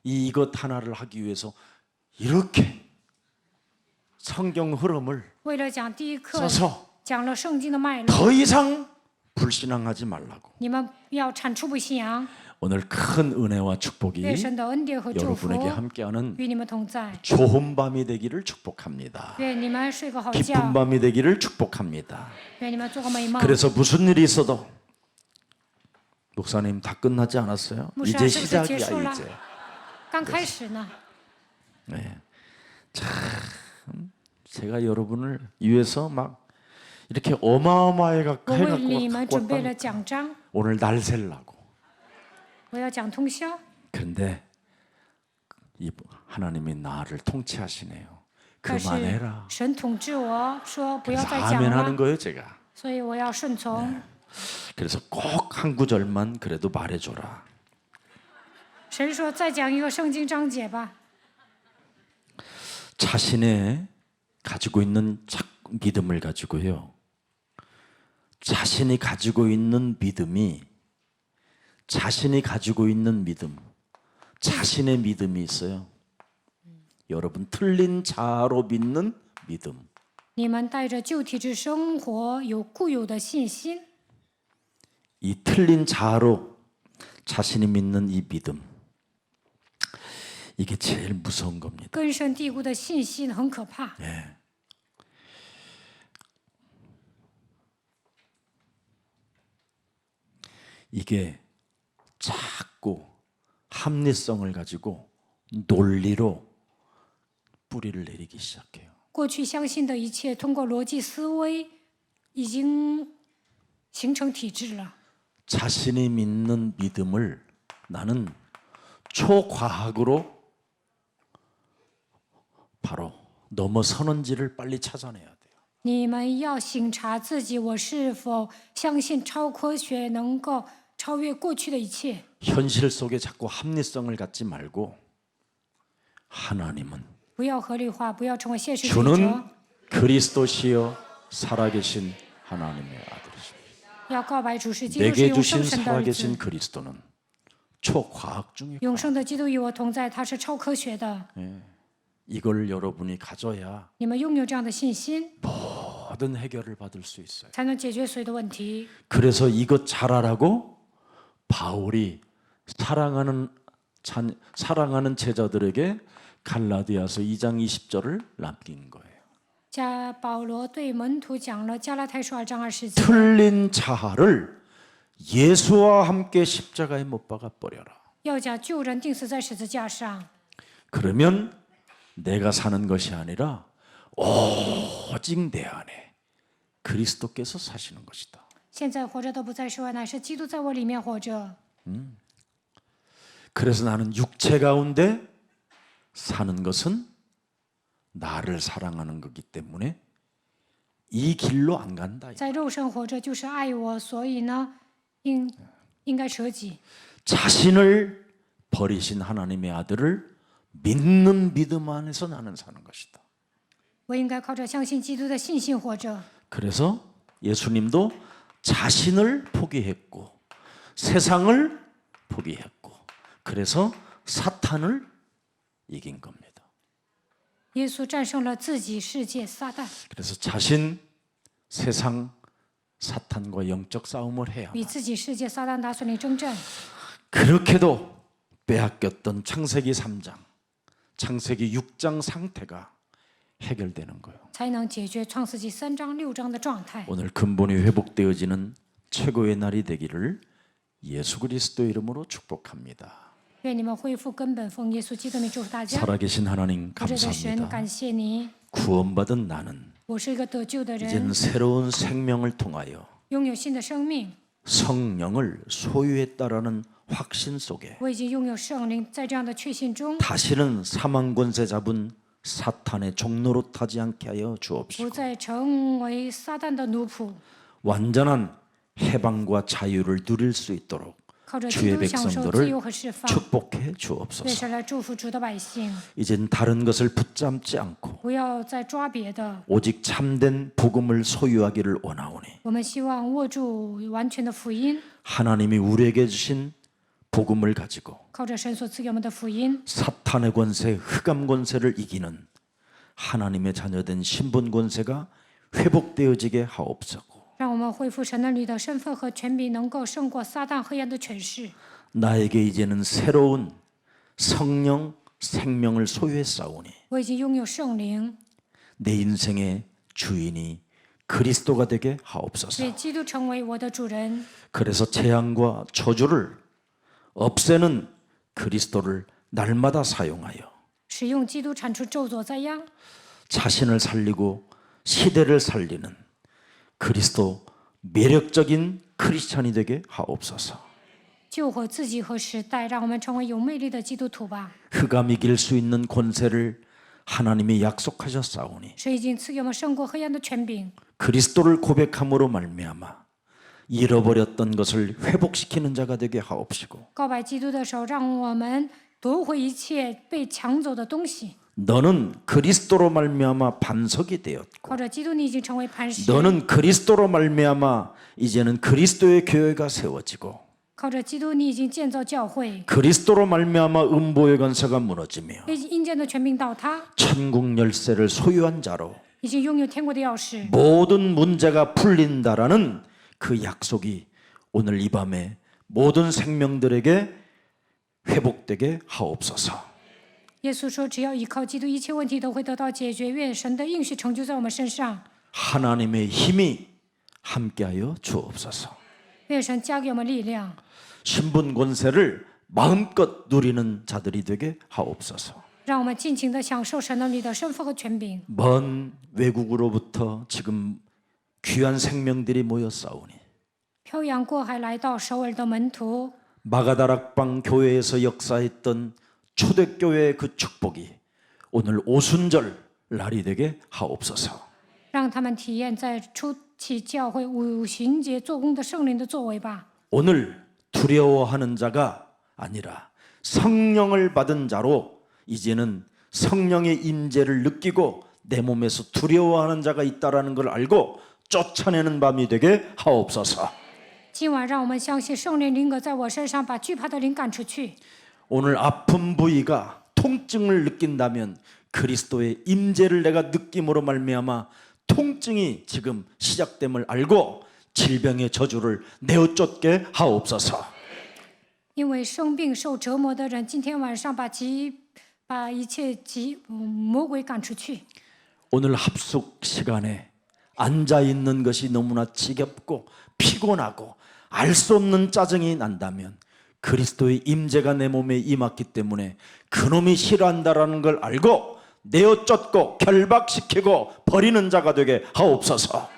이것 하나를 하기 위해서 이렇게 성경 흐름을 为了讲第一课， 써서 讲了圣经的脉络， 더 이상 불신앙하지 말라고. 你们要铲除不信仰。 오늘 큰 은혜와 축복이 愿神的恩典和祝福 여러분에게 함께하는 与你们同在。 좋은 밤이 되기를 축복합니다. 愿你们睡个好 기쁜 觉， 밤이 되기를 축복합니다. 愿你们做个美梦。 그래서 무슨 일이 있어도 목사님 다 끝나지 않았어요? 목사, 이제 실수 시작이야结束了。 이제. 刚开始呢， 네. 참 제가 여러분을 위해서 막 이렇게 어마어마하게 我为 해갖고 你们 갖고 准备了 왔다. 奖章， 오늘 날 셀라고. 我要讲通宵。 그런데 이 하나님이 나를 통치하시네요. 但是 그만해라. 神统治我说不要 그래서 再讲 아멘 하는 了， 거예요 제가. 所以我要顺从。 그래서 꼭 한 구절만 그래도 말해줘라. 神说再讲一个圣经章节吧。 자신의 가지고 있는 믿음을 가지고요. 자신이 가지고 있는 믿음이 자신이 가지고 있는 믿음, 자신의 믿음이 있어요. 여러분 틀린 자아로 믿는 믿음. 你们带着旧体制生活，有固有的信心。 이 틀린 자아로 자신이 믿는 이 믿음. 이게 제일 무서운 겁니다. 根深蒂固的信心很可怕。 이게 자꾸 합리성을 가지고 논리로 뿌리를 내리기 시작해요. 过去相信的一切，通过逻辑思维已经形成体制了。 자신이 믿는 믿음을 나는 초과학으로 바로 넘어서는지를 빨리 찾아내야 돼요. 你们要省察自己，我是否相信超科学能够超越过去的一切？ 현실 속에 자꾸 합리성을 갖지 말고 하나님은 不要合理化，不要成为现实主义 주는 者。 그리스도시여 살아계신 하나님의 아들이십니다. 要告白主是基督是 내게 永 주신 生神的儿子 살아계신 ， 그리스도는 초과학 중의 永 과학. 生的基督与我同在，他是超科学的。 이걸 여러분이 가져야 你们拥有这样的信心， 모든 해결을 받을 수 있어요. 才能解决所有的问题。 그래서 이것 잘하라고 바울이 사랑하는 제자들에게 갈라디아서 2장 20절을 남긴 거예요. 保罗对门徒讲了加拉太书2章20节， 틀린 자아를 예수와 함께 십자가에 못 박아 버려라. 要将旧人钉死在十字架上。 그러면 내가 사는 것이 아니라 오직 내 안에 그리스도께서 사시는 것이다. 现在活着的不再是我，乃是基督在我里面活着。 그래서 나는 육체 가운데 사는 것은 나를 사랑하는 거기 때문에 이 길로 안 간다. 在肉身活着就是爱我，所以呢，应该舍己。 자신을 버리신 하나님의 아들을 믿는 믿음 안에서 나는 사는 것이다. 我应该靠着相信基督的信心活着。 그래서 예수님도 자신을 포기했고 세상을 포기했고 그래서 사탄을 이긴 겁니다. 耶稣战胜了自己、世界、撒旦， 그래서 자신, 세상, 사탄과 영적 싸움을 해야 与自己、世界、撒旦打算里征战。 그렇게도 빼앗겼던 창세기 3장, 창세기 6장 상태가 해결되는 거예요. 才能解决创世纪3章6章的状态。 오늘 근본이 회복되어지는 최고의 날이 되기를 예수 그리스도 이름으로 축복합니다. 愿你们恢复根本，奉耶稣基督名祝福大家。 살아계신 하나님 活着的神， 감사합니다. 感谢你， 구원받은 나는 我是一个得救的人， 이제는 새로운 생명을 통하여 拥有新的生命。 성령을 소유했다라는 확신 속에 我已经拥有圣灵，在这样的确信中， 다시는 사망 권세 잡은 사탄의 종로로 타지 않게 하여 不 주옵시고 再成为撒旦的奴仆， 완전한 해방과 자유를 누릴 수 있도록 靠着基 주의 督享受自 백성들을 由和释放。 축복해 为 주옵소서. 神来祝福主的百姓， 이젠 다른 것을 붙잡지 않고 不要再抓别的。 오직 참된 복음을 소유하기를 원하오니 我们希望握住完全的福音， 하나님이 우리에게 주신 복음을 가지고 靠着神所赐给我们的福音， 사탄의 권세, 흑암 권세를 이기는 하나님의 자녀된 신분 권세가 회복되어지게 하옵소서. 让我们恢复神儿女的身份和权柄，能够胜过撒旦黑暗的权势。 나에게 이제는 새로운 성령, 생명을 소유했사오니 我已经拥有圣灵， 내 인생의 주인이 그리스도가 되게 하옵소서. 愿基督成为我的主人。 그래서 재앙과 저주를 없애는 그리스도를 날마다 사용하여 使用基督铲除咒诅灾殃， 자신을 살리고 시대를 살리는 그리스도 매력적인 크리스찬이 되게 하옵소서. 救活自己和时代，让我们成为有魅力的基督徒吧。 흑암 이길 수 있는 권세를 하나님이 약속하셨사오니 神已经赐给我们胜过黑暗的权柄， 그리스도를 고백함으로 말미암아 잃어버렸던 것을 회복시키는 자가 되게 하옵시고 告白基督的时候，让我们夺回一切被抢走的东西。 너는 그리스도로 말미암아 반석이 되었고 靠着基督，你已经成为磐石； 너는 그리스도로 말미암아 이제는 그리스도의 교회가 세워지고 靠着基督，你已经建造教会； 그리스도로 말미암아 음보의 권세가 무너지며 阴间的权柄倒塌， 천국 열쇠를 소유한 자로 已经拥有天国的钥匙。 모든 문제가 풀린다라는 그 약속이 오늘 이 밤에 모든 생명들에게 회복되게 하옵소서. 耶稣说：“只要依靠基督，一切问题都会得到解决。愿神的应许成就在我们身上。 하나님의 힘이 함께하여 주옵소서. 愿神加给我们力量， 신분 권세를 마음껏 누리는 자들이 되게 하옵소서. 让我们尽情地享受神儿女的身份和权柄。 먼 외국으로부터 지금 귀한 생명들이 모여 싸우니 漂洋过海来到首尔的门徒， 마가다락방 교회에서 역사했던 초대교회의 그 축복이 오늘 오순절 날이 되게 하옵소서. 让他们体验在初期教会五旬节做工的圣灵的作为吧。 오늘 두려워하는 자가 아니라 성령을 받은 자로 이제는 성령의 임재를 느끼고 내 몸에서 두려워하는 자가 있다라는 걸 알고 쫓아내는 밤이 되게 하옵소서. 今晚让我们相信圣灵灵格在我身上，把惧怕的灵赶出去。 오늘 아픈 부위가 통증을 느낀다면 그리스도의 임재를 내가 느낌으로 말미암아 통증이 지금 시작됨을 알고 질병의 저주를 내어쫓게 하옵소서. 因为生病受折磨的人，今天晚上把一切魔鬼赶出去。 오늘 합숙 시간에 앉아 있는 것이 너무나 지겹고 피곤하고 알 수 없는 짜증이 난다면 그리스도의 임재가 내 몸에 임했기 때문에 그놈이 싫어한다라는 걸 알고 내어쫓고 결박시키고 버리는 자가 되게 하옵소서.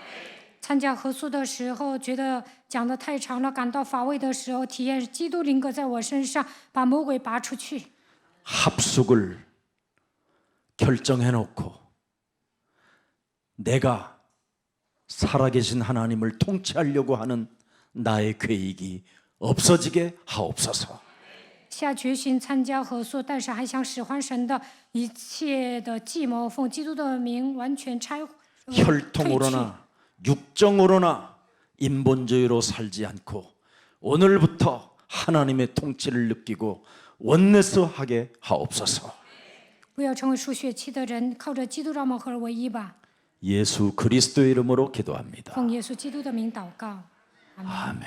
参加合宿的时候，觉得讲得太长了，感到乏味的时候，体验基督灵格在我身上，把魔鬼拔出去。 합숙을 결정해 놓고 내가 살아계신 하나님을 통치하려고 하는 나의 계획이 없어지게 하옵소서. 下决心参加合宿，但是还想使唤神的一切的计谋，奉基督的名完全退去。 혈통으로나 육정으로나 인본주의로 살지 않고 오늘부터 하나님의 통치를 느끼고 원내스하게 하옵소서. 不要成为属血气的人，靠着基督让我们合而为一吧。 예수 그리스도의 이름으로 기도합니다. 奉耶稣基督的名祷告。 아멘.